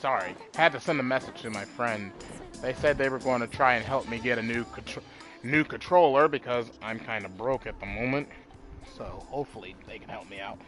sorry. Had to send a message to my friend. They said they were going to try and help me get a new controller because I'm kind of broke at the moment. So hopefully they can help me out.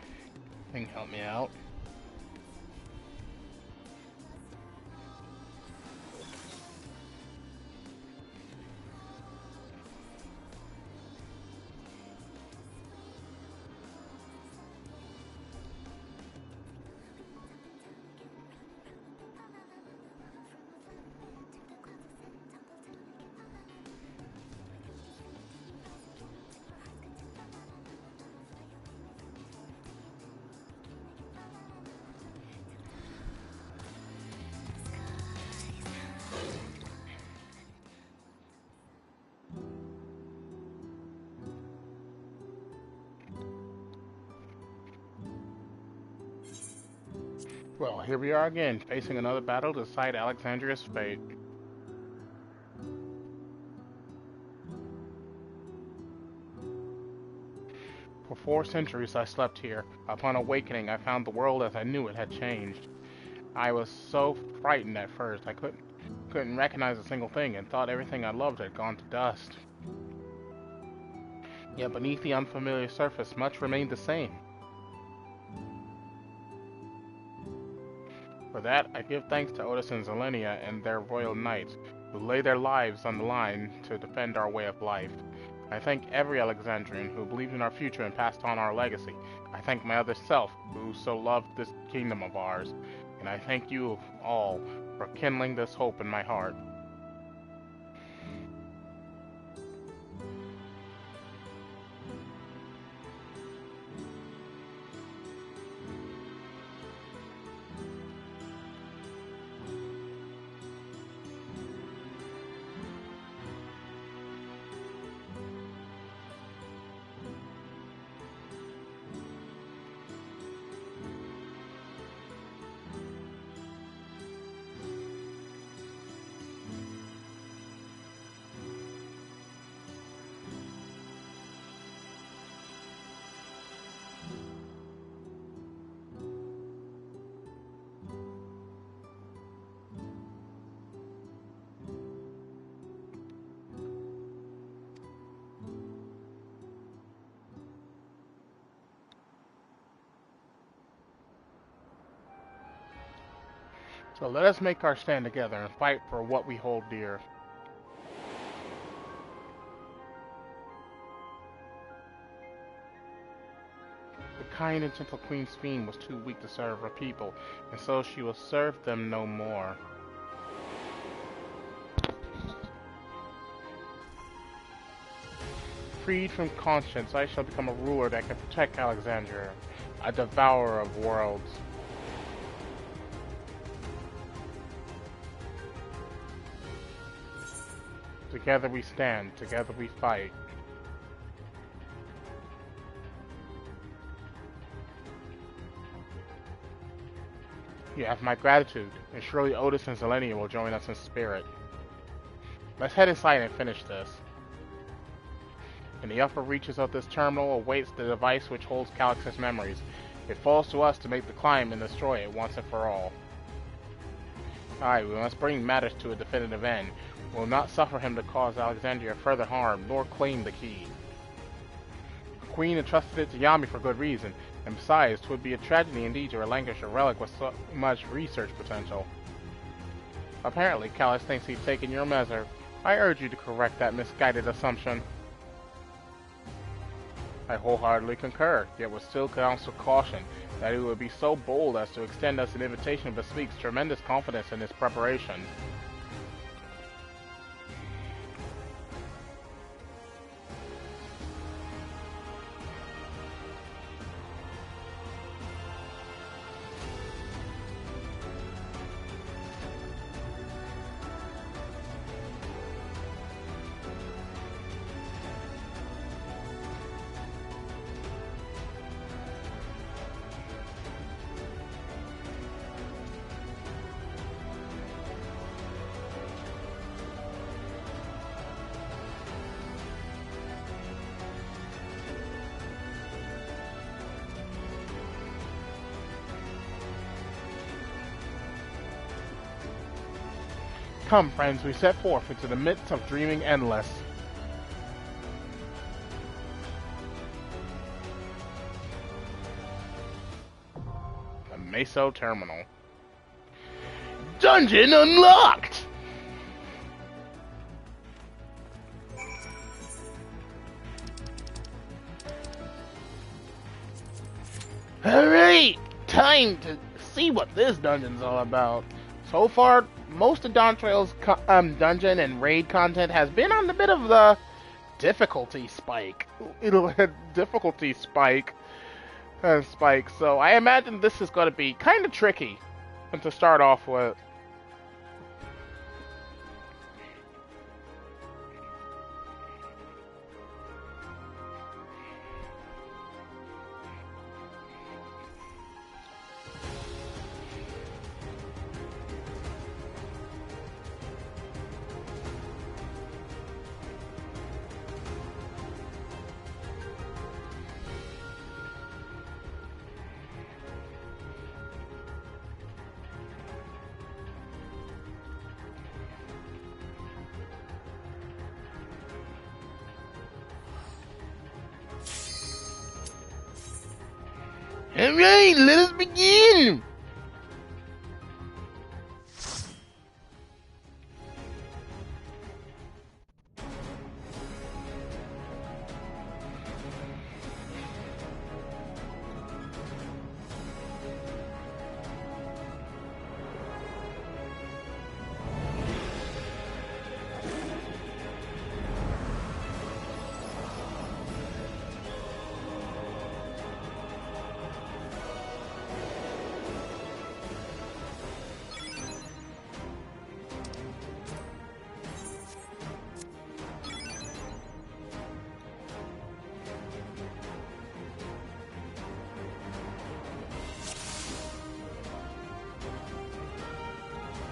Well, here we are again, facing another battle to decide Alexandria's fate. For 4 centuries I slept here. Upon awakening, I found the world as I knew it had changed. I was so frightened at first, I couldn't recognize a single thing and thought everything I loved had gone to dust. Yet beneath the unfamiliar surface, much remained the same. For that, I give thanks to Otis and Zelenia and their royal knights, who lay their lives on the line to defend our way of life. I thank every Alexandrian who believed in our future and passed on our legacy. I thank my other self, who so loved this kingdom of ours. And I thank you all for kindling this hope in my heart. So let us make our stand together and fight for what we hold dear. The kind and gentle Queen Sphene was too weak to serve her people, and so she will serve them no more. Freed from conscience, I shall become a ruler that can protect Alexandria, a devourer of worlds. Together we stand, together we fight. You have my gratitude, and surely Otis and Zelenia will join us in spirit. Let's head inside and finish this. In the upper reaches of this terminal awaits the device which holds Calyx's memories. It falls to us to make the climb and destroy it once and for all. Aye, we must bring matters to a definitive end. We will not suffer him to cause Alexandria further harm, nor claim the key. The Queen entrusted it to Yami for good reason, and besides, 'twould be a tragedy indeed to relinquish a relic with so much research potential. Apparently, Calyx thinks he's taken your measure. I urge you to correct that misguided assumption. I wholeheartedly concur, yet would still counsel caution that he would be so bold as to extend us an invitation bespeaks tremendous confidence in his preparation. Come, friends, we set forth into the midst of dreaming endless. The Meso Terminal. Dungeon unlocked! Alright, time to see what this dungeon's all about. So far, most of Dawntrail's dungeon and raid content has been on a bit of the difficulty spike. Difficulty spike. So I imagine this is going to be kind of tricky to start off with. Alright, let us begin!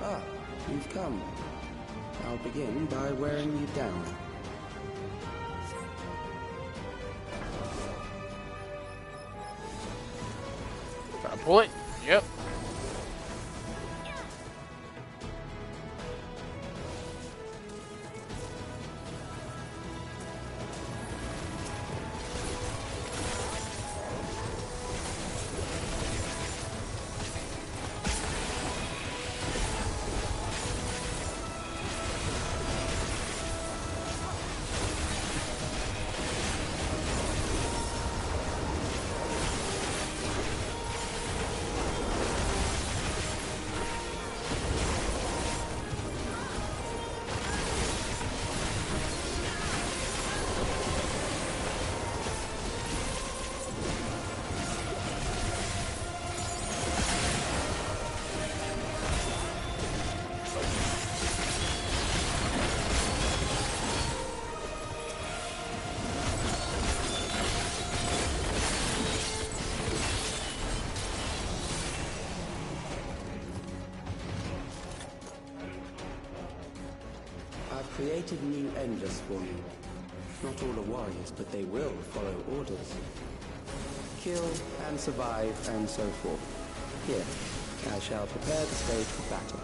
Ah, you've come. I'll begin by wearing you down. Try to pull it? Yep. Created new endless for you. Not all are wise, but they will follow orders. Kill and survive and so forth. Here, I shall prepare the stage for battle.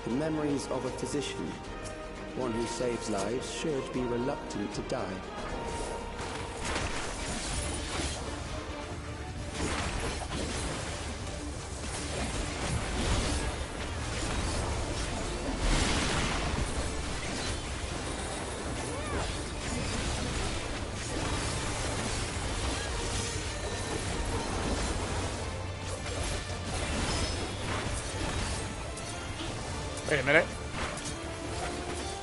The memories of a physician. One who saves lives should be reluctant to die. Wait a minute.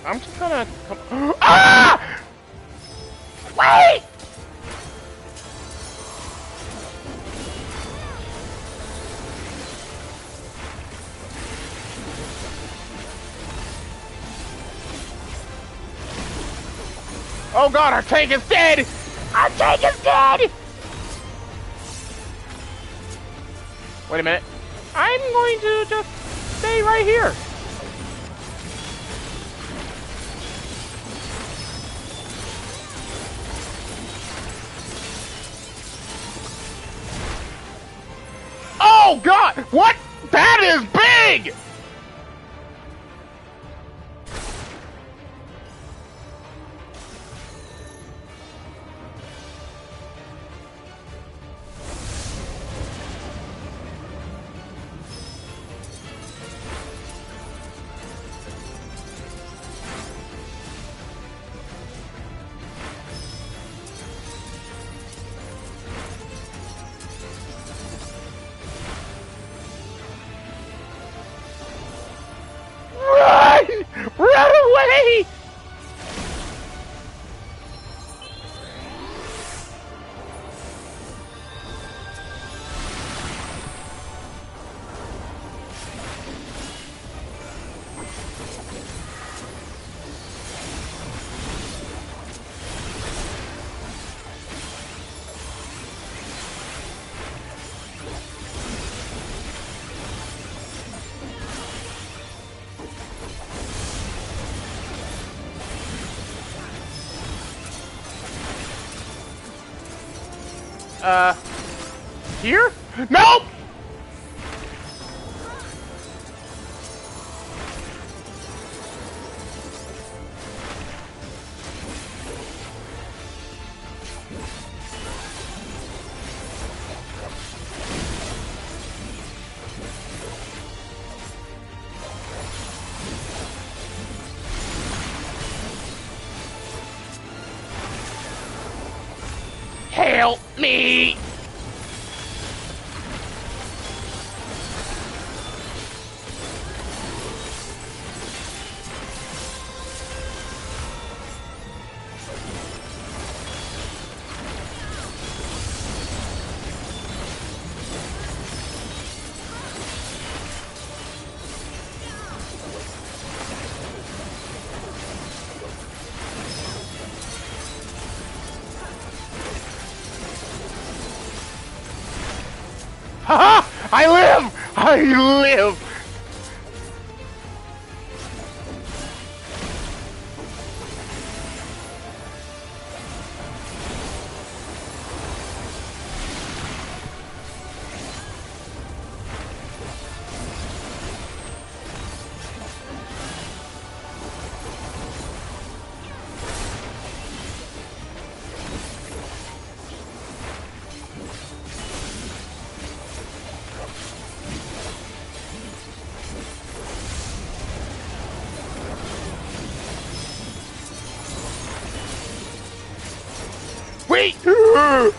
I'm just gonna come. Ah! Wait! Oh god, our tank is dead! Our tank is dead! Wait a minute. I'm going to just stay right here. Oh god! What? That is big! Run away! Here? Nope! Help me! Haha! I live! I live! Wait! I live!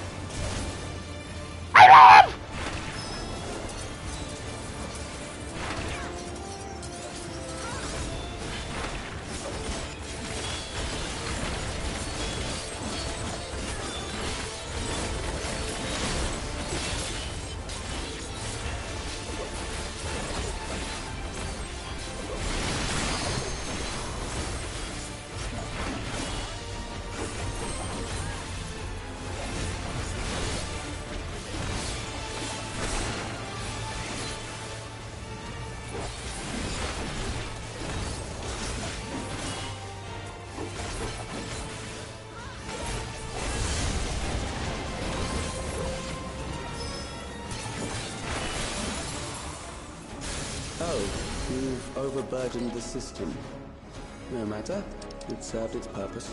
overburdened the system. No matter, it served its purpose.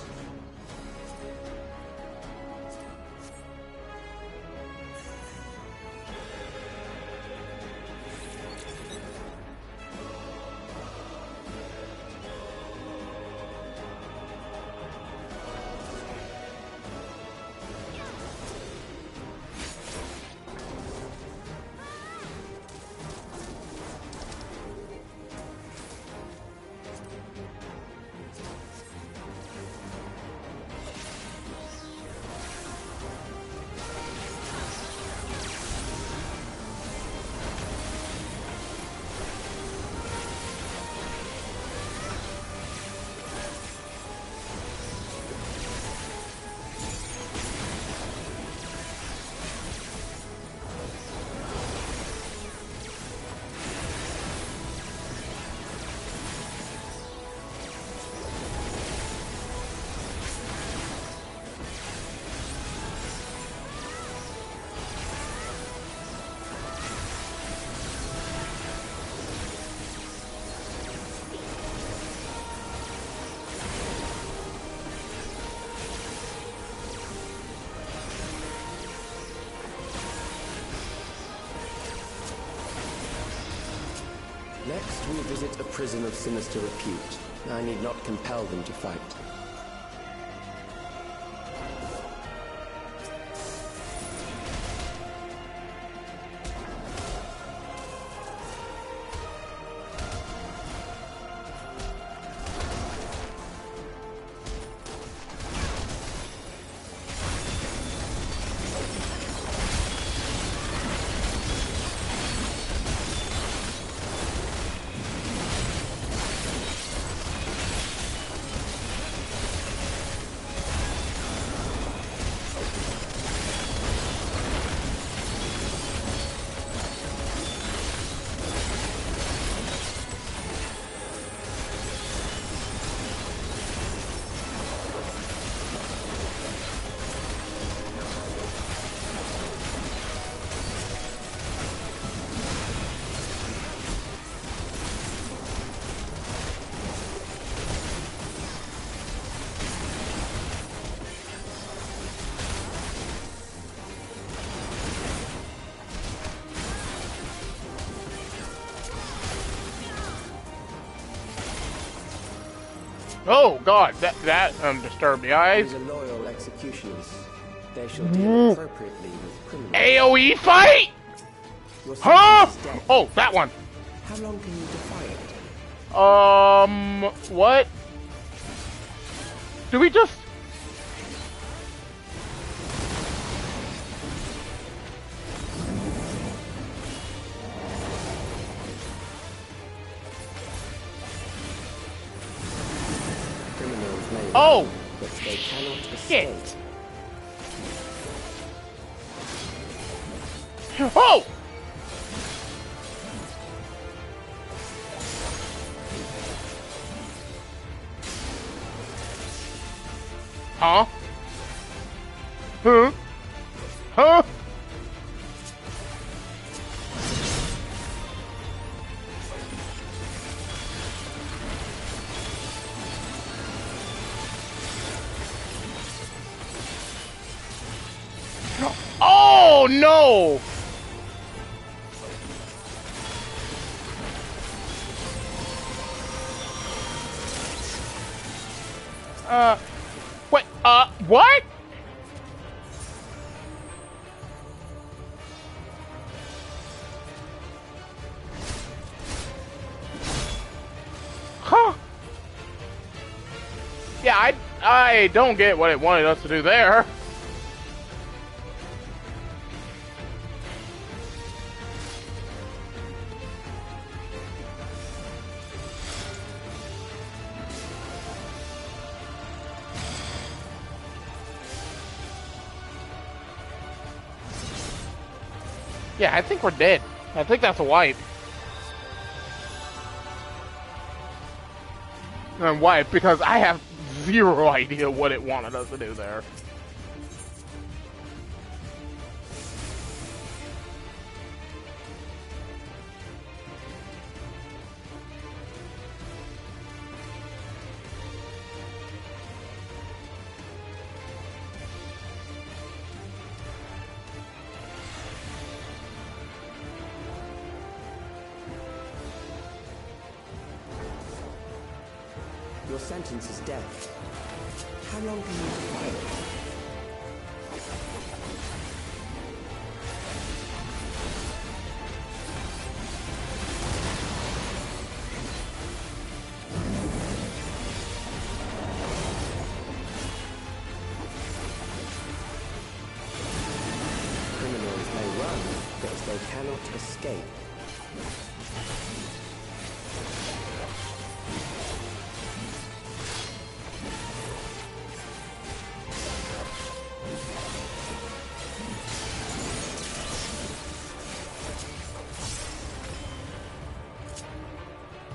Next, we visit a prison of sinister repute. I need not compel them to fight. Oh God, that disturbed the eyes. These are loyal executioners. They shall deal appropriately with criminals. AOE fight? Huh? Oh, that one. How long can you defy it? What? Do we just... Oh! But they cannot Shit. escape. Oh! Huh? Huh? Huh? Oh no! Wait, what? Huh? Yeah, I don't get what it wanted us to do there. Yeah, I think we're dead. I think that's a wipe. And wipe, because I have zero idea what it wanted us to do there. Your sentence is death. How long can you defy it? Criminals may run, but they cannot escape.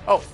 Oh.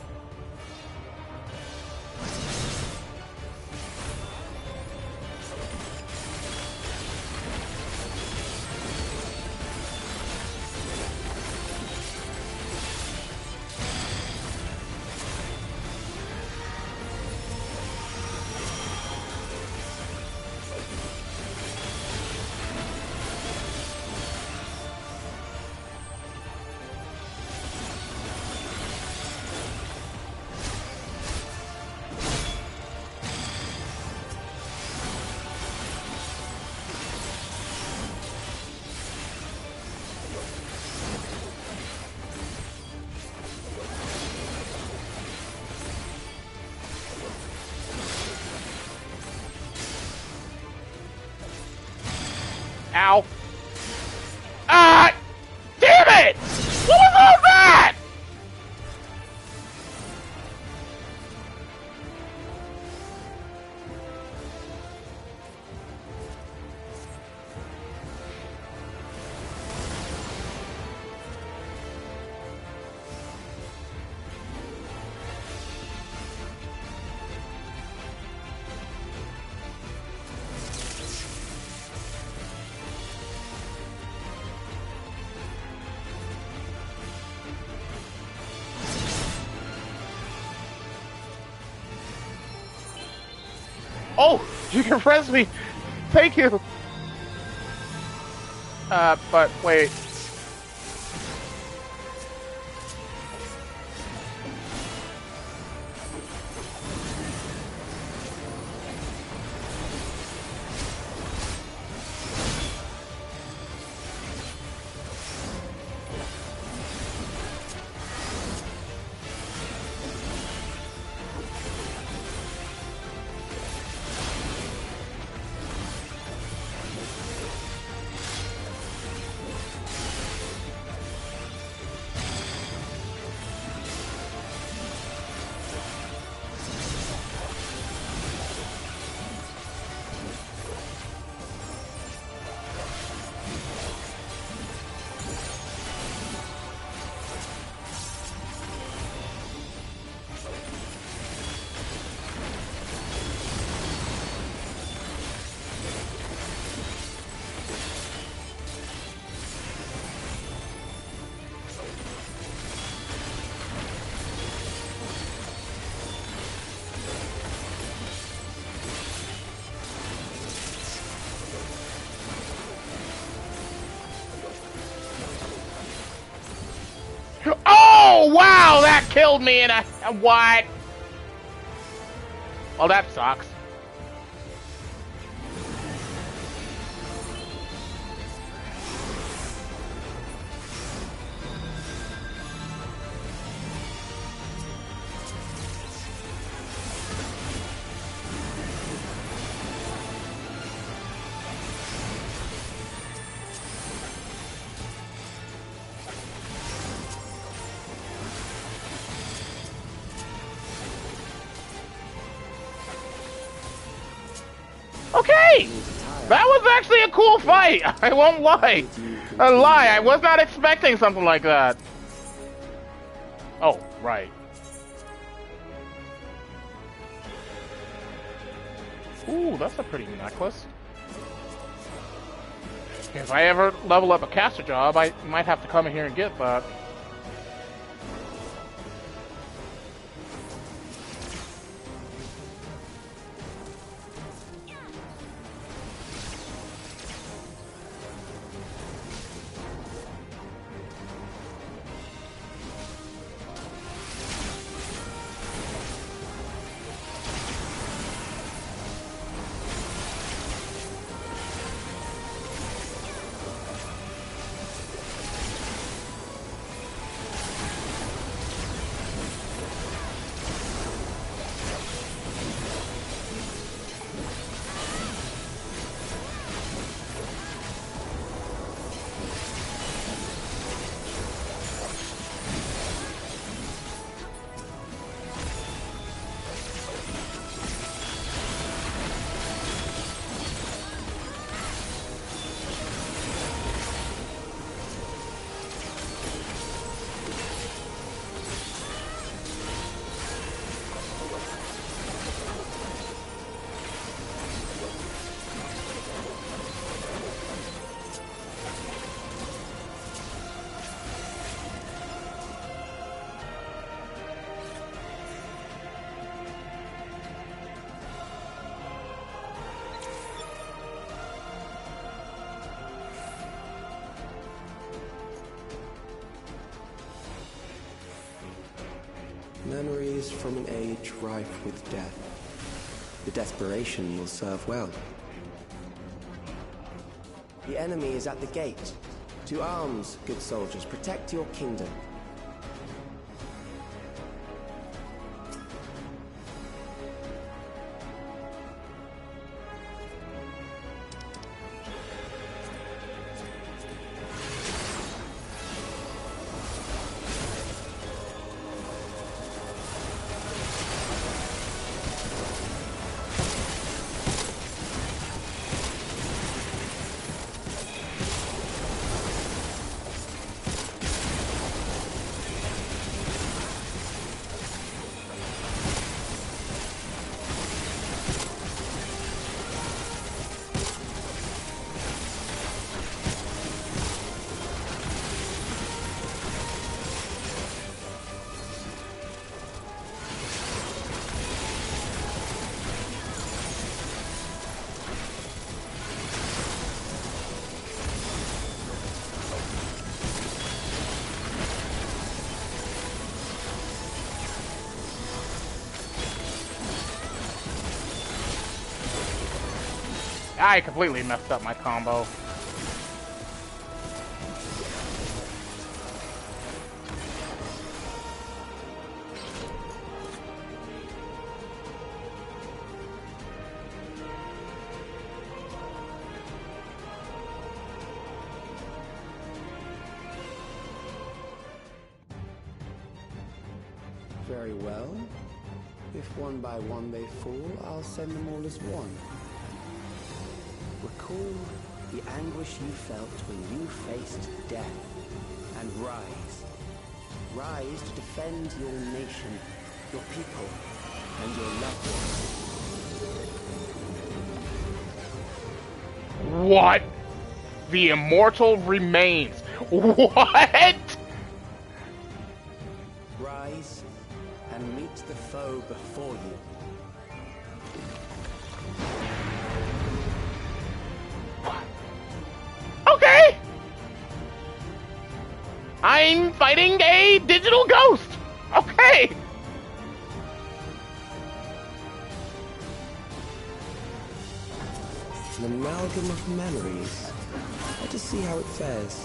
Ow. Ah! Damn it! What was all that? Oh, you can press me. Thank you. But wait. Oh, wow, that killed me in a what? Well, that sucks. Okay, that was actually a cool fight. I won't lie. I was not expecting something like that. Oh, right. Ooh, that's a pretty necklace. If I ever level up a caster job, I might have to come in here and get that. Memories from an age rife with death. The desperation will serve well. The enemy is at the gate. To arms, good soldiers. Protect your kingdom. I completely messed up my combo. Very well. If one by one they fall, I'll send them all as one. Recall the anguish you felt when you faced death, and rise. Rise to defend your nation, your people, and your loved ones. What? The immortal remains. What? Rise and meet the foe before you. Okay. I'm fighting a digital ghost. Okay. An amalgam of memories. Let us see how it fares.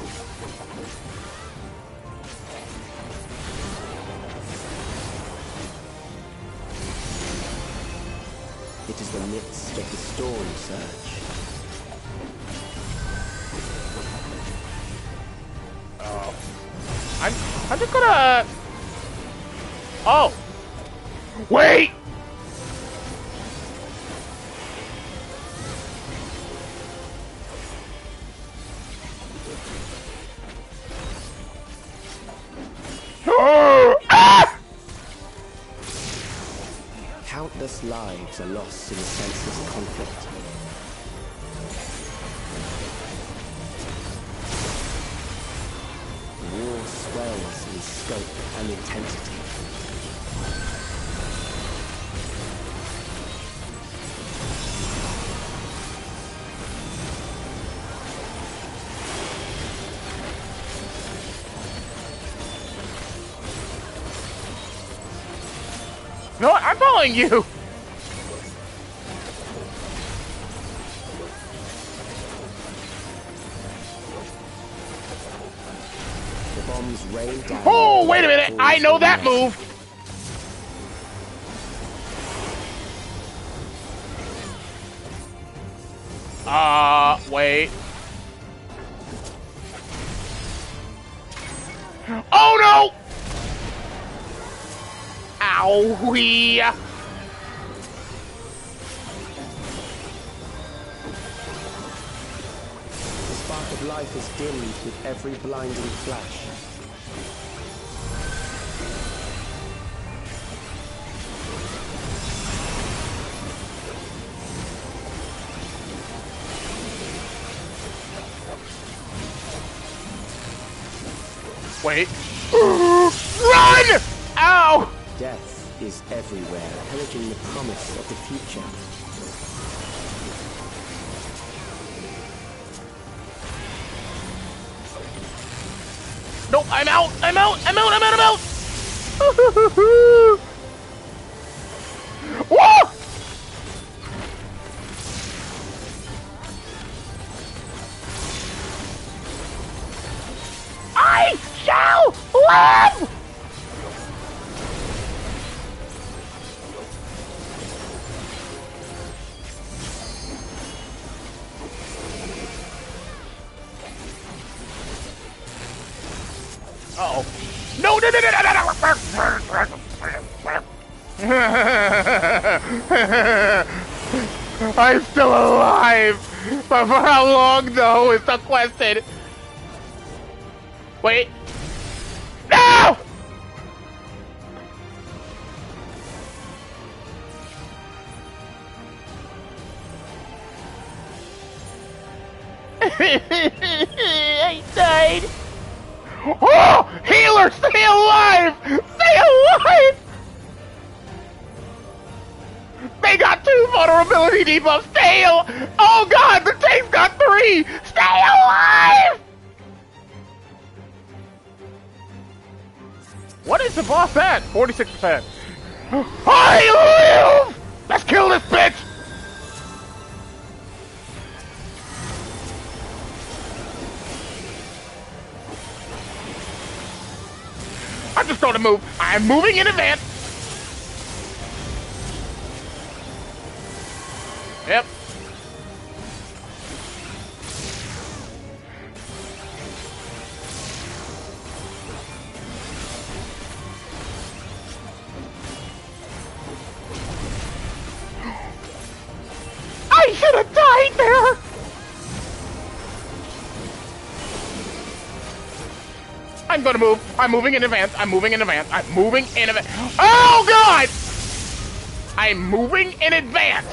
It is the midst of the storm surge. Oh. I'm just gonna... Oh! Wait! Ah! Countless lives are lost in a senseless conflict. War swells in scope and intensity. You know what? I'm following you! The bombs rain down. Oh, wait a minute! I know that move! Wait. Oh no! Owie! The spark of life is dimmed with every blinding flash. Wait. Run! Ow! Death is everywhere, pillaging the promise of the future. Nope, I'm out! I'm out! I'm out! I'm out! I'm out! Uh-oh. No, no, no, no, no, no, no. I'm still alive! But for how long, though, is the question? Wait. No! I died! Oh! Healer, stay alive! Stay alive! They got 2 vulnerability debuffs! Stay alive! Oh god, the tank's got 3! Stay alive! What is the boss at? 46%. I live! Let's kill this bitch! I'm just going to move. I'm moving in advance. Yep. I should have died there! I'm gonna move. I'm moving in advance. I'm moving in advance. I'm moving in advance. Oh god! I'm moving in advance.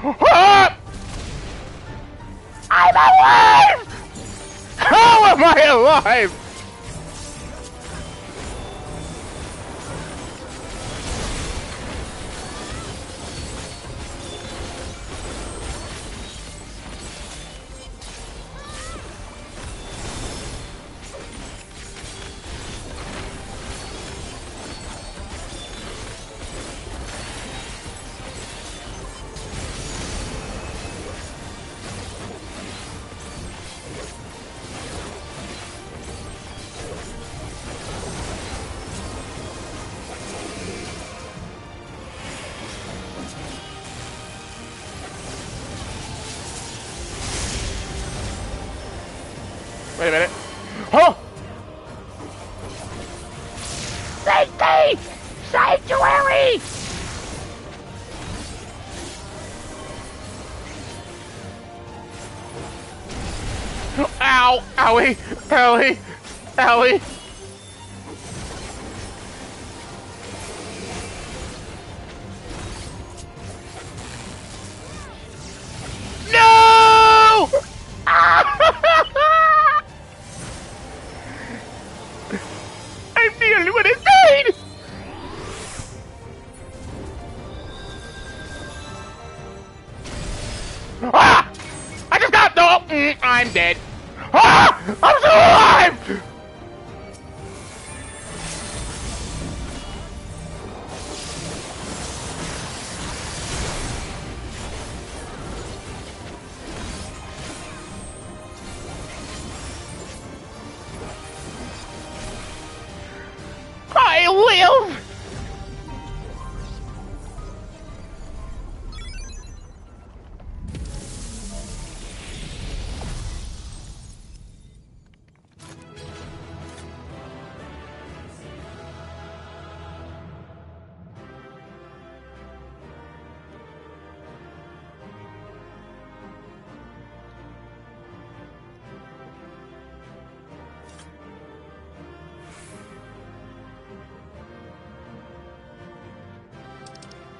Ah! I'm alive! How am I alive? Wait a minute. Oh! Safety! Sanctuary! Ow! Owie! Owie! Owie! No! I'm the only one inside! Ah! I just got no! I'm dead. Ah! I'm still alive! I live!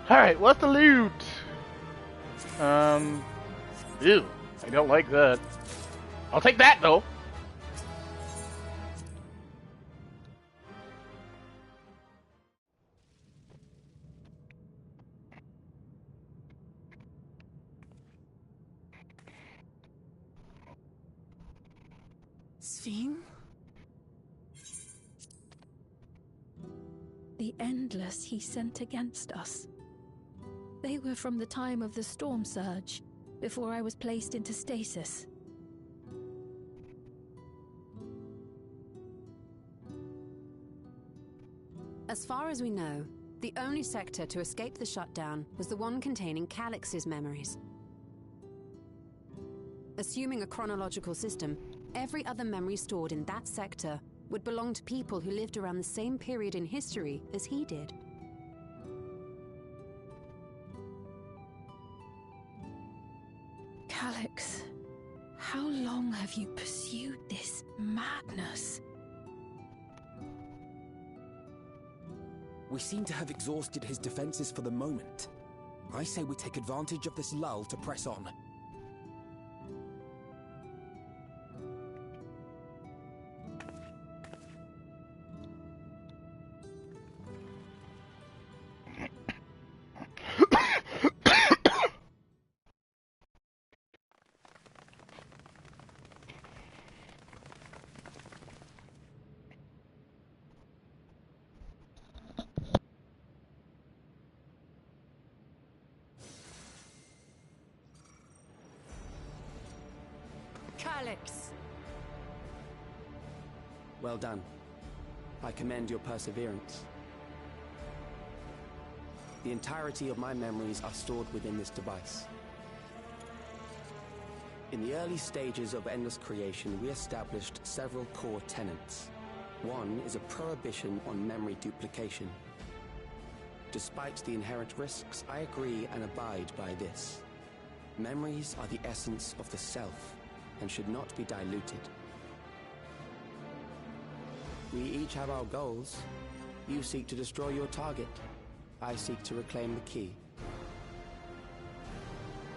Alright, what's the loot? Ew, I don't like that. I'll take that though. Sphene? The Endless he sent against us. They were from the time of the storm surge, before I was placed into stasis. As far as we know, The only sector to escape the shutdown was the one containing Calix's memories. Assuming a chronological system, every other memory stored in that sector would belong to people who lived around the same period in history as he did. Calix, how long have you pursued this madness? We seem to have exhausted his defenses for the moment. I say we take advantage of this lull to press on. Calix! Well done. I commend your perseverance. The entirety of my memories are stored within this device. In the early stages of Endless Creation, we established several core tenets. One is a prohibition on memory duplication. Despite the inherent risks, I agree and abide by this. Memories are the essence of the self, and should not be diluted. We each have our goals. You seek to destroy your target. I seek to reclaim the key.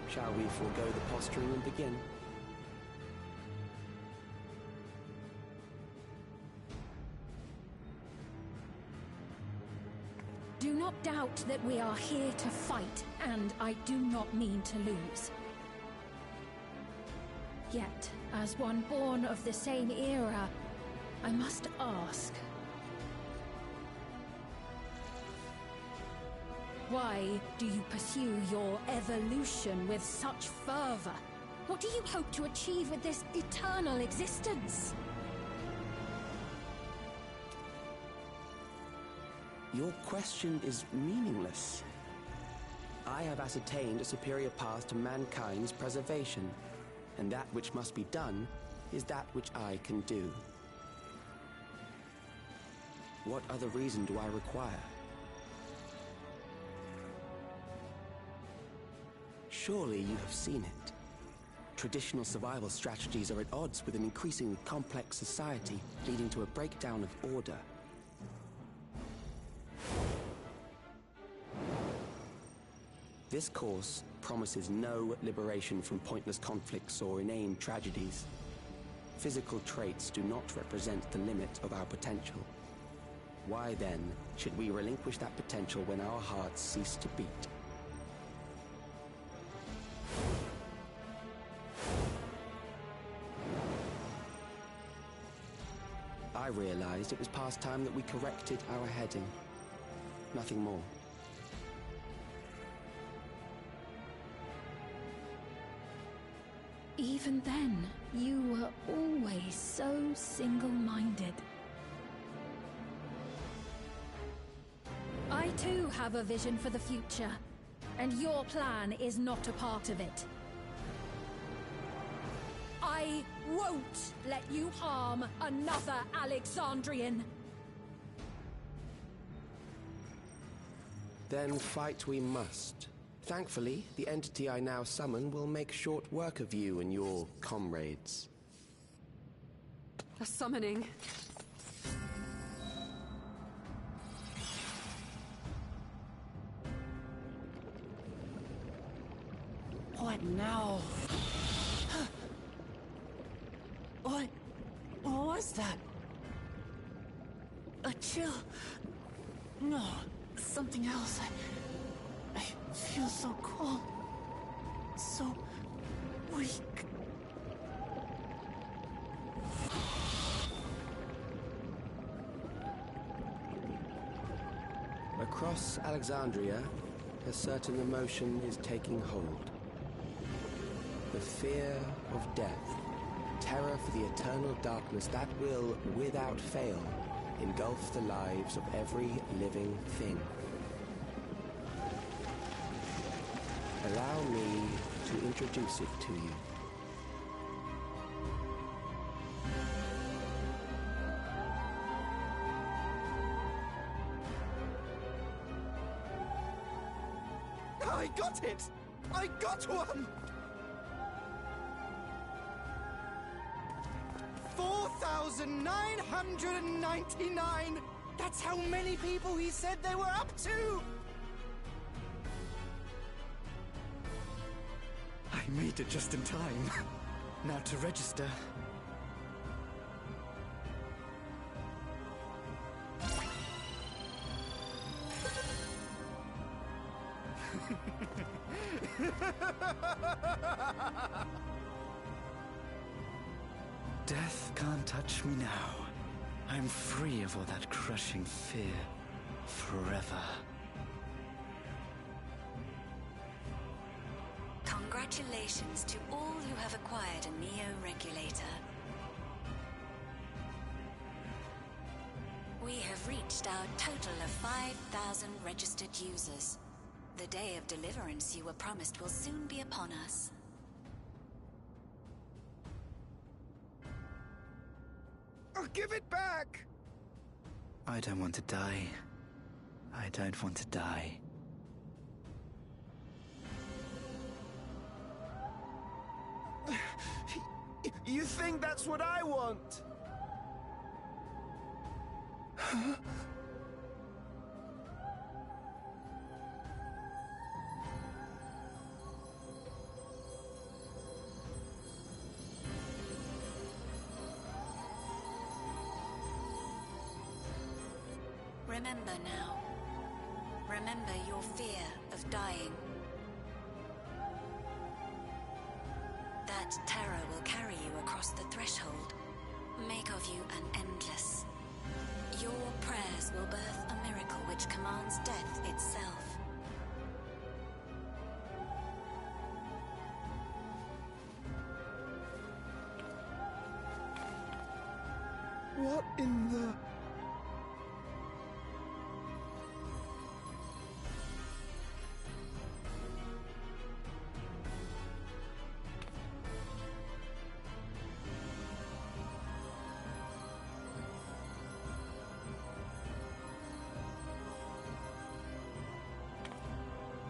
Shall we forego the posturing and begin? Do not doubt that we are here to fight, and I do not mean to lose. Yet, as one born of the same era, I must ask, why do you pursue your evolution with such fervor? What do you hope to achieve with this eternal existence? Your question is meaningless. I have ascertained a superior path to mankind's preservation, and that which must be done is that which I can do. What other reason do I require? Surely you have seen it. Traditional survival strategies are at odds with an increasingly complex society, leading to a breakdown of order. This course promises no liberation from pointless conflicts or inane tragedies. Physical traits do not represent the limit of our potential. Why then should we relinquish that potential when our hearts cease to beat? I realized it was past time that we corrected our heading. Nothing more. Even then, you were always so single-minded. I too have a vision for the future, and your plan is not a part of it. I won't let you harm another Alexandrian. Then fight we must. Thankfully, the entity I now summon will make short work of you and your comrades. A summoning. What now? What was that? A chill? No, something else. I feel so cold, so weak. Across Alexandria, a certain emotion is taking hold. The fear of death. Terror for the eternal darkness that will, without fail, engulf the lives of every living thing. Allow me to introduce it to you. I got it! I got one! 4,999! That's how many people he said they were up to! I made it just in time. Now to register. Death can't touch me now. I'm free of all that crushing fear. Forever. Congratulations to all who have acquired a Neo-Regulator. We have reached our total of 5,000 registered users. The day of deliverance you were promised will soon be upon us. Oh, give it back! I don't want to die. I don't want to die. You think that's what I want? Huh? Remember now. Remember your fear of dying. That terror will carry you across the threshold, make of you an endless. Your prayers will birth a miracle which commands death itself. What in the...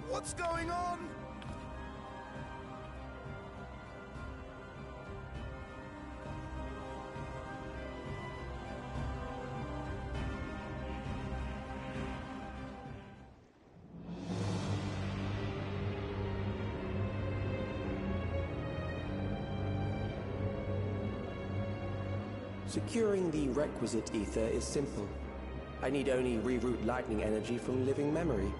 What's going on? Securing the requisite ether is simple. I need only reroute lightning energy from living memory.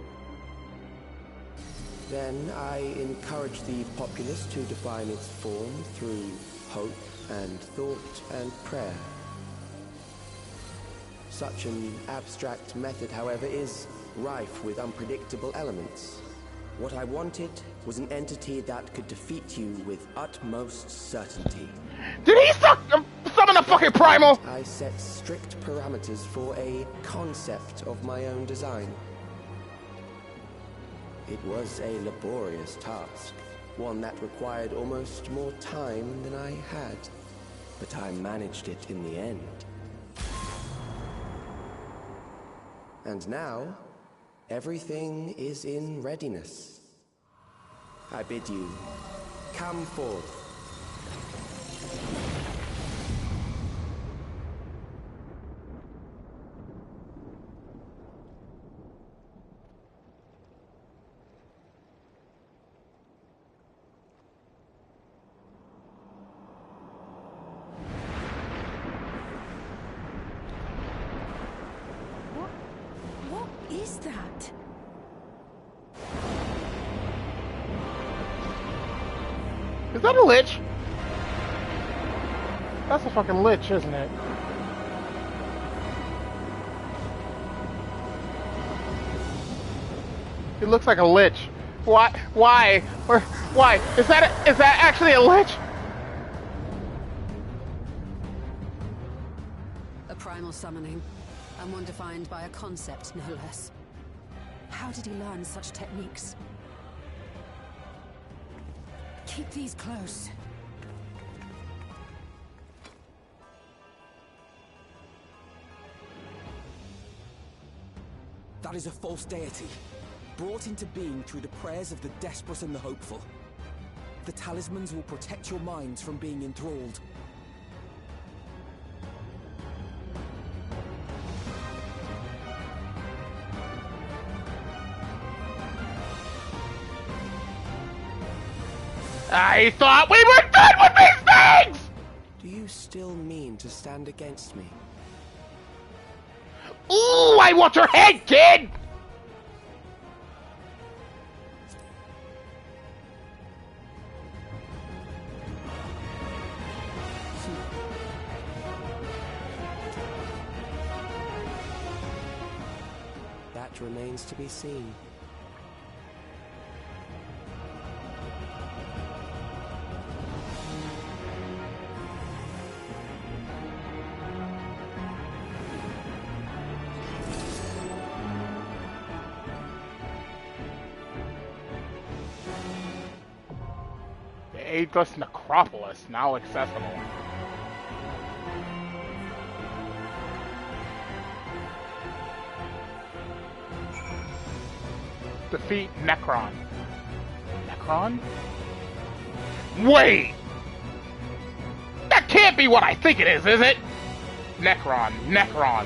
Then I encourage the populace to define its form through hope and thought and prayer. Such an abstract method, however, is rife with unpredictable elements. What I wanted was an entity that could defeat you with utmost certainty. Did he summon a fucking primal? I set strict parameters for a concept of my own design. It was a laborious task, one that required almost more time than I had, but I managed it in the end. And now, everything is in readiness. I bid you, come forth. Is that? Is that a lich? That's a fucking lich, isn't it? It looks like a lich. Why? Why? Or why? Is that actually a lich? A primal summoning, and one defined by a concept, no less. How did he learn such techniques? Keep these close. That is a false deity, brought into being through the prayers of the desperate and the hopeful. The talismans will protect your minds from being enthralled. I thought we were done with these things! Do you still mean to stand against me? Ooh, I want your head, kid! That remains to be seen. The Ageless Necropolis, now accessible. Defeat Necron. Necron? Wait! That can't be what I think it is it? Necron.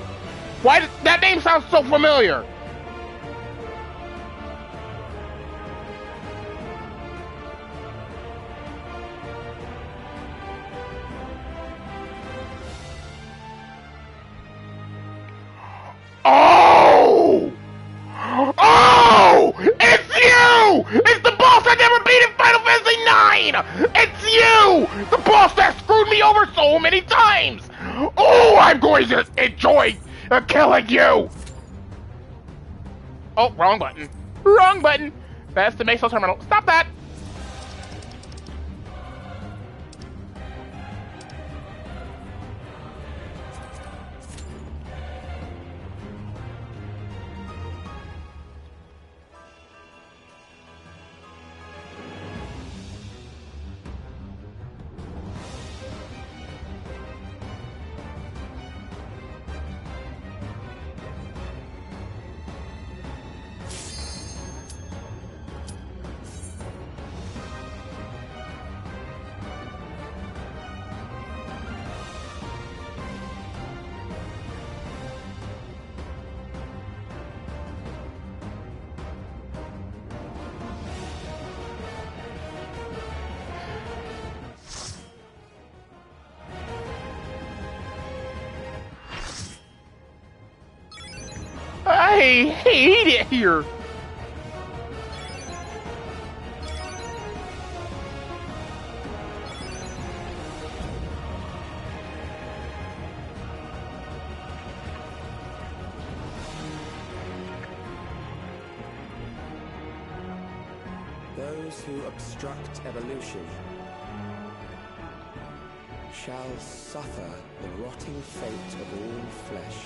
Why does that name sound so familiar? Oh! It's you! It's the boss I never beat in Final Fantasy IX! It's you! The boss that screwed me over so many times! Oh, I'm going to enjoy killing you! Oh, wrong button. Wrong button! That's the Meso Terminal. Stop that! I hate it here. Those who obstruct evolution shall suffer the rotting fate of all flesh.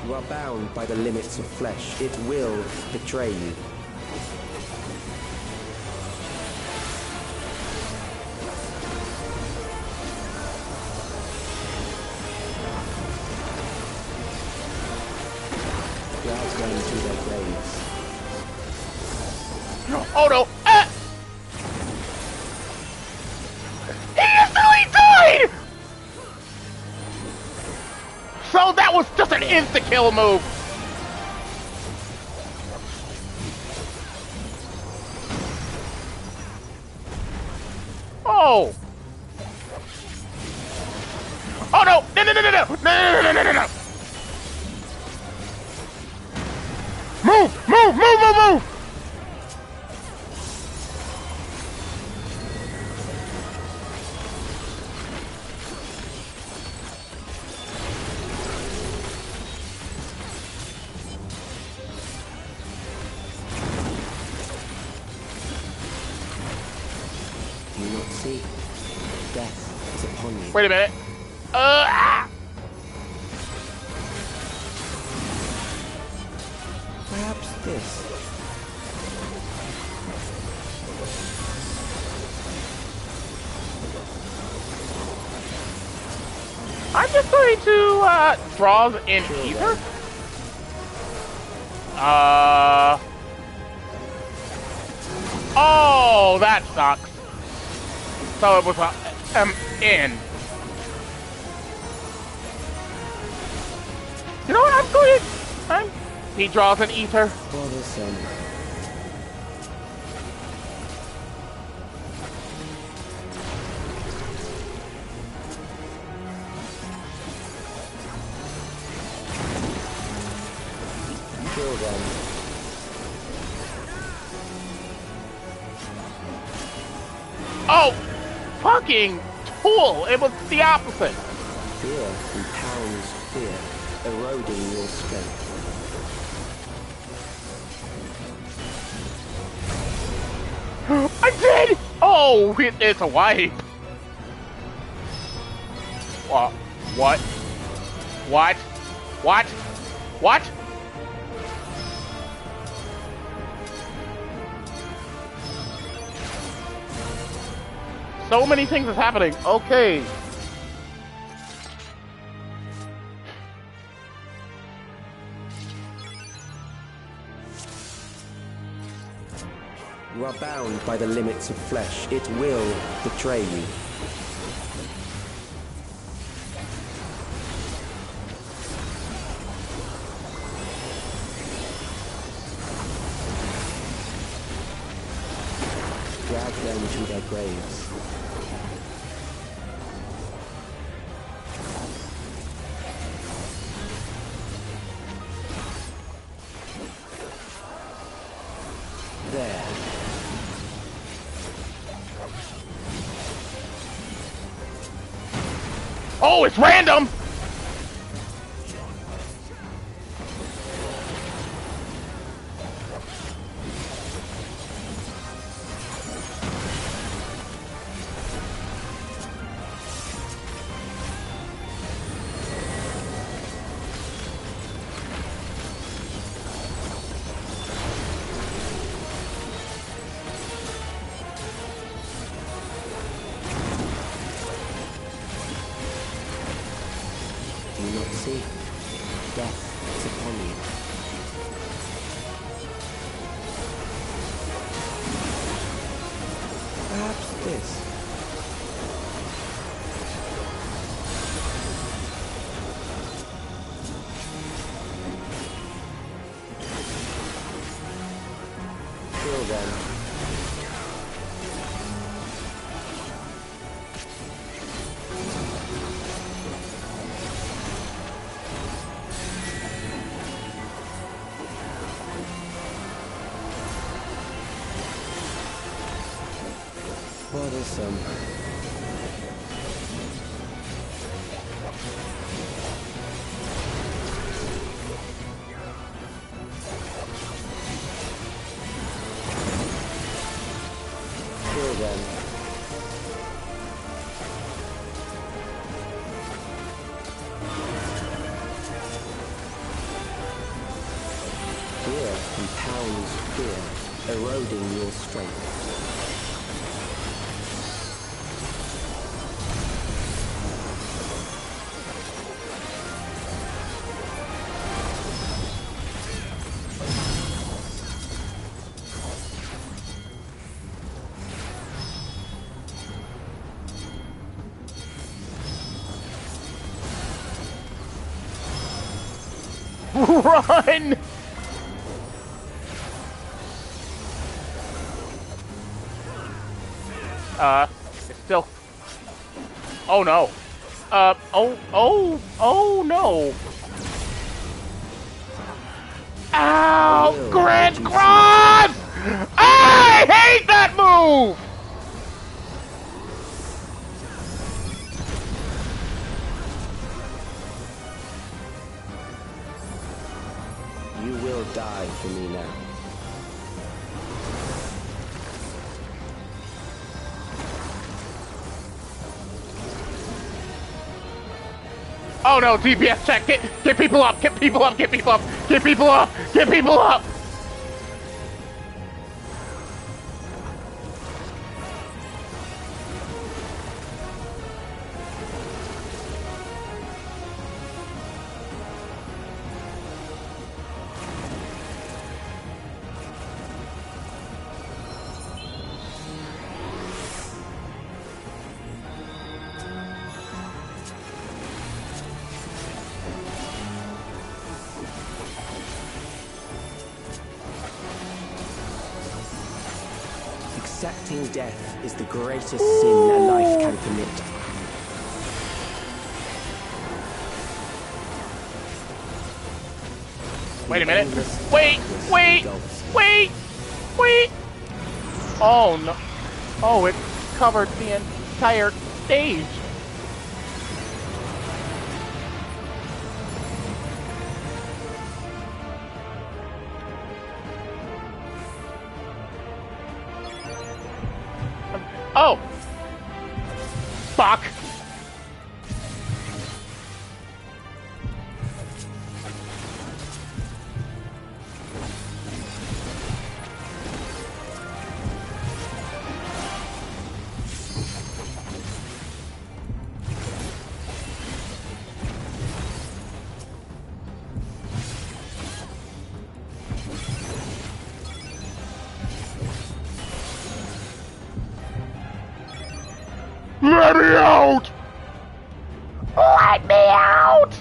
You are bound by the limits of flesh. It will betray you. Crowds going to their graves. Oh no! He instantly died! So that was just an insta-kill move! Oh! Oh no! No! Move! Do you not see? Death is upon you. Wait a minute. Perhaps this. I'm just going to draw in ether. Oh, that sucks. So it was in. You know what? He draws an ether. Bothersome. Kill them. Oh, fucking tool! It was the opposite. Fear compounds fear, eroding your strength. I did! Oh, it's a wipe. What? What? What? What? What? So many things is happening. Okay. You are bound by the limits of flesh. It will betray you. Drag them to their graves. There. Oh, it's random! Do you not see? Death is upon you. Perhaps this. Kill them. Bothersome. Kill them. Fear compounds fear, eroding your strength. Run! It's still... Oh no. Oh no. Ow! Grand Cross! I hate that move! You will die for me now. Oh no, DPS check. Get people up. Get people up. Get people up. Get people up. Get people up. Accepting death is the greatest sin a life can commit. Wait a minute. Wait. Oh no. Oh, it covered the entire stage. Oh! Fuck! Let me out! Let me out!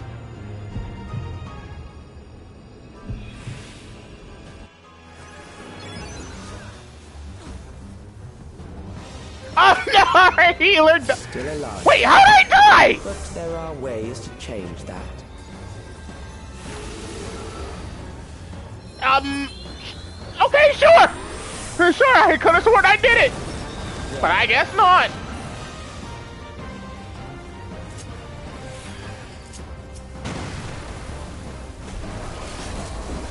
Oh no! Healer! Still alive. Wait, how did I die? But there are ways to change that. Okay, sure! Sure, I could have sworn I did it! But I guess not.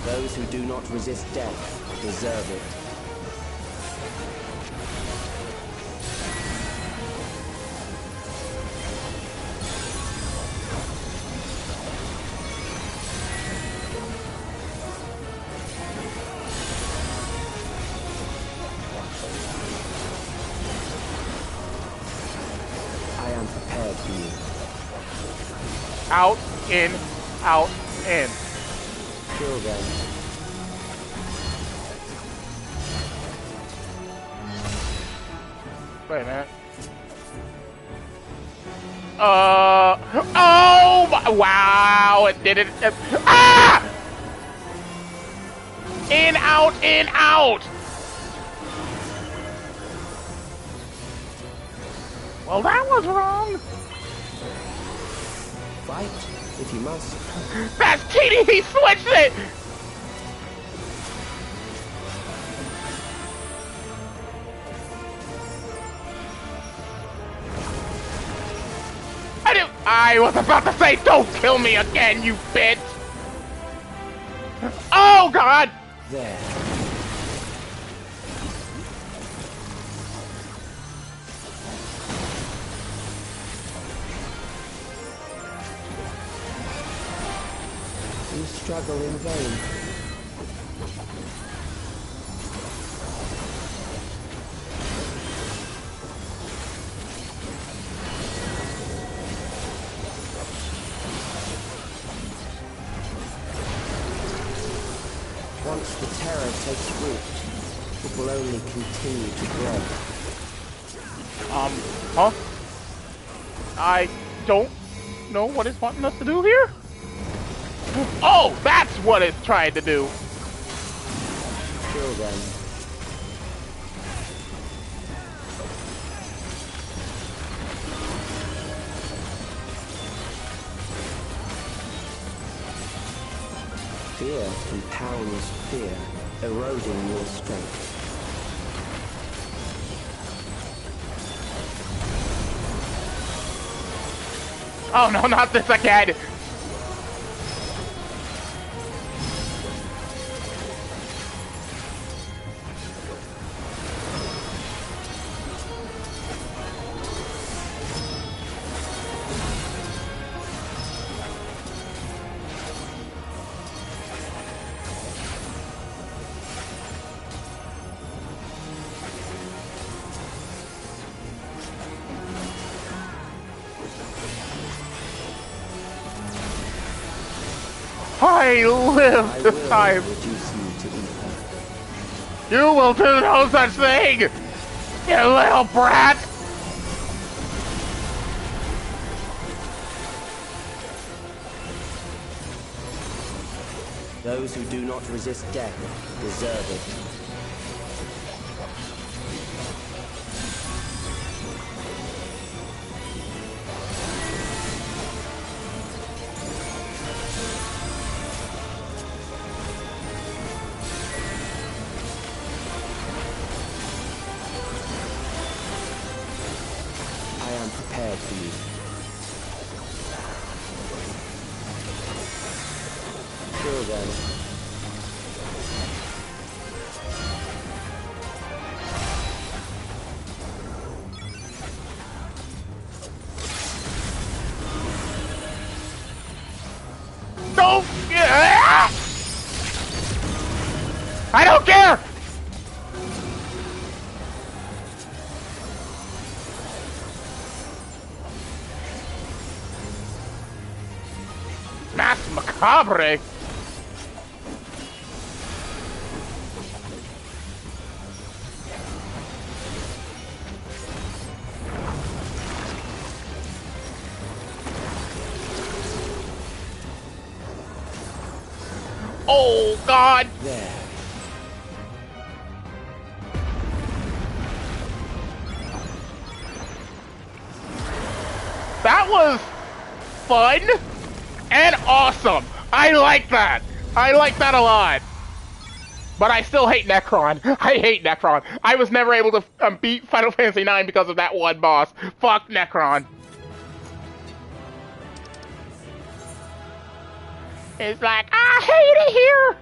Those who do not resist death deserve it. I am prepared for you. Out, in, out, in. Kill them. Wait a minute. Oh my, wow, it did it. Ah! In, out, in, out. Well, that was wrong. Fight, if you must. That's TD, he switched it! I was about to say, don't kill me again, you bitch! Oh, God! There. You struggle in vain. Once the terror takes root, it will only continue to grow. Huh? I don't know what it's wanting us to do here? Oh, that's what it's trying to do. Kill them. Fear compounds fear, eroding your strength. Oh no, not this again! I live this time. Reduce you to ether. You will do no such thing, you little brat. Those who do not resist death deserve it. Prepared for you. Sure then. Don't! I don't care! Mass Macabre! Oh, God! There. That was fun and awesome. I like that. I like that a lot. But I still hate Necron. I hate Necron. I was never able to beat Final Fantasy IX because of that one boss. Fuck Necron. It's like, I hate it here.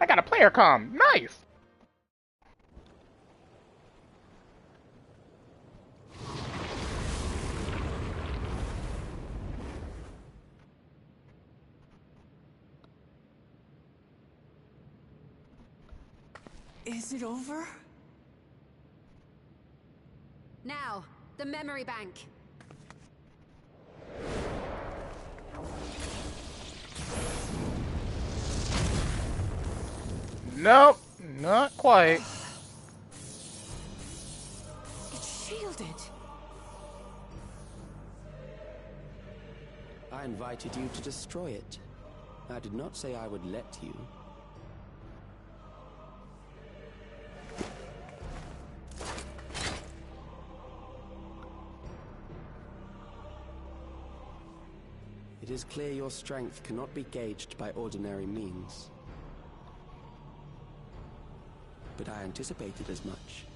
I got a player comm. Nice. Is it over? Now, the memory bank. Nope, not quite. It's shielded. I invited you to destroy it. I did not say I would let you. It is clear your strength cannot be gauged by ordinary means. But I anticipated as much.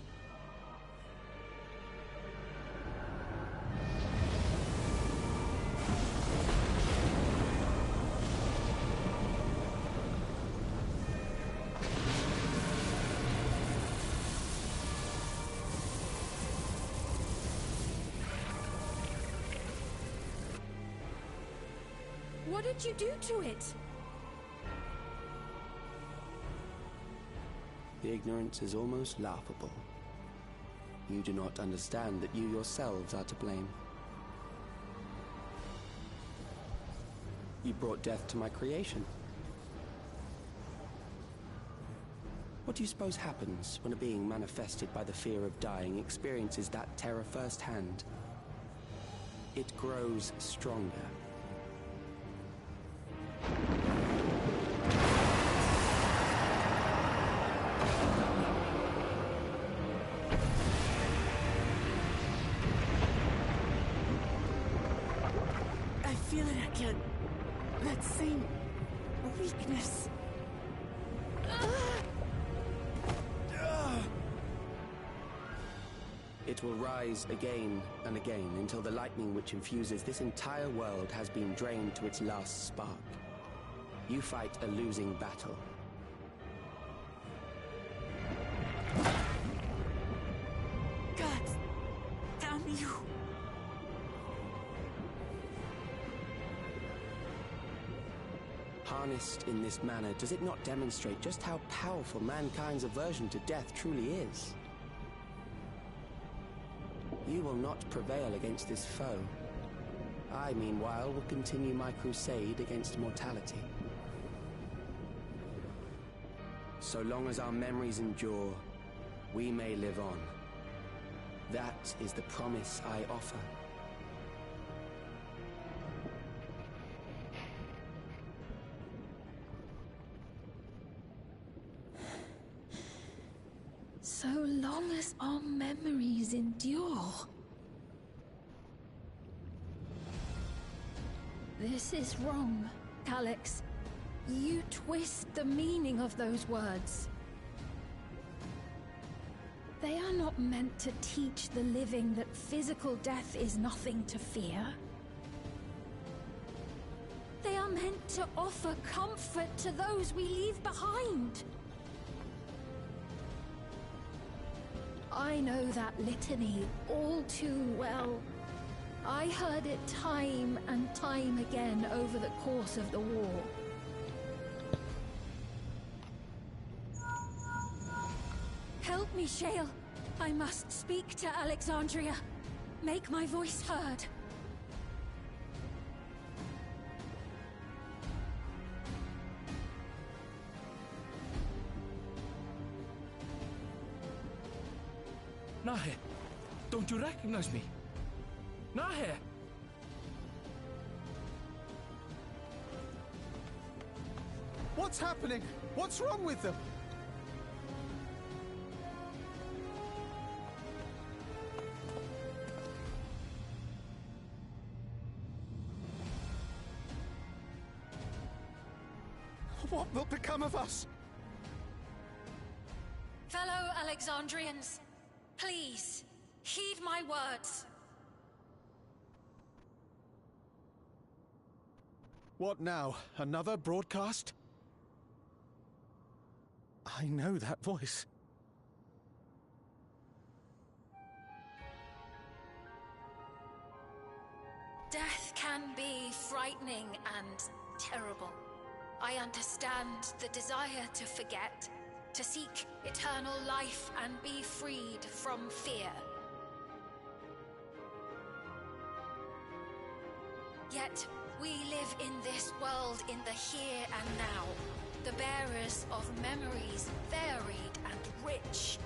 What did you do to it? The ignorance is almost laughable. You do not understand that you yourselves are to blame. You brought death to my creation. What do you suppose happens when a being manifested by the fear of dying experiences that terror firsthand? It grows stronger. I feel it again. That same weakness. It will rise again and again until the lightning which infuses this entire world has been drained to its last spark. You fight a losing battle. God damn you! Harnessed in this manner, does it not demonstrate just how powerful mankind's aversion to death truly is? You will not prevail against this foe. I, meanwhile, will continue my crusade against mortality. So long as our memories endure, we may live on. That is the promise I offer. So long as our memories endure. This is wrong, Alex. You twist the meaning of those words. They are not meant to teach the living that physical death is nothing to fear. They are meant to offer comfort to those we leave behind. I know that litany all too well. I heard it time and time again over the course of the war. Help me, Shale. I must speak to Alexandria. Make my voice heard. Nahe, don't you recognize me? Nahe! What's happening? What's wrong with them? What will become of us? Fellow Alexandrians, please, heed my words. What now? Another broadcast? I know that voice. Death can be frightening and terrible. I understand the desire to forget, to seek eternal life and be freed from fear. Yet, we live in this world in the here and now, the bearers of memories varied and rich.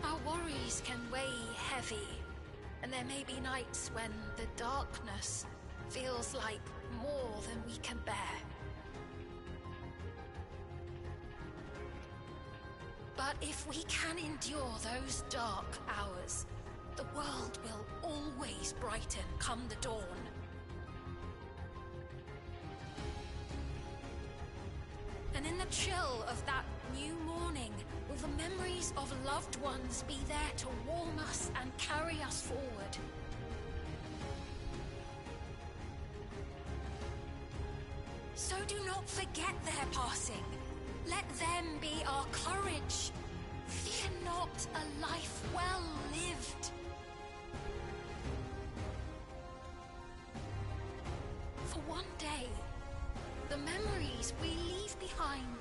Our worries can weigh heavy, and there may be nights when the darkness feels like more than we can bear. But if we can endure those dark hours, the world will always brighten come the dawn. And in the chill of that new morning, will the memories of loved ones be there to warm us and carry us forward? So do not forget their passing. Let them be our courage. Fear not a life well lived. For one day, the memories we leave behind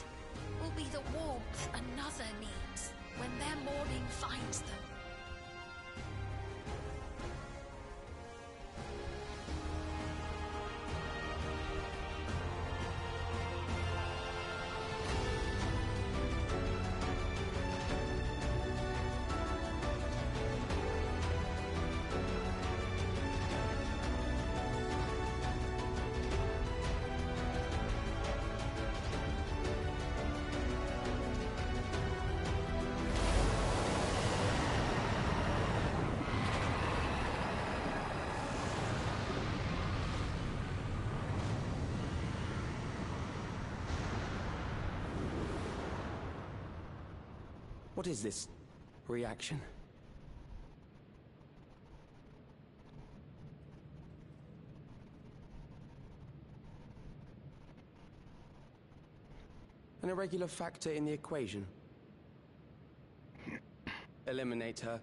will be the warmth another needs when their morning finds them. What is this reaction? An irregular factor in the equation. Eliminate her.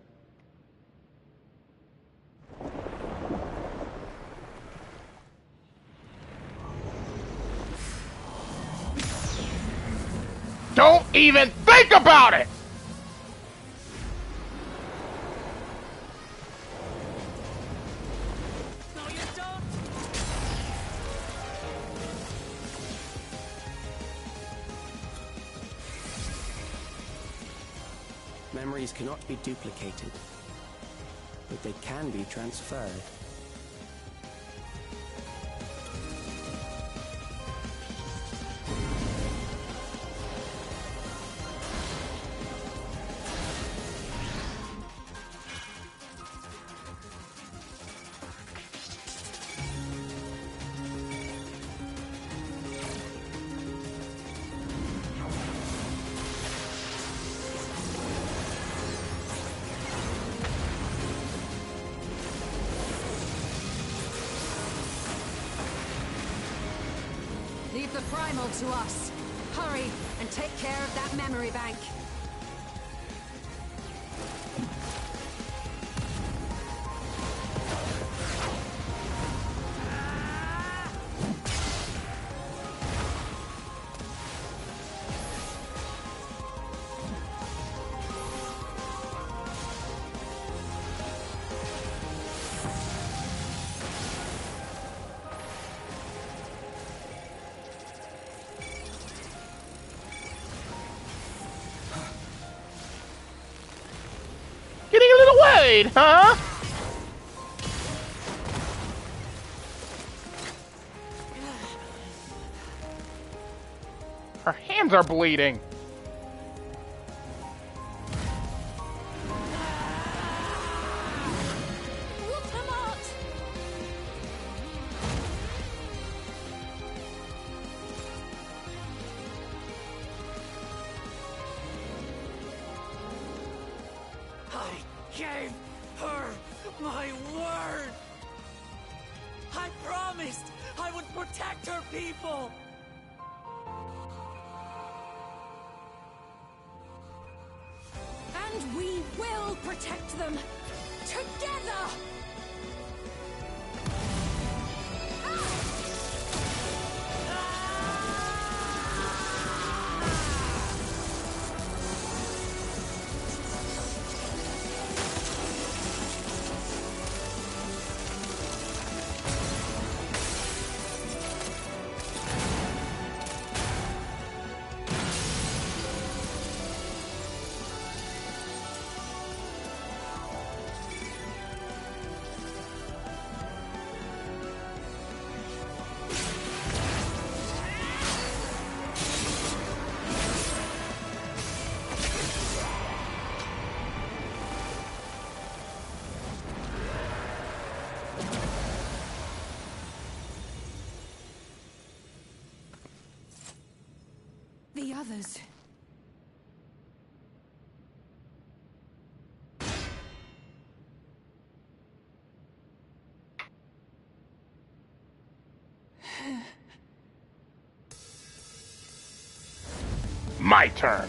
Don't even think about it! No, you don't! Memories cannot be duplicated, but they can be transferred. Leave the primal to us. Hurry and take care of that memory bank. Getting a little worried, huh? Her hands are bleeding. Gave her my word! I promised I would protect her people! And we will protect them together! The others. My turn.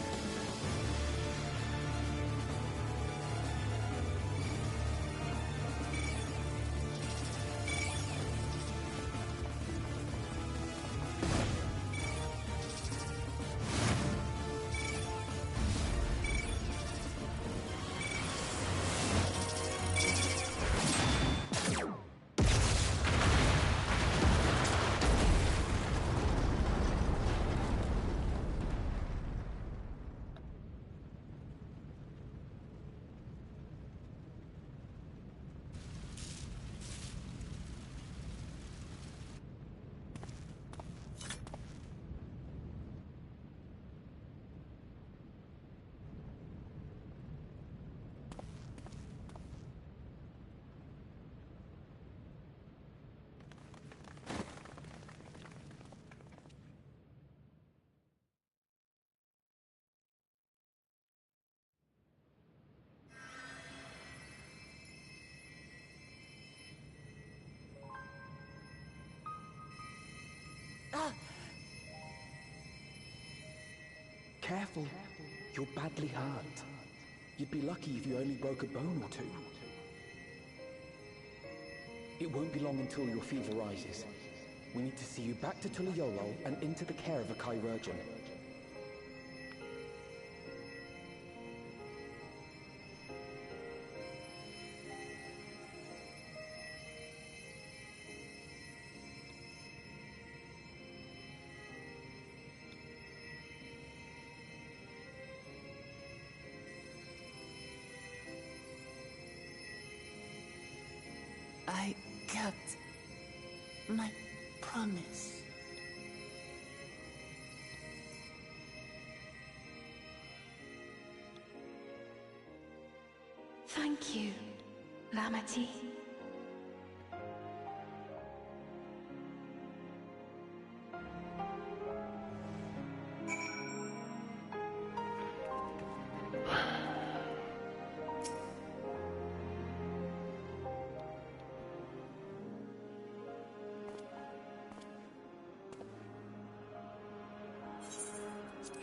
Careful. You're badly hurt. You'd be lucky if you only broke a bone or two. It won't be long until your fever rises. We need to see you back to Tuliolo and into the care of a chirurgeon. I kept my promise. Thank you, Lamity.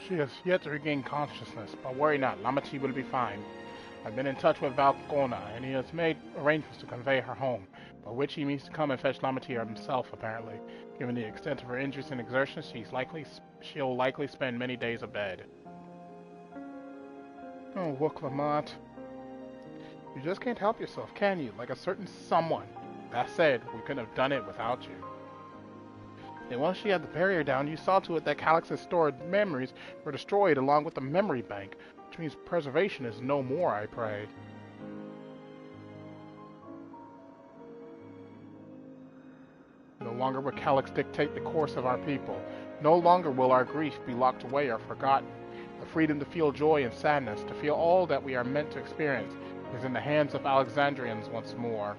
She has yet to regain consciousness, but worry not, Lamati will be fine. I've been in touch with Valkona, and he has made arrangements to convey her home, by which he means to come and fetch Lamati himself, apparently. Given the extent of her injuries and exertions, she'll likely spend many days abed. Oh, Wook-Lamont. You just can't help yourself, can you? Like a certain someone. That said, we couldn't have done it without you. And once she had the barrier down, you saw to it that Calyx's stored memories were destroyed along with the memory bank, which means preservation is no more, I pray. No longer will Calyx dictate the course of our people. No longer will our grief be locked away or forgotten. The freedom to feel joy and sadness, to feel all that we are meant to experience, is in the hands of Alexandrians once more.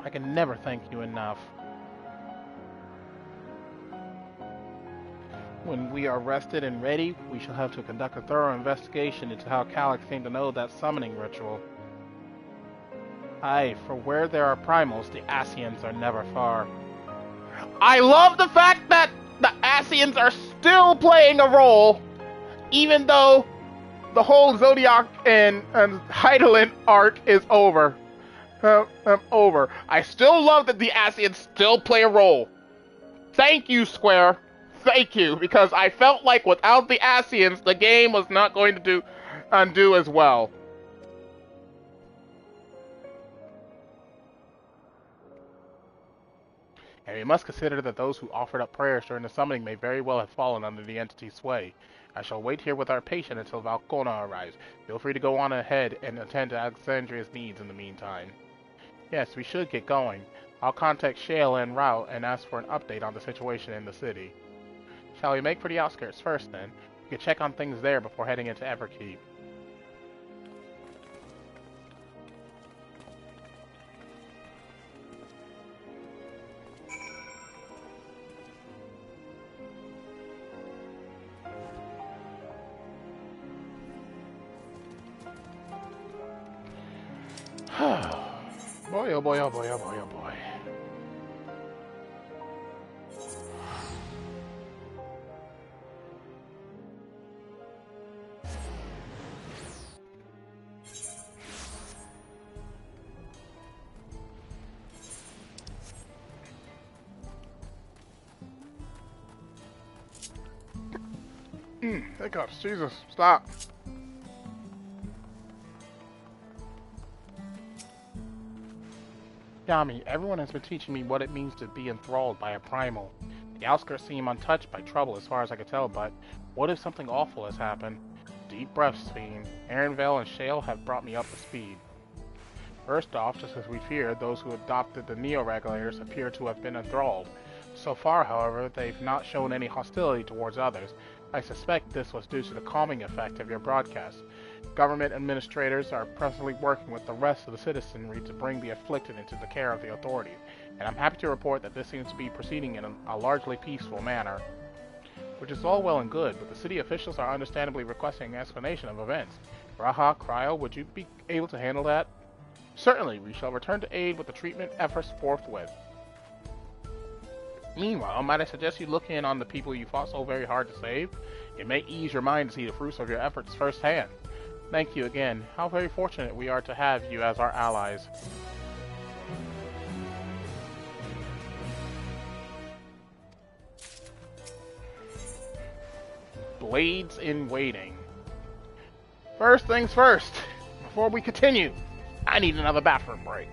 I can never thank you enough. When we are rested and ready, we shall have to conduct a thorough investigation into how Calyx came to know that summoning ritual. Aye, for where there are primals, the Ascians are never far. I love the fact that the Ascians are still playing a role, even though the whole Zodiac and Hydaelyn arc is over. Over. I still love that the Ascians still play a role. Thank you, Square. Thank you, because I felt like without the Ascians, the game was not going to undo as well. And we must consider that those who offered up prayers during the summoning may very well have fallen under the entity's sway. I shall wait here with our patient until Valkona arrives. Feel free to go on ahead and attend to Alexandria's needs in the meantime. Yes, we should get going. I'll contact Shale en route and ask for an update on the situation in the city. Shall we make for the outskirts first, then? We can check on things there before heading into Everkeep. Boy, oh boy, oh boy, oh boy, oh boy. Hiccups, Jesus, stop. Yami, everyone has been teaching me what it means to be enthralled by a primal. The outskirts seem untouched by trouble as far as I can tell, but what if something awful has happened? Deep breaths, Fiend. Aaronvale and Shale have brought me up to speed. First off, just as we feared, those who adopted the Neo-Regulators appear to have been enthralled. So far, however, they've not shown any hostility towards others. I suspect this was due to the calming effect of your broadcast. Government administrators are presently working with the rest of the citizenry to bring the afflicted into the care of the authorities, and I'm happy to report that this seems to be proceeding in a largely peaceful manner. Which is all well and good, but the city officials are understandably requesting an explanation of events. Raha, Cryo, would you be able to handle that? Certainly, we shall return to aid with the treatment efforts forthwith. Meanwhile, might I suggest you look in on the people you fought so very hard to save? It may ease your mind to see the fruits of your efforts firsthand. Thank you again. How very fortunate we are to have you as our allies. Blades in waiting. First things first, before we continue, I need another bathroom break.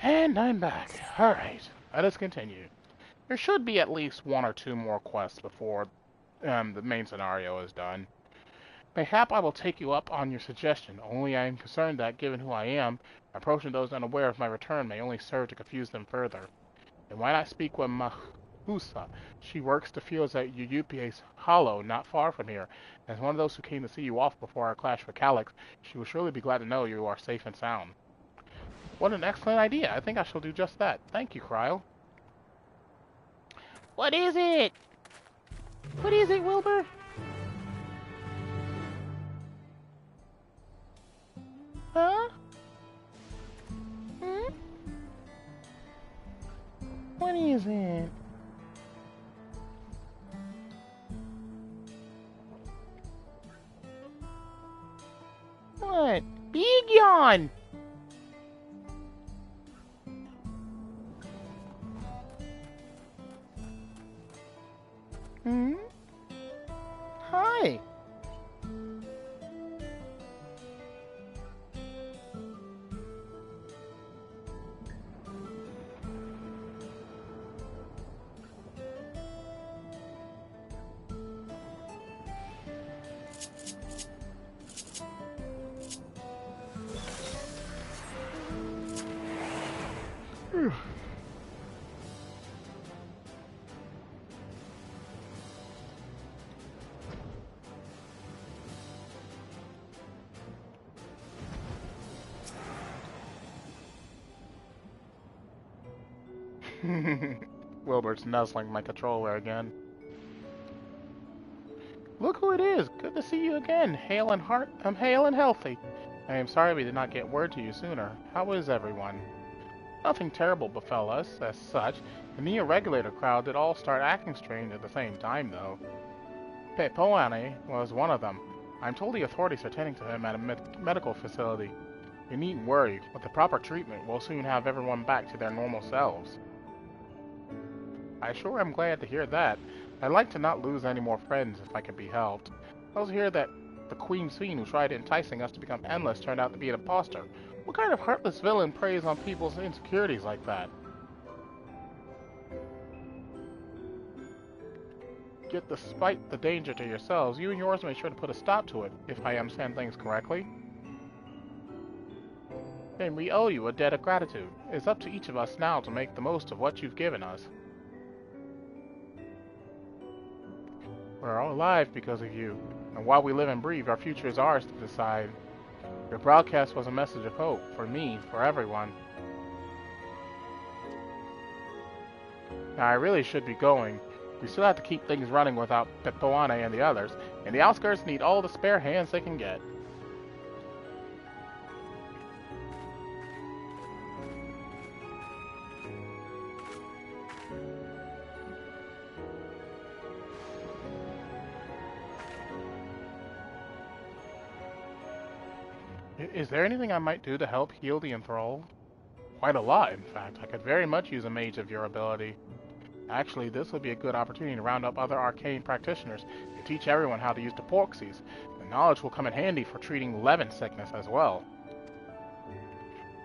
And I'm back. Alright, let us continue. There should be at least one or two more quests before the main scenario is done. Mayhap I will take you up on your suggestion, only I am concerned that, given who I am, approaching those unaware of my return may only serve to confuse them further. And why not speak with Mahusa? She works the fields at Uyupi's Hollow, not far from here. As one of those who came to see you off before our clash with Calyx, she will surely be glad to know you are safe and sound. What an excellent idea. I think I shall do just that. Thank you, Cryo. What is it? What is it, Wilbur? Huh? Hmm? What is it? What? Big yawn! Hmm? Hi! Wilbur's nuzzling my controller again. Look who it is! Good to see you again. Hale and healthy. I am sorry we did not get word to you sooner. How is everyone? Nothing terrible befell us, as such. The Neo-Regulator crowd did all start acting strange at the same time, though. Ohtani was one of them. I'm told the authorities are tending to him at a medical facility. You needn't worry. With the proper treatment, we'll soon have everyone back to their normal selves. I sure am glad to hear that. I'd like to not lose any more friends if I can be helped. I also hear that the Queen's Fiend who tried enticing us to become endless turned out to be an imposter. What kind of heartless villain preys on people's insecurities like that? Yet despite the danger to yourselves, you and yours made sure to put a stop to it, if I understand things correctly. Then we owe you a debt of gratitude. It's up to each of us now to make the most of what you've given us. We're all alive because of you, and while we live and breathe, our future is ours to decide. Your broadcast was a message of hope, for me, for everyone. Now I really should be going. We still have to keep things running without Ohtani and the others, and the outskirts need all the spare hands they can get. Is there anything I might do to help heal the enthralled? Quite a lot, in fact. I could very much use a mage of your ability. Actually, this would be a good opportunity to round up other arcane practitioners and teach everyone how to use the porxies. The knowledge will come in handy for treating Levin sickness as well.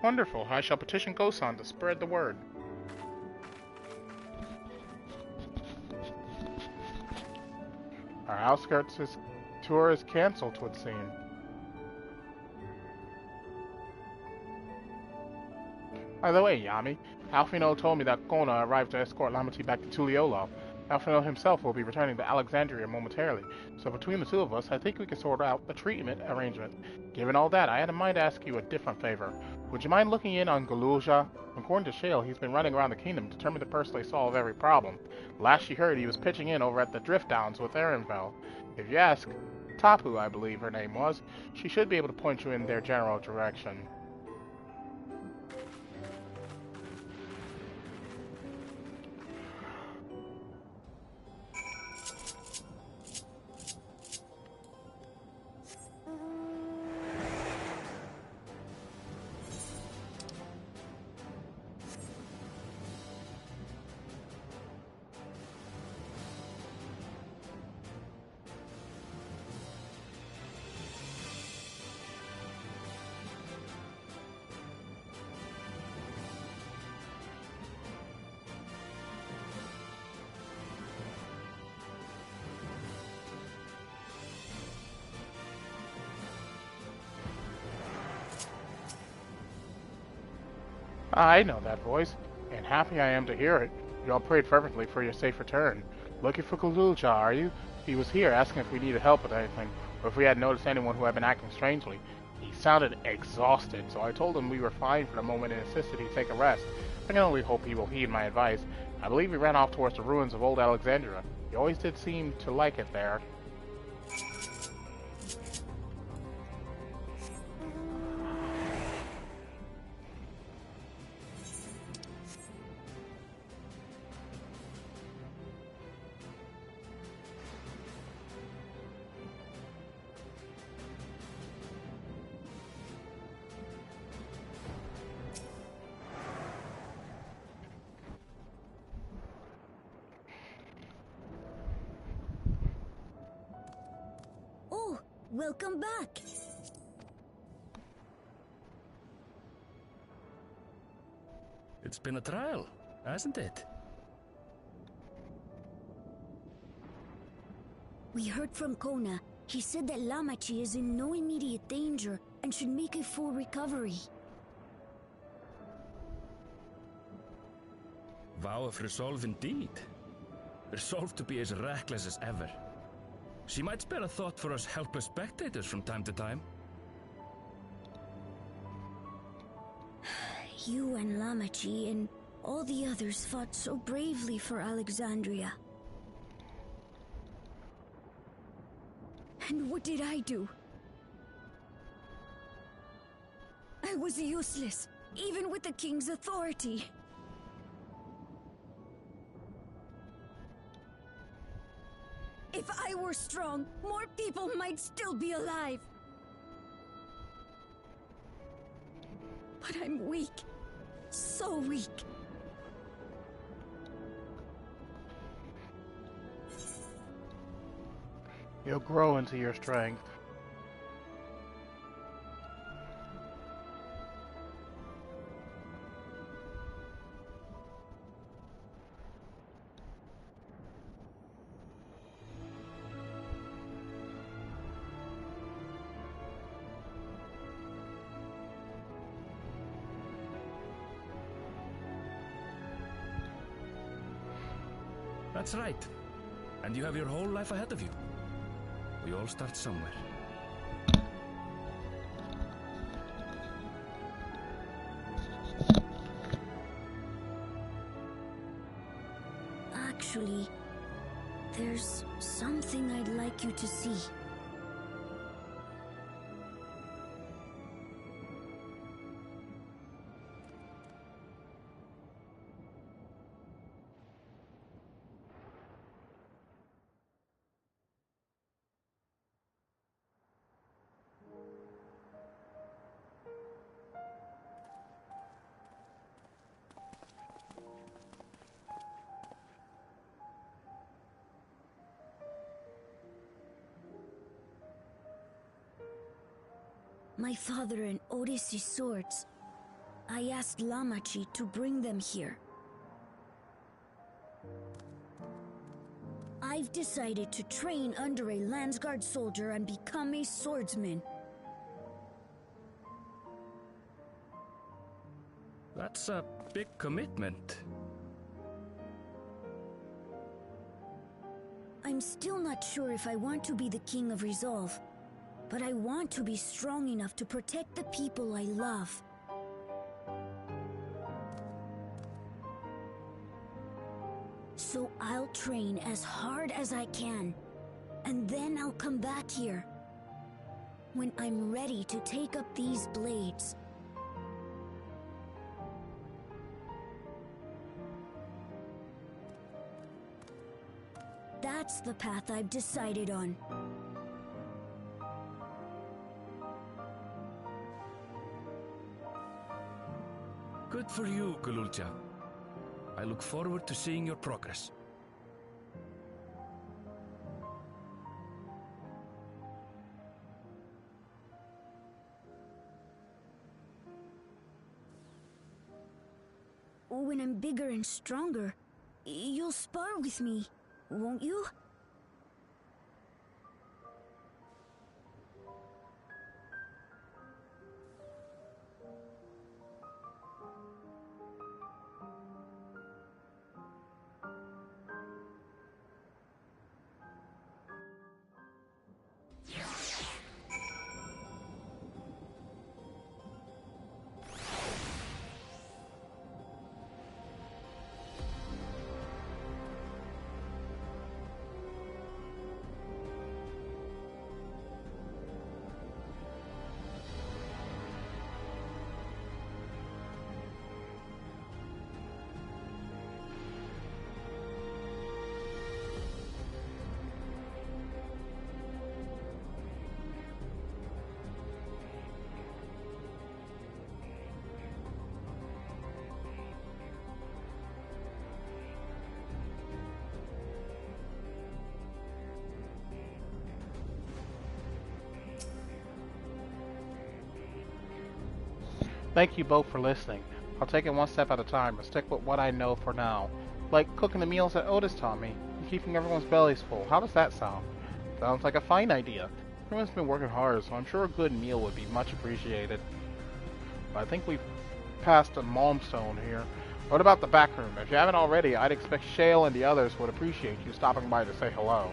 Wonderful. I shall petition Gosan to spread the word. Our outskirts tour is cancelled, 'twould seem. By the way, Yami, Alfino told me that Kona arrived to escort Lamati back to Tuliolo. Alfino himself will be returning to Alexandria momentarily, so between the two of us, I think we can sort out the treatment arrangement. Given all that, I had in mind to ask you a different favor. Would you mind looking in on Galuja? According to Shale, he's been running around the kingdom determined to personally solve every problem. Last she heard, he was pitching in over at the Drift Downs with Erenvel. If you ask Tapu, I believe her name was, she should be able to point you in their general direction. I know that voice, and happy I am to hear it. You all prayed fervently for your safe return. Looking for Kululja, are you? He was here asking if we needed help with anything, or if we had noticed anyone who had been acting strangely. He sounded exhausted, so I told him we were fine for the moment and insisted he take a rest. I can only hope he will heed my advice. I believe he ran off towards the ruins of old Alexandria. He always did seem to like it there. Welcome back! It's been a trial, hasn't it? We heard from Kona. He said that Lamachi is in no immediate danger and should make a full recovery. Vow of resolve indeed. Resolved to be as reckless as ever. She might spare a thought for us helpless spectators from time to time. You and Lamachi and all the others fought so bravely for Alexandria. And what did I do? I was useless, even with the king's authority. If I were strong, more people might still be alive. But I'm weak. So weak. You'll grow into your strength. That's right. And you have your whole life ahead of you. We all start somewhere. Actually, there's something I'd like you to see. My father and Odyssey's swords. I asked Lamachi to bring them here. I've decided to train under a Landsguard soldier and become a swordsman. That's a big commitment. I'm still not sure if I want to be the King of Resolve. But I want to be strong enough to protect the people I love. So I'll train as hard as I can, and then I'll come back here. When I'm ready to take up these blades. That's the path I've decided on. Good for you, Kululja. I look forward to seeing your progress. When I'm bigger and stronger, you'll spar with me, won't you? Thank you both for listening. I'll take it one step at a time and stick with what I know for now. Like cooking the meals that Otis taught me, and keeping everyone's bellies full. How does that sound? Sounds like a fine idea. Everyone's been working hard, so I'm sure a good meal would be much appreciated. But I think we've passed a milestone here. What about the back room? If you haven't already, I'd expect Shale and the others would appreciate you stopping by to say hello.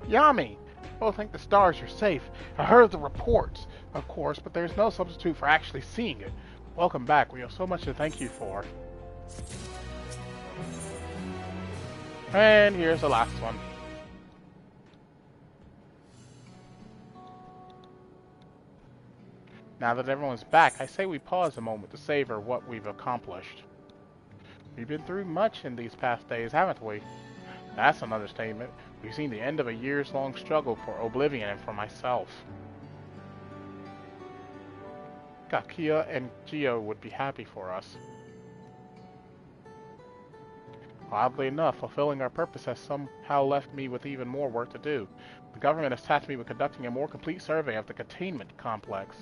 Yami! Oh, thank the stars you're safe. I heard the reports, of course, but there's no substitute for actually seeing it. Welcome back. We have so much to thank you for. And here's the last one. Now that everyone's back, I say we pause a moment to savor what we've accomplished. We've been through much in these past days, haven't we? That's an understatement. We've seen the end of a years-long struggle for Oblivion and for myself. Gakia and Gio would be happy for us. Oddly enough, fulfilling our purpose has somehow left me with even more work to do. The government has tasked me with conducting a more complete survey of the containment complex.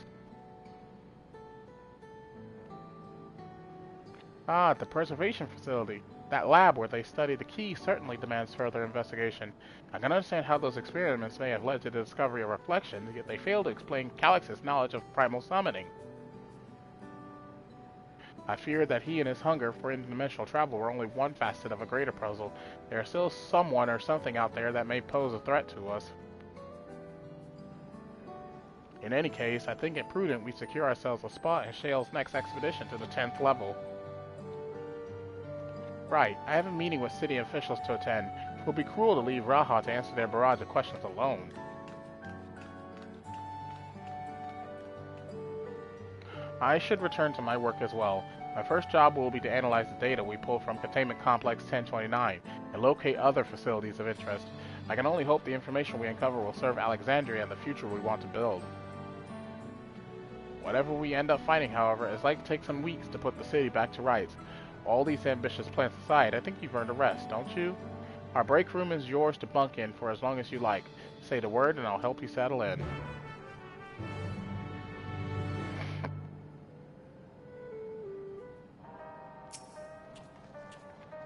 Ah, the preservation facility. That lab where they study the key certainly demands further investigation. I can understand how those experiments may have led to the discovery of reflections, yet they fail to explain Calyx's knowledge of primal summoning. I fear that he and his hunger for interdimensional travel were only one facet of a greater puzzle. There is still someone or something out there that may pose a threat to us. In any case, I think it prudent we secure ourselves a spot in Shale's next expedition to the 10th level. Right, I have a meeting with city officials to attend. It would be cruel to leave Raha to answer their barrage of questions alone. I should return to my work as well. My first job will be to analyze the data we pull from Containment Complex 1029 and locate other facilities of interest. I can only hope the information we uncover will serve Alexandria and the future we want to build. Whatever we end up finding, however, is likely to take some weeks to put the city back to rights. All these ambitious plans aside, I think you've earned a rest, don't you? Our break room is yours to bunk in for as long as you like. Say the word and I'll help you settle in.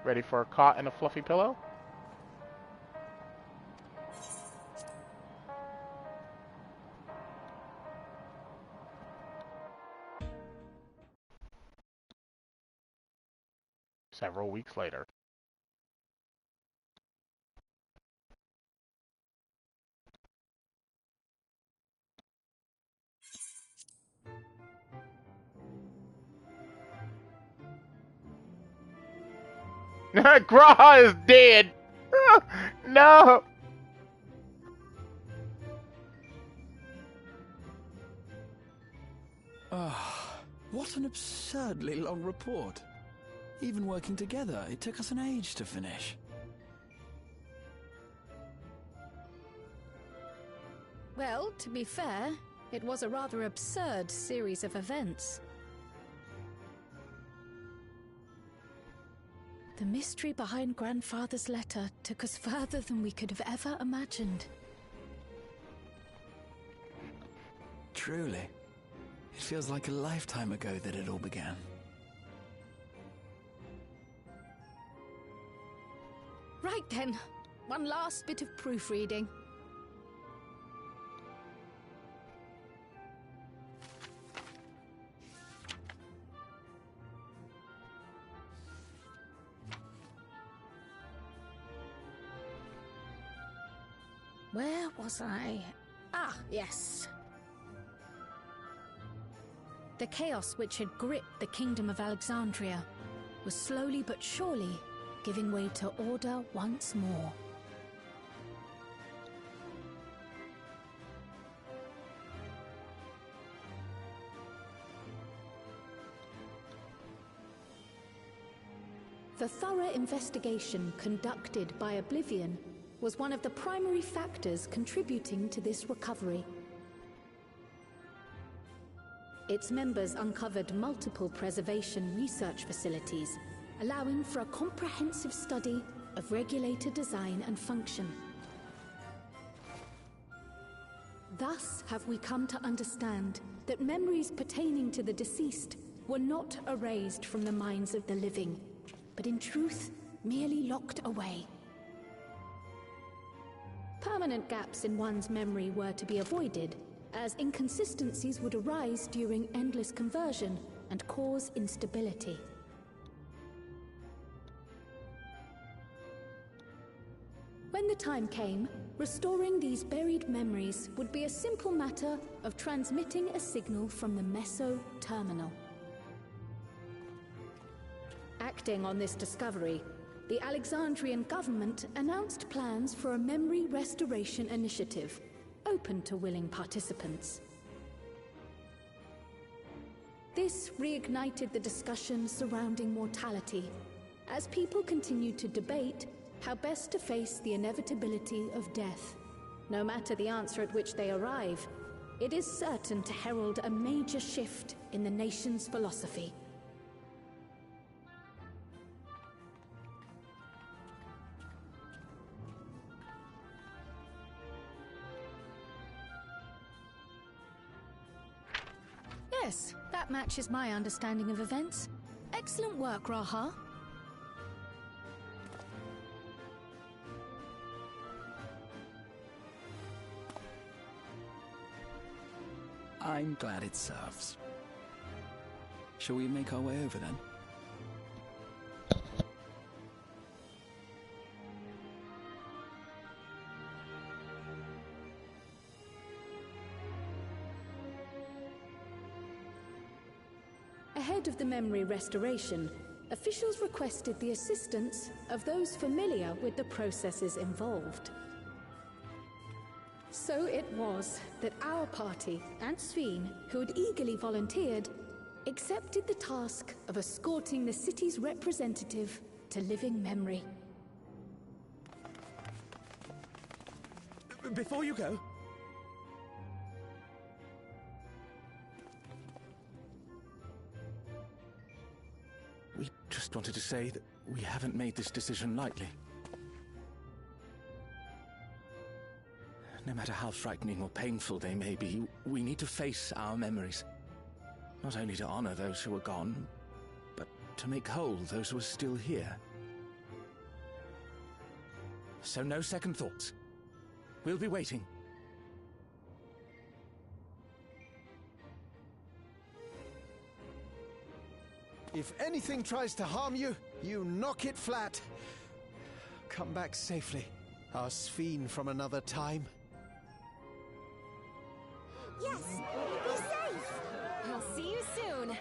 Ready for a cot and a fluffy pillow? Several weeks later. Graha is dead! No! What an absurdly long report. Even working together, it took us an age to finish. Well, to be fair, it was a rather absurd series of events. The mystery behind Grandfather's letter took us further than we could have ever imagined. Truly. It feels like a lifetime ago that it all began. Right then, one last bit of proofreading. Where was I? Ah, yes. The chaos which had gripped the kingdom of Alexandria was slowly but surely giving way to order once more. The thorough investigation conducted by Oblivion was one of the primary factors contributing to this recovery. Its members uncovered multiple preservation research facilities, allowing for a comprehensive study of regulator design and function. Thus have we come to understand that memories pertaining to the deceased were not erased from the minds of the living, but in truth, merely locked away. Permanent gaps in one's memory were to be avoided, as inconsistencies would arise during endless conversion and cause instability. When the time came, restoring these buried memories would be a simple matter of transmitting a signal from the Meso terminal. Acting on this discovery, the Alexandrian government announced plans for a memory restoration initiative, open to willing participants. This reignited the discussion surrounding mortality, as people continued to debate how best to face the inevitability of death. No matter the answer at which they arrive, it is certain to herald a major shift in the nation's philosophy. Yes, that matches my understanding of events. Excellent work, Raha. I'm glad it serves. Shall we make our way over then? Ahead of the memory restoration, officials requested the assistance of those familiar with the processes involved. So it was that our party and Sveen, who had eagerly volunteered, accepted the task of escorting the city's representative to living memory. Before you go, we just wanted to say that we haven't made this decision lightly. No matter how frightening or painful they may be, we need to face our memories. Not only to honor those who are gone, but to make whole those who are still here. so no second thoughts. We'll be waiting. If anything tries to harm you, you knock it flat. Come back safely, our Sphene from another time. Yes! Be safe! I'll see you soon!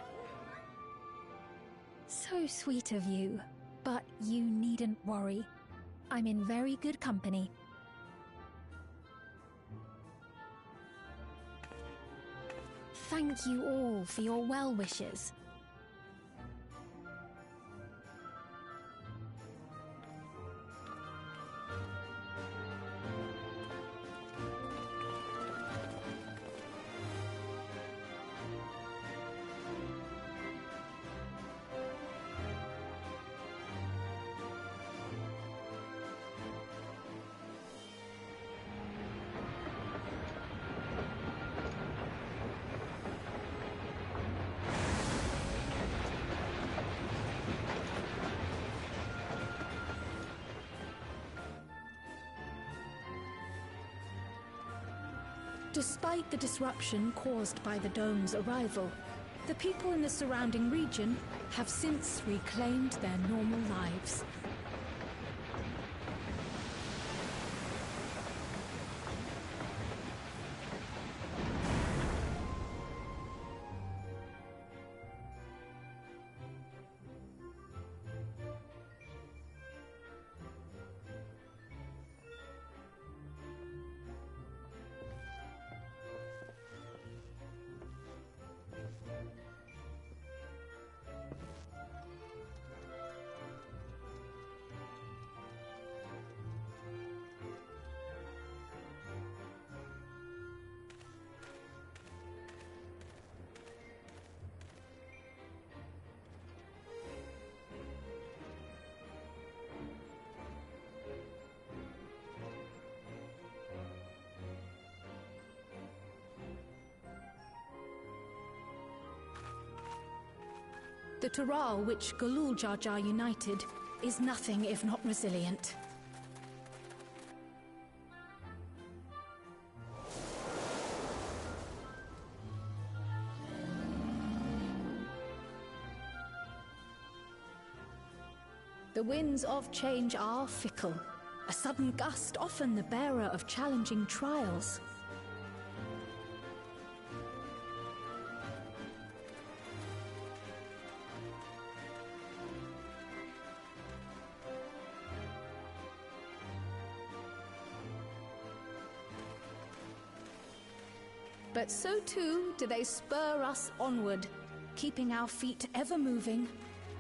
So sweet of you, but you needn't worry. I'm in very good company. Thank you all for your well wishes. Despite the disruption caused by the dome's arrival, the people in the surrounding region have since reclaimed their normal lives. The Tural which Galul Jar Jar united is nothing if not resilient. The winds of change are fickle. A sudden gust often the bearer of challenging trials. But so too do they spur us onward, keeping our feet ever moving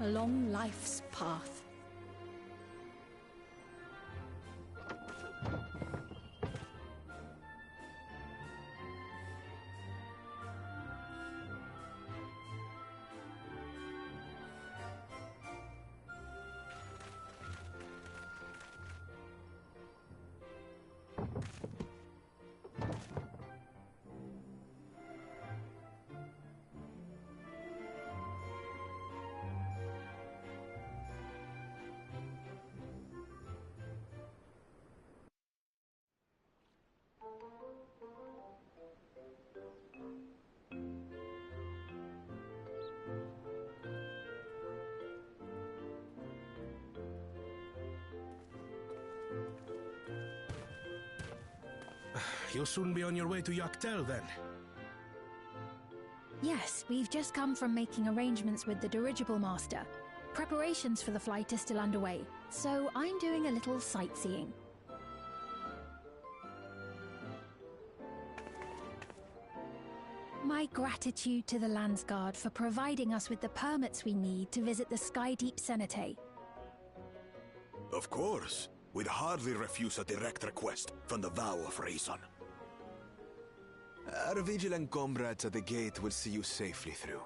along life's path. You'll soon be on your way to Yaktel, then? Yes, we've just come from making arrangements with the dirigible master. Preparations for the flight are still underway, so I'm doing a little sightseeing. My gratitude to the Landsguard for providing us with the permits we need to visit the Skydeep Cenote. Of course. We'd hardly refuse a direct request from the Vow of Reason. Our vigilant comrades at the gate will see you safely through.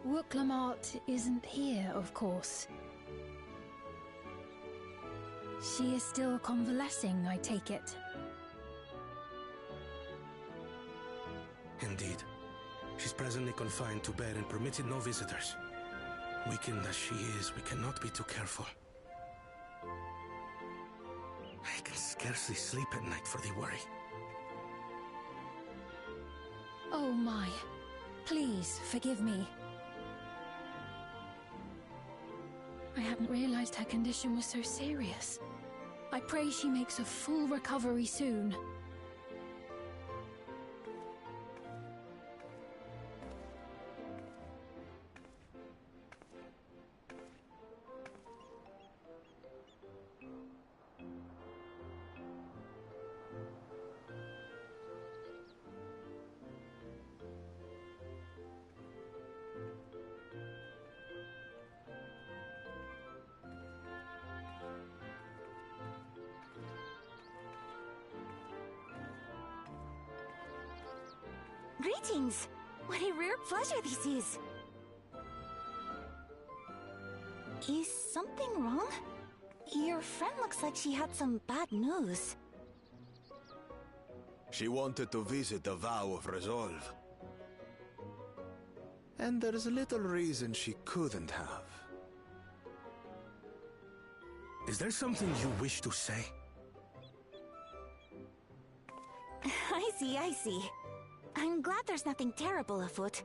Wooklamart isn't here, of course. She is still convalescing, I take it. Indeed. She's presently confined to bed and permitted no visitors. Weakened as she is, we cannot be too careful. I can scarcely sleep at night for the worry. Oh my. Please, forgive me. I hadn't realized her condition was so serious. I pray she makes a full recovery soon. Greetings! What a rare pleasure this is! Is something wrong? Your friend looks like she had some bad news. She wanted to visit the Vow of Resolve. And there's little reason she couldn't have. Is there something you wish to say? I see. I'm glad there's nothing terrible afoot.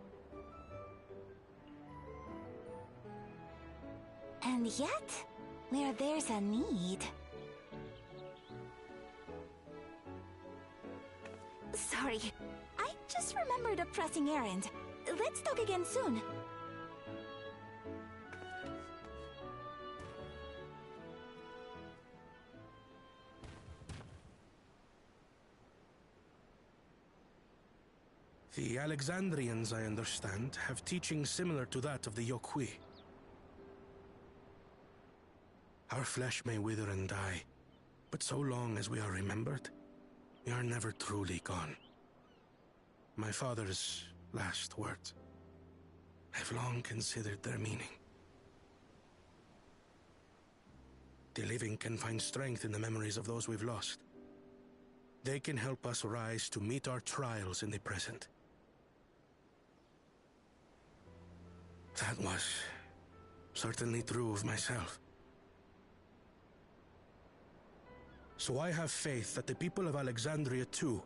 And yet, where there's a need... Sorry, I just remembered a pressing errand. Let's talk again soon. The Alexandrians, I understand, have teachings similar to that of the Yokui. Our flesh may wither and die, but so long as we are remembered, we are never truly gone. My father's last words. I've long considered their meaning. The living can find strength in the memories of those we've lost. They can help us rise to meet our trials in the present. That was certainly true of myself. So I have faith that the people of Alexandria too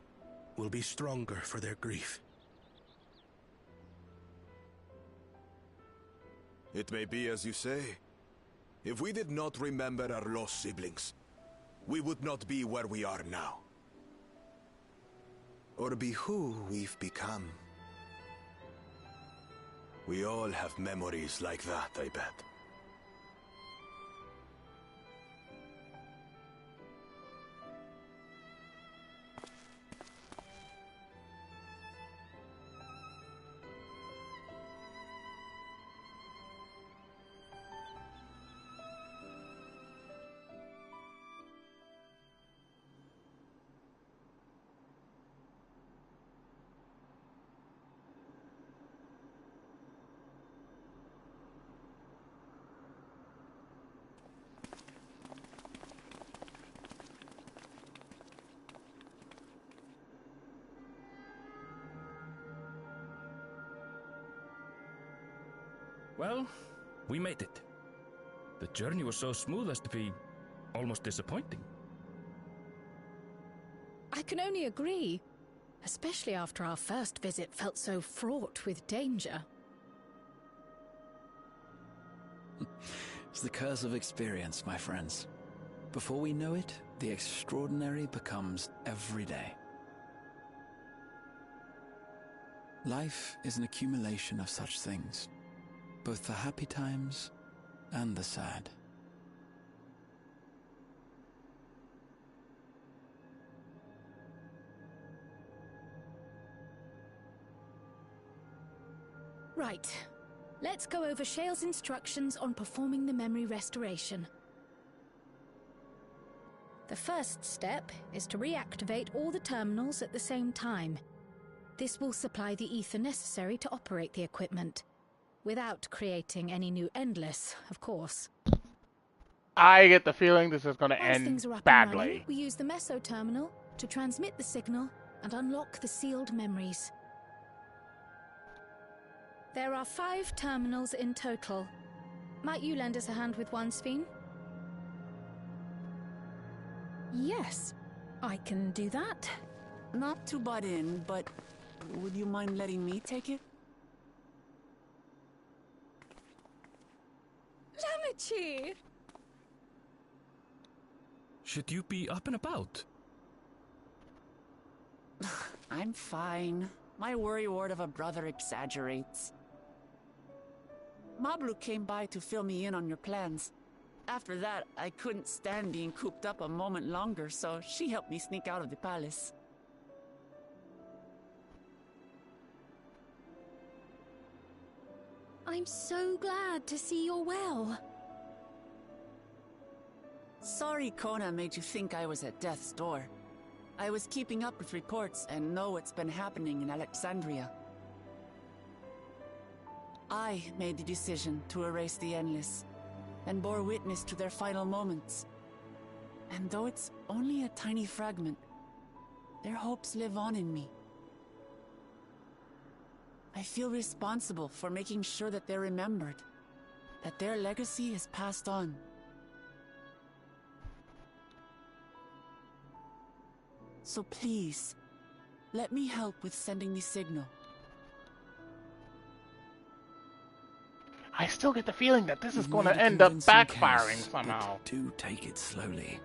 will be stronger for their grief. It may be as you say. If we did not remember our lost siblings, we would not be where we are now. Or be who we've become. We all have memories like that, I bet. Well, we made it. The journey was so smooth as to be almost disappointing. I can only agree, especially after our first visit felt so fraught with danger. It's the curse of experience, my friends. Before we know it, the extraordinary becomes everyday. Life is an accumulation of such things, both the happy times and the sad. Right. Let's go over Shale's instructions on performing the memory restoration. The first step is to reactivate all the terminals at the same time. This will supply the ether necessary to operate the equipment, without creating any new Endless, of course. I get the feeling this is going to Once end things are up and badly. running, we use the meso terminal to transmit the signal and unlock the sealed memories. There are 5 terminals in total. Might you lend us a hand with one, Sphene? Yes, I can do that. Not to butt in, but would you mind letting me take it? Lamichi! Should you be up and about? I'm fine. My worrywart of a brother exaggerates. Mablu came by to fill me in on your plans. After that, I couldn't stand being cooped up a moment longer, so she helped me sneak out of the palace. I'm so glad to see you're well. Sorry Kona made you think I was at death's door. I was keeping up with reports and know what's been happening in Alexandria. I made the decision to erase the Endless, and bore witness to their final moments. And though it's only a tiny fragment, their hopes live on in me. I feel responsible for making sure that they're remembered, that their legacy is passed on. So please, let me help with sending the signal. I still get the feeling that this is You've going made to a end up convincing backfiring case, somehow. But do take it slowly.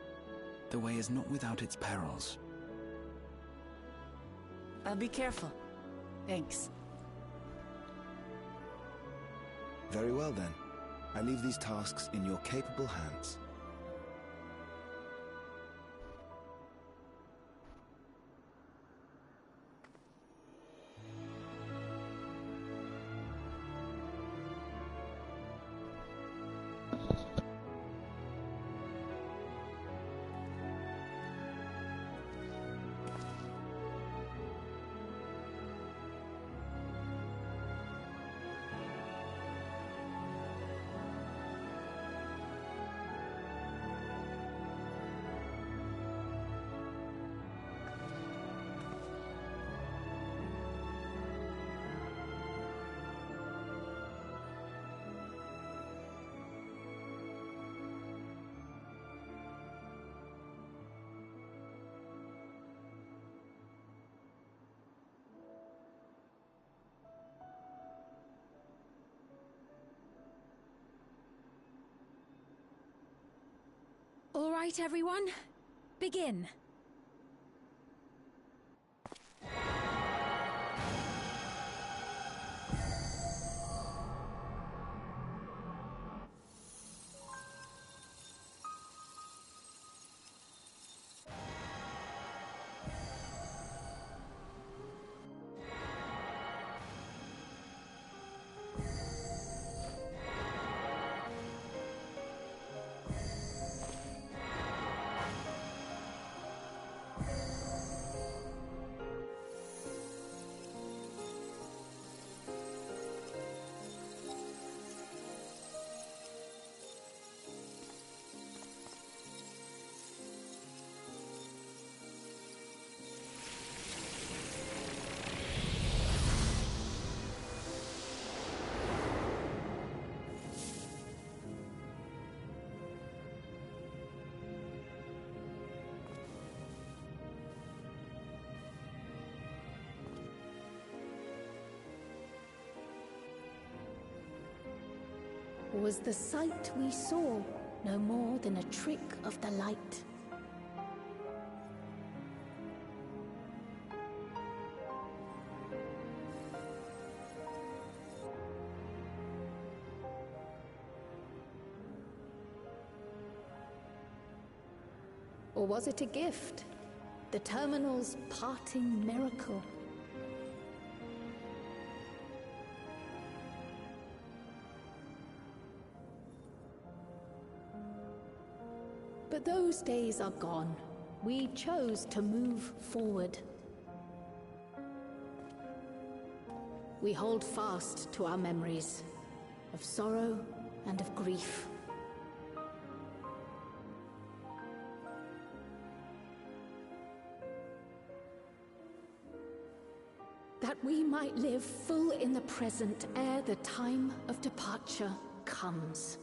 The way is not without its perils. I'll be careful. Thanks. Very well then. I leave these tasks in your capable hands. All right, everyone. Begin. Was the sight we saw no more than a trick of the light? Or was it a gift? The terminal's parting miracle? But those days are gone. We chose to move forward. We hold fast to our memories of sorrow and of grief. we might live full in the present ere the time of departure comes.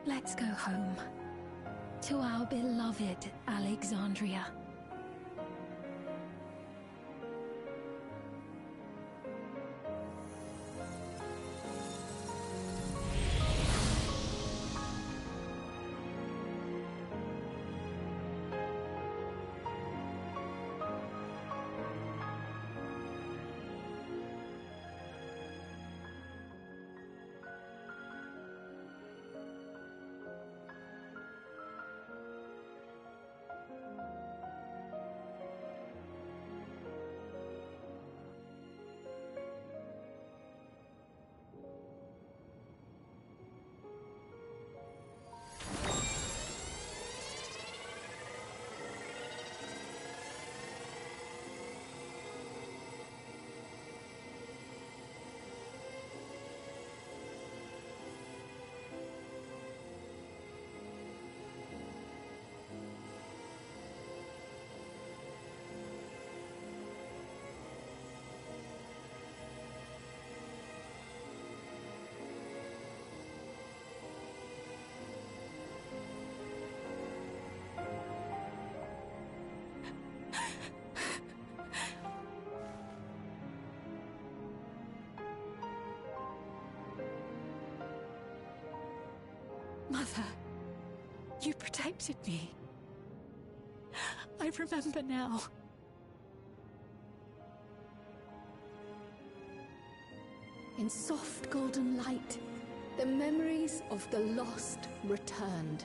Let's go home. To our beloved Alexandria. Mother, you protected me. I remember now. In soft golden light, the memories of the lost returned.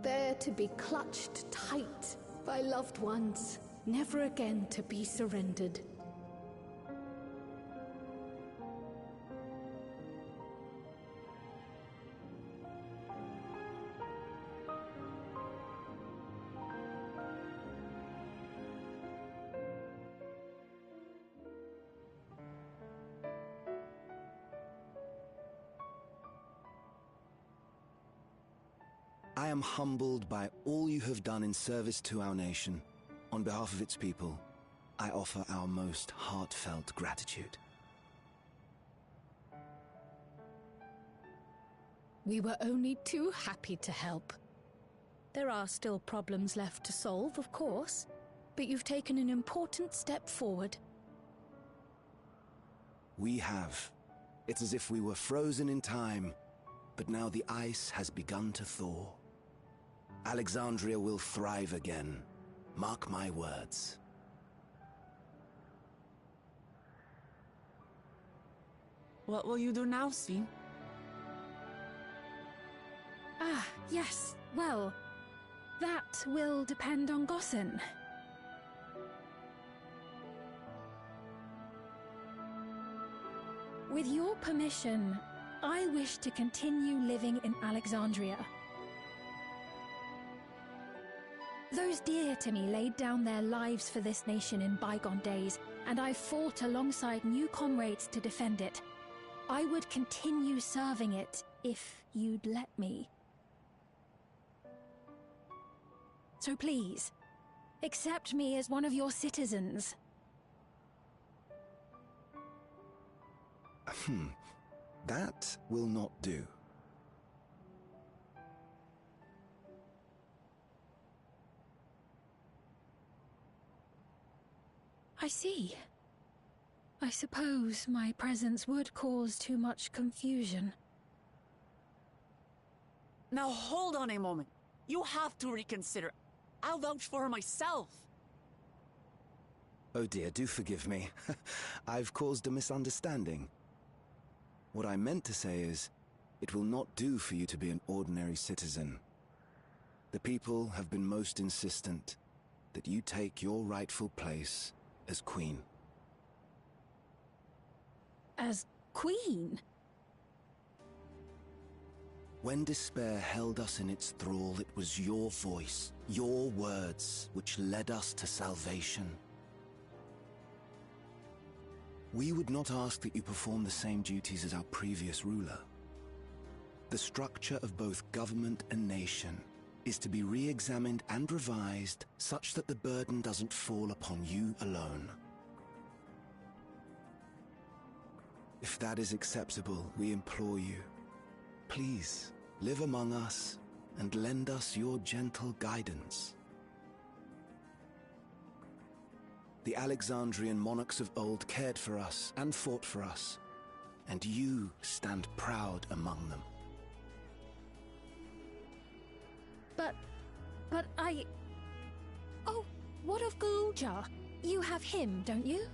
There to be clutched tight by loved ones, never again to be surrendered. I am humbled by all you have done in service to our nation. On behalf of its people, I offer our most heartfelt gratitude. We were only too happy to help. There are still problems left to solve, of course, but you've taken an important step forward. We have. It's as if we were frozen in time, but now the ice has begun to thaw. Alexandria will thrive again. Mark my words. What will you do now, Sven? Ah, yes. Well, that will depend on Gossen. With your permission, I wish to continue living in Alexandria. Those dear to me laid down their lives for this nation in bygone days, and I fought alongside new comrades to defend it. I would continue serving it if you'd let me. So please, accept me as one of your citizens. That will not do. I see. I suppose my presence would cause too much confusion. Now hold on a moment. You have to reconsider. I'll vouch for her myself. Oh dear, do forgive me. I've caused a misunderstanding. What I meant to say is, it will not do for you to be an ordinary citizen. The people have been most insistent that you take your rightful place as queen. As queen? When despair held us in its thrall, it was your voice, your words, which led us to salvation. We would not ask that you perform the same duties as our previous ruler. The structure of both government and nation is to be re-examined and revised such that the burden doesn't fall upon you alone. If that is acceptable, we implore you, please live among us and lend us your gentle guidance. The Alexandrian monarchs of old cared for us and fought for us, and you stand proud among them. But I... Oh, what of Galuja? You have him, don't you?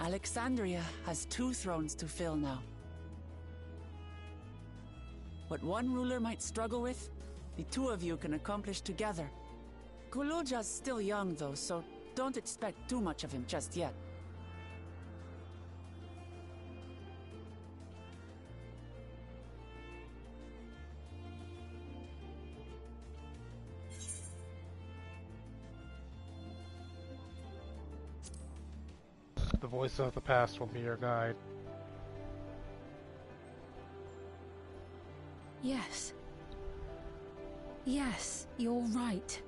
Alexandria has 2 thrones to fill now. What one ruler might struggle with, the 2 of you can accomplish together. Galuja's still young though, so don't expect too much of him just yet. The voice of the past will be your guide. Yes. Yes, you're right.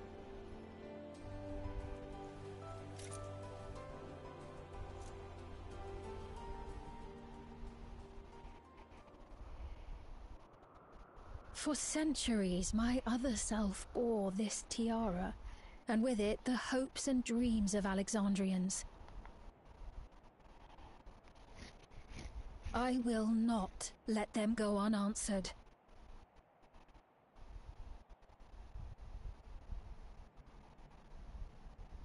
For centuries, my other self bore this tiara, and with it the hopes and dreams of Alexandrians. I will not let them go unanswered.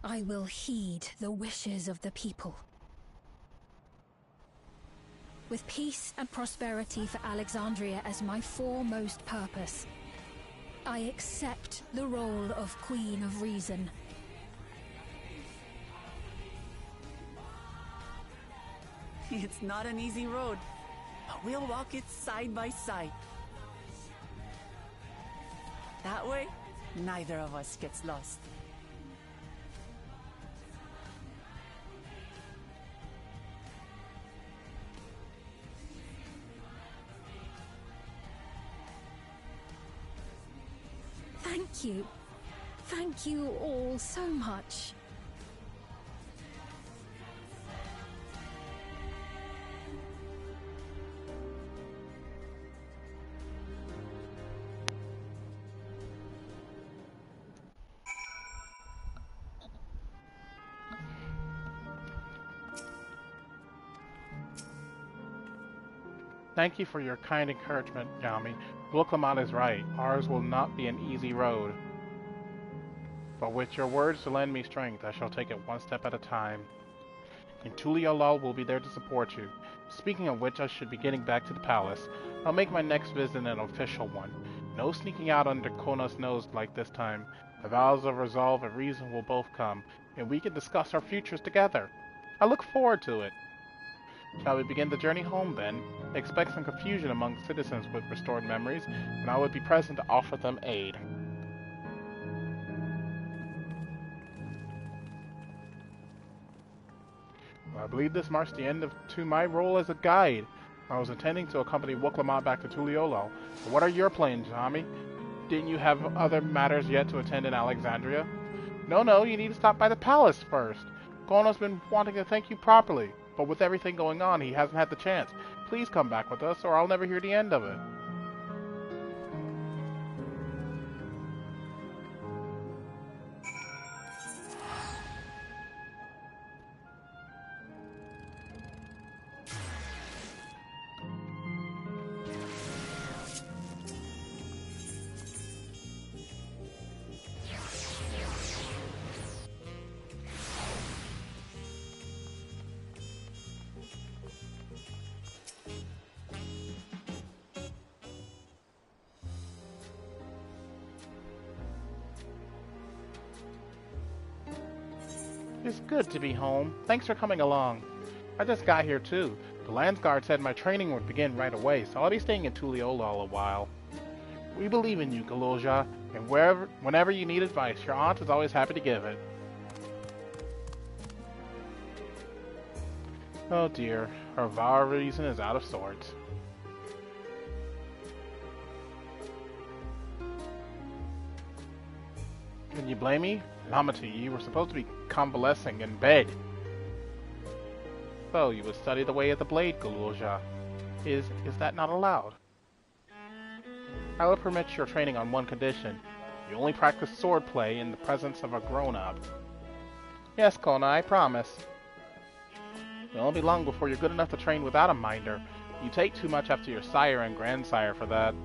I will heed the wishes of the people. With peace and prosperity for Alexandria as my foremost purpose, I accept the role of Queen of Reason. It's not an easy road, but we'll walk it side by side. That way, neither of us gets lost. Thank you. Thank you all so much. Thank you for your kind encouragement, Yami. Gluclamon is right. Ours will not be an easy road. But with your words to lend me strength, I shall take it one step at a time. And Tuliolol will be there to support you. Speaking of which, I should be getting back to the palace. I'll make my next visit an official one. No sneaking out under Kona's nose like this time. The vows of resolve and reason will both come, and we can discuss our futures together. I look forward to it. Shall we begin the journey home, then? Expect some confusion among citizens with restored memories, and I would be present to offer them aid. Well, I believe this marks the end to my role as a guide. I was intending to accompany Gluclamon back to Tuliolol. But what are your plans, Tommy? Didn't you have other matters yet to attend in Alexandria? No, you need to stop by the palace first. Kono's been wanting to thank you properly. But with everything going on, he hasn't had the chance. Please come back with us, or I'll never hear the end of it. It's good to be home. Thanks for coming along. I just got here too. The Landsguard said my training would begin right away, so I'll be staying in Tuliyola a while. We believe in you, Galoja, and whenever you need advice, your aunt is always happy to give it. Oh dear, her vow of reason is out of sorts. Can you blame me? Lamati, you were supposed to be convalescing in bed. So, you would study the way of the blade, Galoja. Is that not allowed? I will permit your training on one condition. You only practice swordplay in the presence of a grown-up. Yes, Kona, I promise. It won't be long before you're good enough to train without a minder. You take too much after your sire and grandsire for that.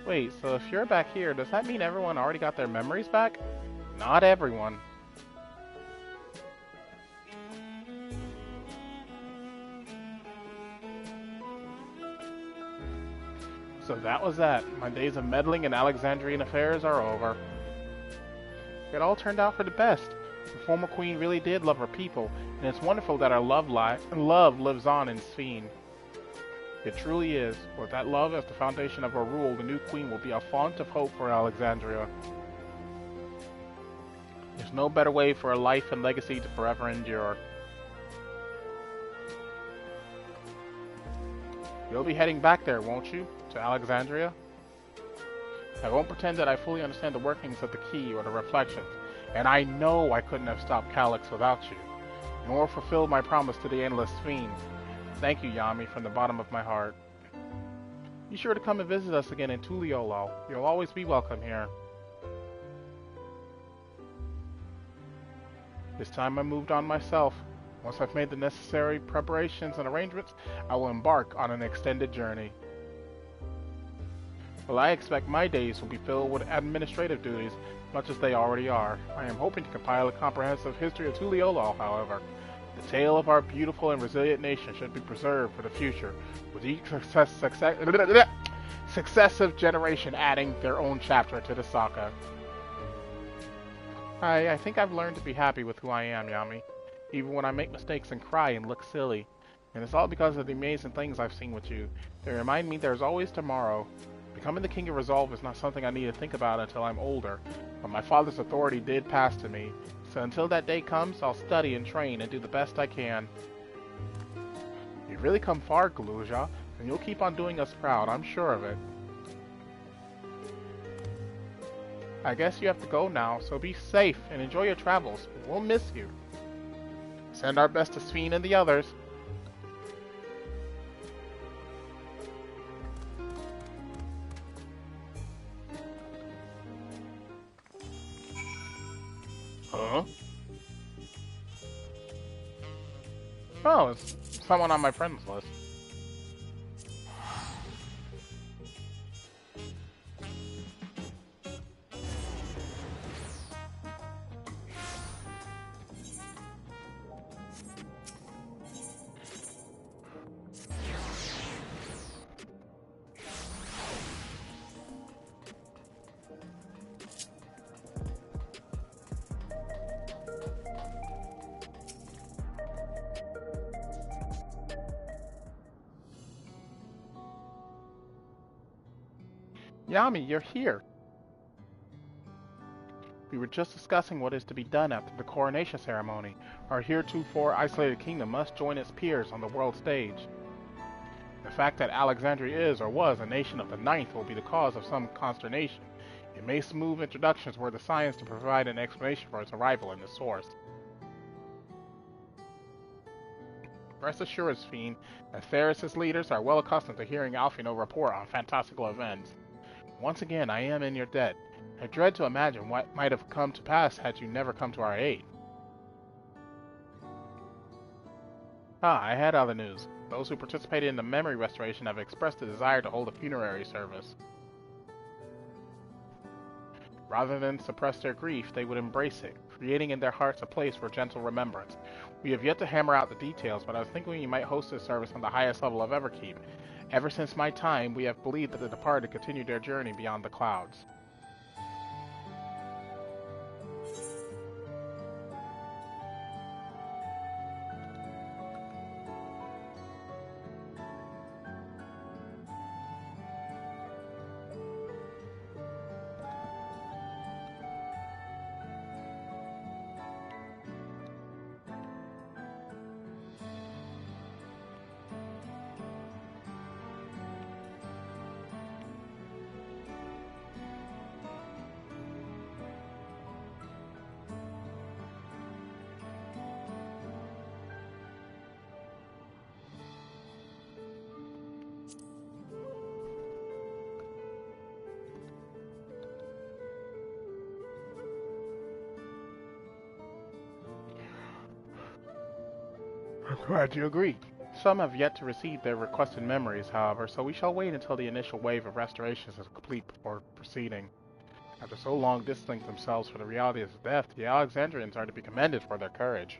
Wait, so if you're back here, does that mean everyone already got their memories back? Not everyone. So that was that. My days of meddling in Alexandrian affairs are over. It all turned out for the best. The former queen really did love her people, and it's wonderful that our love lives on in Sphene. It truly is. With that love as the foundation of her rule, the new queen will be a font of hope for Alexandria. There's no better way for a life and legacy to forever endure. You'll be heading back there, won't you? To Alexandria? I won't pretend that I fully understand the workings of the key or the reflections, and I know I couldn't have stopped Calyx without you, nor fulfilled my promise to the endless Sphene. Thank you, Yami, from the bottom of my heart. Be sure to come and visit us again in Tuliyola. You'll always be welcome here. This time I moved on myself. Once I've made the necessary preparations and arrangements, I will embark on an extended journey. Well, I expect my days will be filled with administrative duties, much as they already are. I am hoping to compile a comprehensive history of Tuliyola, however. The tale of our beautiful and resilient nation should be preserved for the future, with each successive generation adding their own chapter to the saga. I think I've learned to be happy with who I am, Yami, even when I make mistakes and cry and look silly. And it's all because of the amazing things I've seen with you. They remind me there's always tomorrow. Becoming the King of Resolve is not something I need to think about until I'm older, but my father's authority did pass to me, so until that day comes, I'll study and train and do the best I can. You've really come far, Galoja, and you'll keep on doing us proud, I'm sure of it. I guess you have to go now, so be safe and enjoy your travels. We'll miss you. Send our best to Sphene and the others. Huh? Oh, it's someone on my friends list. Yami, you're here. We were just discussing what is to be done after the coronation ceremony. Our heretofore isolated kingdom must join its peers on the world stage. The fact that Alexandria is, or was, a nation of the Ninth will be the cause of some consternation. It may smooth introductions were the science to provide an explanation for its arrival in the source. Rest assured, Sphene, that Theris' leaders are well accustomed to hearing Alphino report on fantastical events. Once again, I am in your debt. I dread to imagine what might have come to pass had you never come to our aid. I had other news. Those who participated in the memory restoration have expressed a desire to hold a funerary service. Rather than suppress their grief, they would embrace it, creating in their hearts a place for gentle remembrance. We have yet to hammer out the details, but I was thinking we might host this service on the highest level of Everkeep. Ever since my time, we have believed that the departed continued their journey beyond the clouds. Glad you agree. Some have yet to receive their requested memories, however, so we shall wait until the initial wave of restorations is complete before proceeding. After so long distancing themselves from the realities of death, the Alexandrians are to be commended for their courage.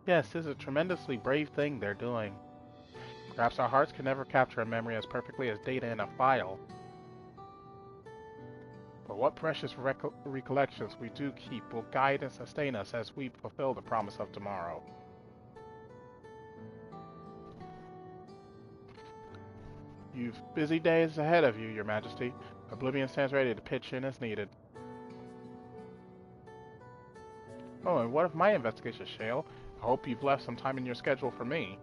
Yes, this is a tremendously brave thing they're doing. Perhaps our hearts can never capture a memory as perfectly as data in a file. But what precious recollections we do keep will guide and sustain us as we fulfill the promise of tomorrow. You've busy days ahead of you, Your Majesty. Oblivion stands ready to pitch in as needed. Oh, and what of my investigation, Shale? I hope you've left some time in your schedule for me.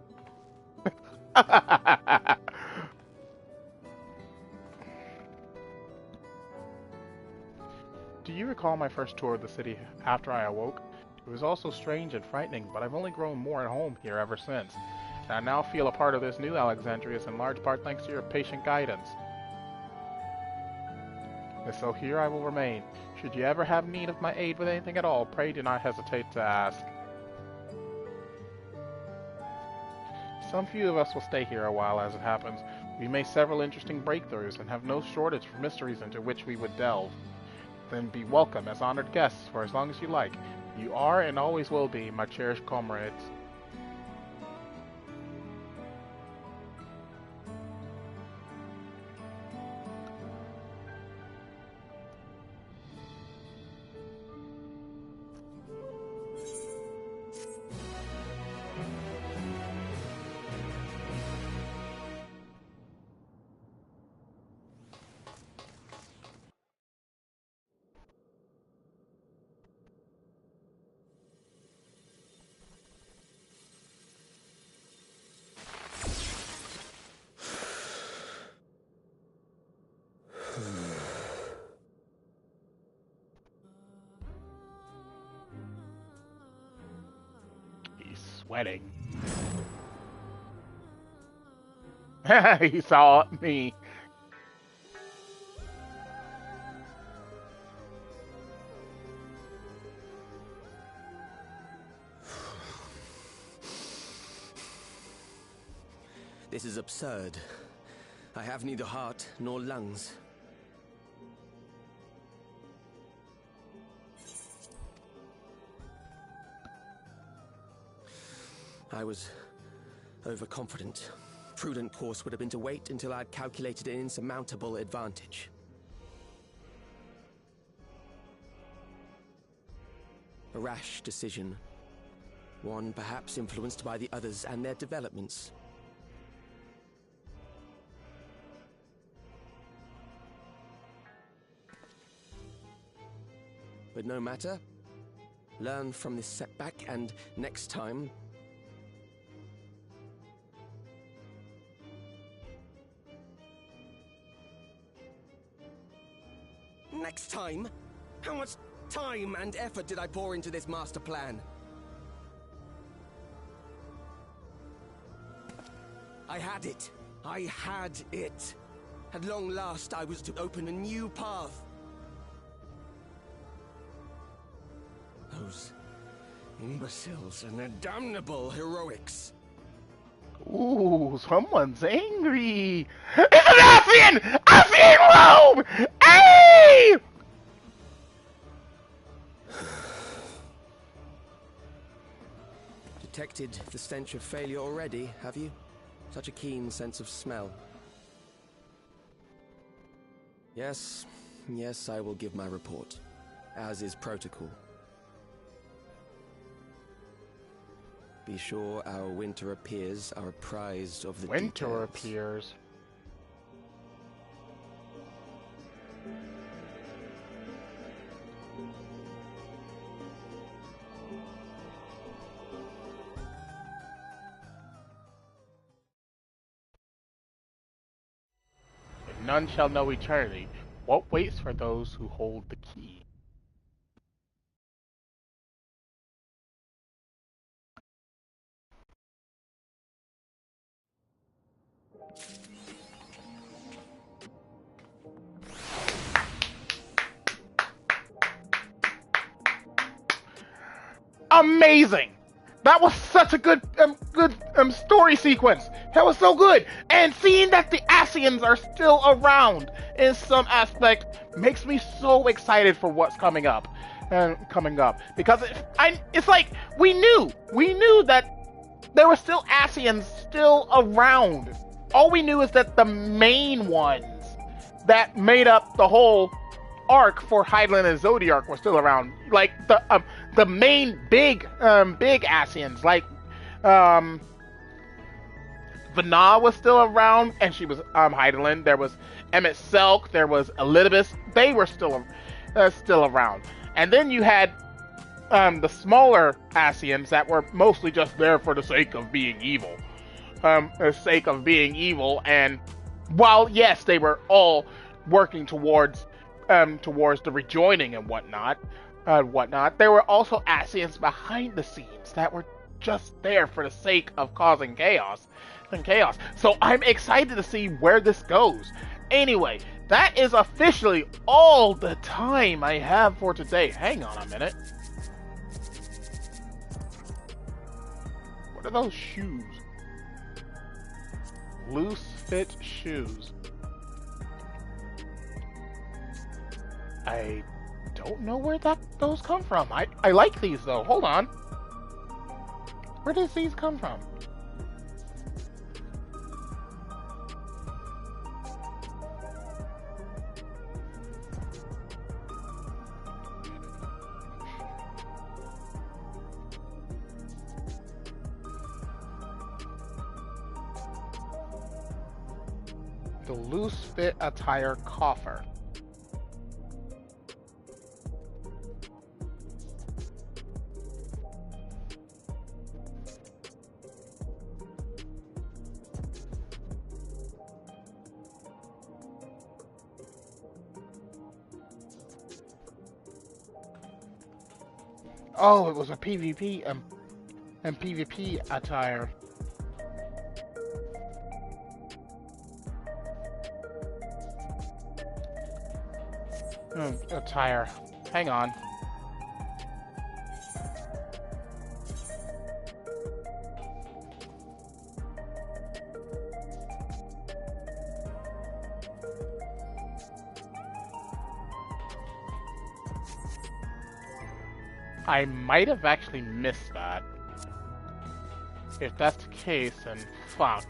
Do you recall my first tour of the city after I awoke? It was also strange and frightening, but I've only grown more at home here ever since. And I now feel a part of this new Alexandrias in large part thanks to your patient guidance. And so here I will remain. Should you ever have need of my aid with anything at all, pray do not hesitate to ask. Some few of us will stay here a while as it happens. We made several interesting breakthroughs and have no shortage of mysteries into which we would delve. Then be welcome as honored guests for as long as you like. You are and always will be my cherished comrades. Sweating. He saw me. This is absurd. I have neither heart nor lungs. I was overconfident. Prudent course would have been to wait until I'd calculated an insurmountable advantage. A rash decision. One perhaps influenced by the others and their developments. But no matter. Learn from this setback and next time... Next time? How much time and effort did I pour into this master plan? I had it. I had it. At long last, I was to open a new path. Those imbeciles and their damnable heroics. Ooh, someone's angry. It's an Affian! Affian robe! Hey! Detected the stench of failure already, have you? Such a keen sense of smell. Yes, I will give my report, as is protocol. Be sure our winter appears are apprised of the winter details. appears. If none shall know eternity, what waits for those who hold the key? amazing. That was such a good story sequence. That was so good. And seeing that the Asians are still around in some aspect makes me so excited for what's coming up. Because it's like we knew that there were still Asians still around. All we knew is that the main ones that made up the whole arc for Hydaelyn and Zodiark were still around. Like the main big Asians, like Vana was still around, and she was Hydaelyn. There was Emmett Selk, there was Elidibus. They were still around. And then you had the smaller Asians that were mostly just there for the sake of being evil. And while yes, they were all working towards the rejoining and whatnot, there were also Asians behind the scenes that were just there for the sake of causing chaos. So I'm excited to see where this goes. Anyway, that is officially all the time I have for today. Hang on a minute. What are those shoes? Loose fit shoes. I don't know where those come from. I like these though. Hold on. Where does these come from? The loose fit attire coffer. Oh, it was a PvP and PvP attire. Attire. Hang on. I might have actually missed that. If that's the case, then fuck.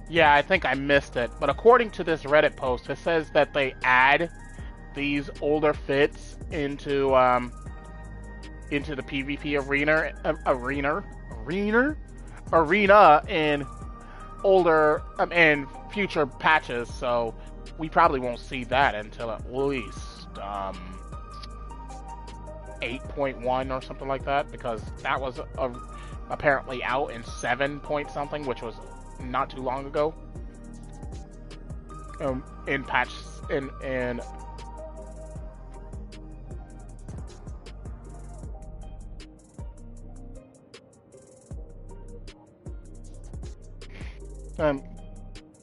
Yeah, I think I missed it, but according to this Reddit post, it says that they add these older fits into the PvP arena in older and future patches. So we probably won't see that until at least 8.1 or something like that, because that was apparently out in 7 point something, which was not too long ago. In patch in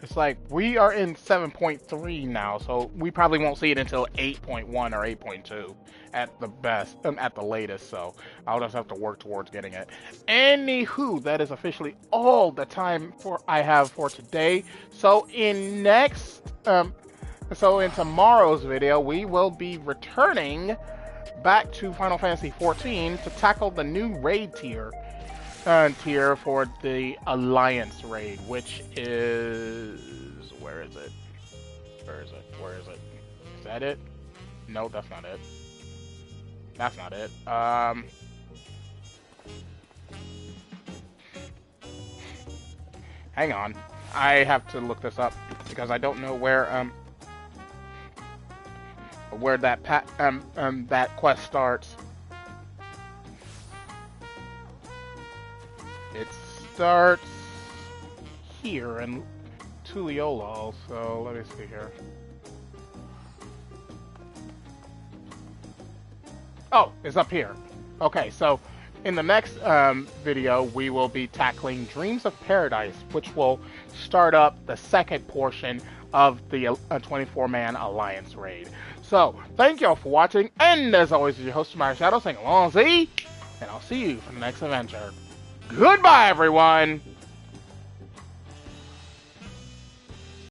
it's like we are in 7.3 now, so we probably won't see it until 8.1 or 8.2 at the best, at the latest. So I'll just have to work towards getting it. Anywho, that is officially all the time I have for today. So in tomorrow's video, we will be returning back to Final Fantasy XIV to tackle the new raid tier for the Alliance raid, which is... Where is it? Is that it? No, that's not it. That's not it. Hang on. I have to look this up because I don't know where that that quest starts. It starts here in Tuliolol, so let me see here. Oh, it's up here. Okay, so in the next video, we will be tackling Dreams of Paradise, which will start up the second portion of the 24-man Alliance raid. So, thank you all for watching, and as always, your host, TheAmariaShadow, saying allons-y, and I'll see you for the next adventure. Goodbye, everyone!